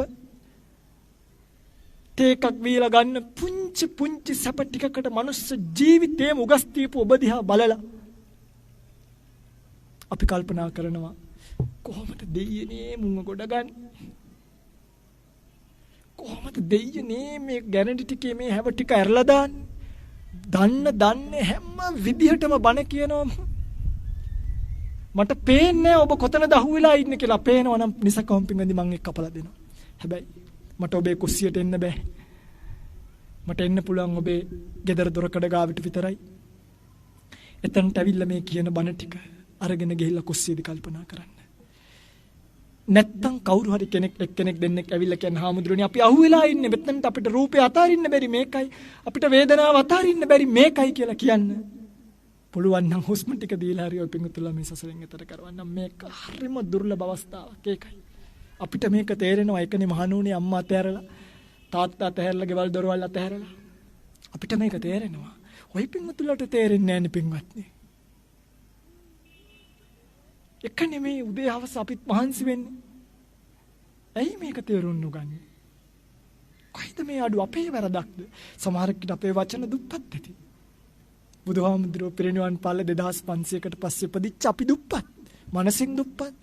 තේකක් වීලා ගන්න පුංචි සැප ටිකකට මනුස්ස ජීවිතේම උගස් දීපු ඔබ දිහා බලලා අපි කල්පනා කරනවා කොහොමද දෙයියනේ මුංග ගොඩ ගන්න? කොහොමද දෙයියනේ මේ ගැරන්ටි ටිකේ මේ හැව ටික ඇරලා දාන්නේ? දන්නේ හැම විදිහටම බණ කියනවා. මට පේන්නේ ඔබ කොතනද අහුවෙලා ඉන්නේ කියලා. පේනවා නම් නිසකවම් පින්වන්දි මම එක්ක කපලා දෙනවා. හැබැයි මට ඔබේ කුස්සියට එන්න බෑ. මට එන්න පුළුවන් ඔබේ ගෙදර දොරකඩ ගාවට විතරයි. එතනට ඇවිල්ලා මේ කියන බණ ටික අරගෙන ගිහිල්ලා කුස්සියේදී කල්පනා කරන්න. නැත්තම් කවුරු හරි එක්කෙනෙක් දෙන්නෙක් ඇවිල්ලා කියන හාමුදුරනේ අපි අහුවෙලා ඉන්නේ මෙතනට අපිට රූපේ අතාරින්න බැරි මේකයි අපිට වේදනාව අතාරින්න බැරි මේකයි කියලා කියන්න පුළුවන් නම් හුස්ම ටික දීලා හරි ඔය පිංගුතුලා මේ සසරෙන් එතර කරවන්න මේක හරිම දුර්ලභ අවස්ථාවක් ඒකයි අපිට මේක තේරෙනවා ඒකනේ මහණුනේ අම්මා අතහැරලා තාත්තා අතහැරලා ගෙවල් දොරවල් අතහැරලා අපිට මේක තේරෙනවා ඔය පිංගුතුලාට තේරෙන්නේ නැහැ නේ පිංගුත්නි එකනේ මේ උදේ හවස අපිත් මහන්සි වෙන්නේ. ඇයි මේක තේරුම් නොගන්නේ? කොයිද මේ අඩු අපේ වැරදක්ද? සමහරකට අපේ වචන දුප්පත් ඇති. බුදුහාමුදුරුවෝ පිරිනිවන් පාල 2500කට පස්සේ ඉපදිච්ච අපි දුප්පත්. මනසින් දුප්පත්,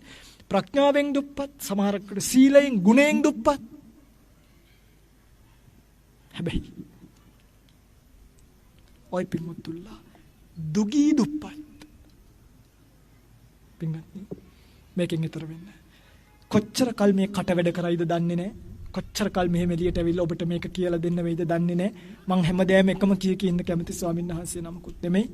ප්‍රඥාවෙන් දුප්පත්, සමහරකට සීලයෙන්, ගුණයෙන් දුප්පත්. හැබැයි ඔය පින්මුතුල්ලා දුගී දුප්පත්. පින්වත්නි මේකෙන් ඈතර වෙන්න. කොච්චර කල් මේ කට වැඩ කරයිද දන්නේ නැහැ. කොච්චර කල් මෙහෙම එළියට ඇවිල්ලා ඔබට මේක කියලා දෙන්න වෙයිද දන්නේ නැහැ. මං හැමදේම එකම කී ඉන්න කැමති ස්වාමීන් වහන්සේ නමකුත් නෙමෙයි.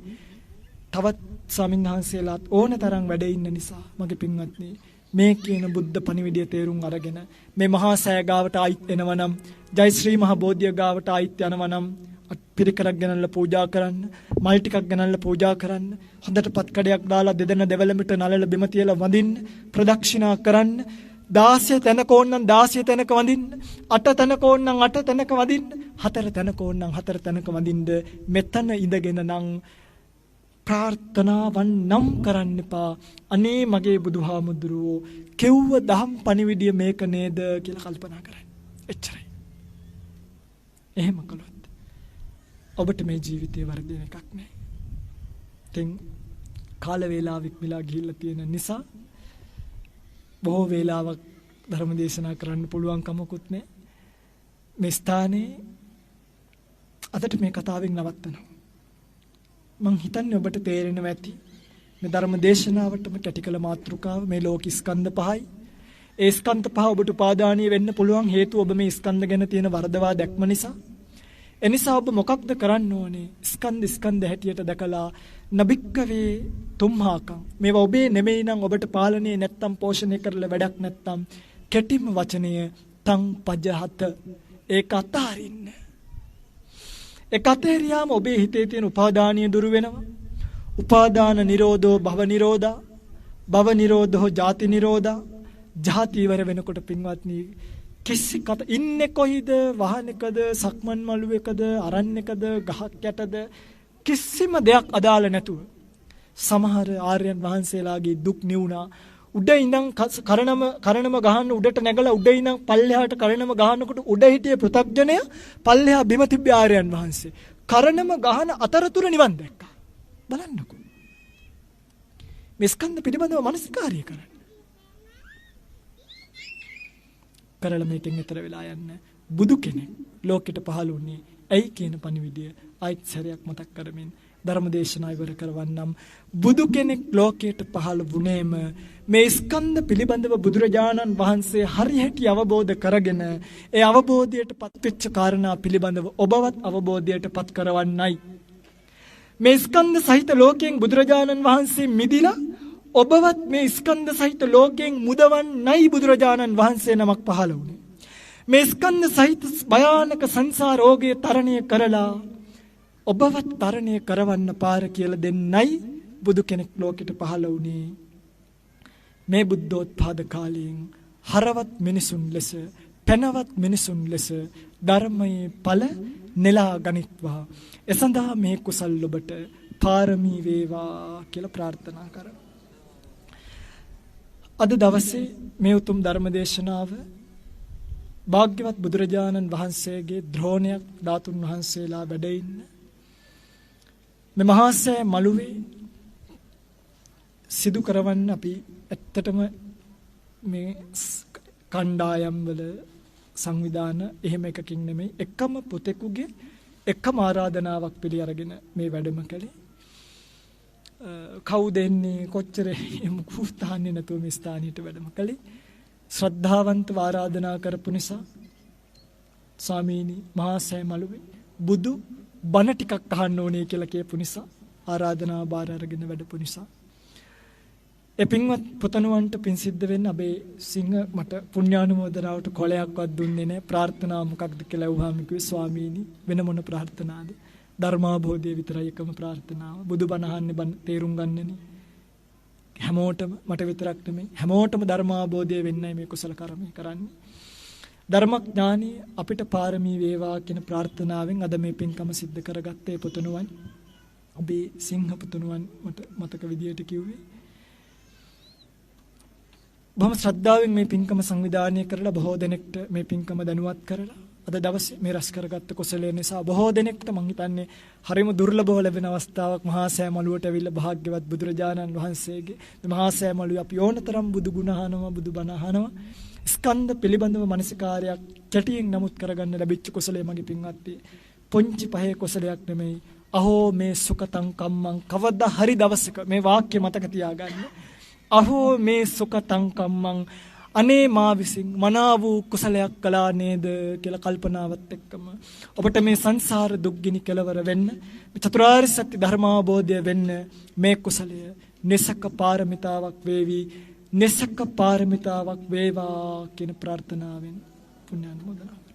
තවත් ස්වාමීන් වහන්සේලාත් ඕන තරම් වැඩ ඉන්න නිසා මගේ පින්වත්නි මේ කියන බුද්ධ පණිවිඩය තේරුම් අරගෙන මේ මහා සෑ ගාවට ආයිත් එනවනම් ජය ශ්‍රී මහ බෝධිය ගාවට ආයිත් යනවනම් පිරිකරක් ගෙනල්ලා පූජා කරන්න මල් ටිකක් ගෙනල්ලා පූජා කරන්න හොඳට පත් කඩයක් දාලා දෙදෙන දෙවලමිට නලල බිම තියලා වඳින්න ප්‍රදක්ෂිනා කරන්න 16 තැනක ඕනනම් 16 තැනක වඳින්න 8 තැනක ඕනනම් 8 තැනක වඳින්න 4 තැනක ඕනනම් 4 තැනක වඳින්න මෙතන ඉඳගෙන නම් ප්‍රාර්ථනාවන් නම් කරන්න එපා අනේ මගේ බුදුහාමුදුරුවෝ කෙව්ව දහම් පණිවිඩය මේක නේද කියලා කල්පනා කරන්න එච්චරයි එහෙම කළොත් ඔබට මේ ජීවිතේ වර්ධන එකක් නෑ. දැන් කාල වේලාව ඉක්මලා ගිහිල්ලා තියෙන නිසා බොහෝ වේලාවක් ධර්ම දේශනා කරන්න පුළුවන් කමකුත් නෑ. මේ ස්ථානේ අදට මේ කතාවෙන් නවත්තනවා. මං හිතන්නේ ඔබට තේරෙනවා ඇති. මේ ධර්ම දේශනාවටම කැටිකල මාතෘකාව මේ ලෝක ස්කන්ධ පහයි. ඒ ස්කන්ධ පහ ඔබට උපාදානීය වෙන්න පුළුවන් හේතුව ඔබ මේ ස්කන්ධ ගැන තියෙන වරදවා දැක්ම නිසා. එනිසා ඔබ මොකක්ද කරන්න ඕනේ? ස්කන්ධ හැටියට දැකලා නබික්කවේ තුම්හාකම් මේවා ඔබේ නෙමෙයි නම් ඔබට පාලනය නැත්තම් පෝෂණය කරලා වැඩක් නැත්තම් කෙටිම වචනය තං පජහත ඒක අතාරින්න. ඒක අතහැරියාම ඔබේ හිතේ තියෙන උපාදානිය දුරු වෙනවා. උපාදාන නිරෝධෝ භව නිරෝධා, භව නිරෝධෝ ජාති නිරෝධා. ජාති ඉවර වෙනකොට පින්වත්නි කිසි කත ඉන්නේ කොයිද, වහනකද, සක්මන් මළුවේකද, අරණ්‍යකද, ගහක් යටද, කිසිම දෙයක් අදාළ නැතුව සමහර ආර්යයන් වහන්සේලාගේ දුක් නිවුණා. උඩ ඉඳන් කරණම ගහන්න උඩට නැගලා උඩ ඉඳන් පල්ලෙහාට කරණම ගහනකොට උඩ හිටියේ පෘථග්ජනය, පල්ලෙහා බිම තිබ්බේ ආර්යයන් වහන්සේ. කරණම ගහන අතරතුර නිවන් දැක්කා. බලන්නකෝ. මේ ස්කන්ධ පිළිබඳව මනසිකාර්ය කරන්න. කරලා මේකෙන් ඈතර වෙලා යන්න. බුදු කෙනෙක් ලෝකෙට පහළ වුණේ ඇයි කියන පණිවිඩය ආයිත් සැරයක් මතක් කරමින් ධර්මදේශනා ඉවර කරවන්නම්. බුදු කෙනෙක් ලෝකයට පහළ වුණේම මේ ස්කන්ධ පිළිබඳව බුදුරජාණන් වහන්සේ හරියට අවබෝධ කරගෙන ඒ අවබෝධයට පත්වෙච්ච කාරණා පිළිබඳව ඔබවත් අවබෝධයට පත් කරවන්නයි. මේ ස්කන්ධ සහිත ලෝකයෙන් බුදුරජාණන් වහන්සේ මිදිලා ඔබවත් මේ ස්කන්ධ සහිත ලෝකයෙන් මුදවන්නයි බුදුරජාණන් වහන්සේ නමක් පහළ වුණේ. මේ ස්කන්ධ සහිත භයානක සංසාර රෝගය තරණය කරලා ඔබවත් තරණය කරවන්න පාර කියලා දෙන්නයි බුදු කෙනෙක් ලෝකෙට පහළ වුණේ. මේ බුද්ධෝත්පාද කාලයෙන් හරවත් මිනිසුන් ලෙස, පැනවත් මිනිසුන් ලෙස ධර්මයේ ඵල නෙලා ගනිත්වා. එසඳහා මේ කුසල් ඔබට පාරමී වේවා කියලා ප්‍රාර්ථනා කරමු. අද දවසේ මේ උතුම් ධර්ම දේශනාව භාග්‍යවත් බුදුරජාණන් වහන්සේගේ ද්‍රෝණයක් ධාතුන් වහන්සේලා වැඩ ඉන්න මේ මහා සෑ මළුවේ සිදු කරවන්න අපි ඇත්තටම මේ කණ්ඩායම් වල සංවිධාන එහෙම එකකින් නෙමෙයි, එකම පුතෙකුගේ එකම ආරාධනාවක් පිළි අරගෙන මේ වැඩම කළේ. කවුද එන්නේ, කොච්චර මුකුස්තාන්නේ නැතුව මේ ස්ථානෙට වැඩම කළේ. ශ්‍රද්ධාවන්තව ආරාධනා කරපු නිසා ස්වාමීනි මහා සෑ මළුවේ බුදු බණ ටිකක් අහන්න ඕනේ කියලා කියපු නිසා ආරාධනා බාර අරගෙන වැඩපු නිසා ඒ පින්වත් පුතණුවන්ට පින් සිද්ධ වෙන්න අපේ සිංහ මට පුණ්‍යානුමෝදනාවට කොලයක්වත් දුන්නේ නැහැ. ප්‍රාර්ථනා මොකක්ද කියලා අහුවාම කිව්වේ ස්වාමීනි වෙන මොන ප්‍රාර්ථනාද? ධර්මාභෝධය විතරයි එකම ප්‍රාර්ථනාව. බුදුබණ අහන්නේ තේරුම් ගන්නනේ. හැමෝටම මට විතරක් නෙමෙයි හැමෝටම ධර්මාභෝධය වෙන්නයි මේ කුසල කර්මය කරන්නේ. ධර්මඥානී අපිට පාරමී වේවා කියන ප්‍රාර්ථනාවෙන් අද මේ පින්කම සිද්ධ කරගත්තේ පුතණුවන්. ඔබේ සිංහ පුතණුවන් මට මතක විදියට කිව්වේ. බොහොම ශ්‍රද්ධාවෙන් මේ පින්කම සංවිධානය කරලා බොහෝ දෙනෙක්ට මේ පින්කම දැනුවත් කරලා අද දවසේ මේ රැස් කරගත්ත කුසලයේ නිසා බොහෝ දෙනෙක්ට මං හිතන්නේ හරිම දුර්ලභව ලැබෙන අවස්ථාවක් මහා සෑ මළුවට ඇවිල්ලා භාග්‍යවත් බුදුරජාණන් වහන්සේගේ මේ මහා සෑ මළුවේ අපි ඕනතරම් බුදු ගුණ අහනවා, බුදු බණ අහනවා. ස්කන්ධ පිළිබඳව මානසිකාරයක් කැටියෙන් නමුත් කරගන්න ලැබිච්ච කුසලයේ මගේ පින්වත්නි පොන්චි පහේ කුසලයක් නෙමෙයි. අහෝ මේ සුඛතං කම්මං, කවදා හරි දවසක මේ වාක්‍ය මතක තියාගන්න. අහෝ මේ සුඛතං කම්මං, අනේ මා විසින් මනා වූ කුසලයක් කළා නේද කියලා කල්පනාවත් එක්කම ඔබට මේ සංසාර දුක්ගිනි කෙලවර වෙන්න, චතුරාර්ය සත්‍ය ධර්මාවබෝධය වෙන්න මේ කුසලය නිසක පාරමිතාවක් වේවි, නිසක පාරමිතාවක් වේවා කියන ප්‍රාර්ථනාවෙන් පුණ්‍යානුමෝදනා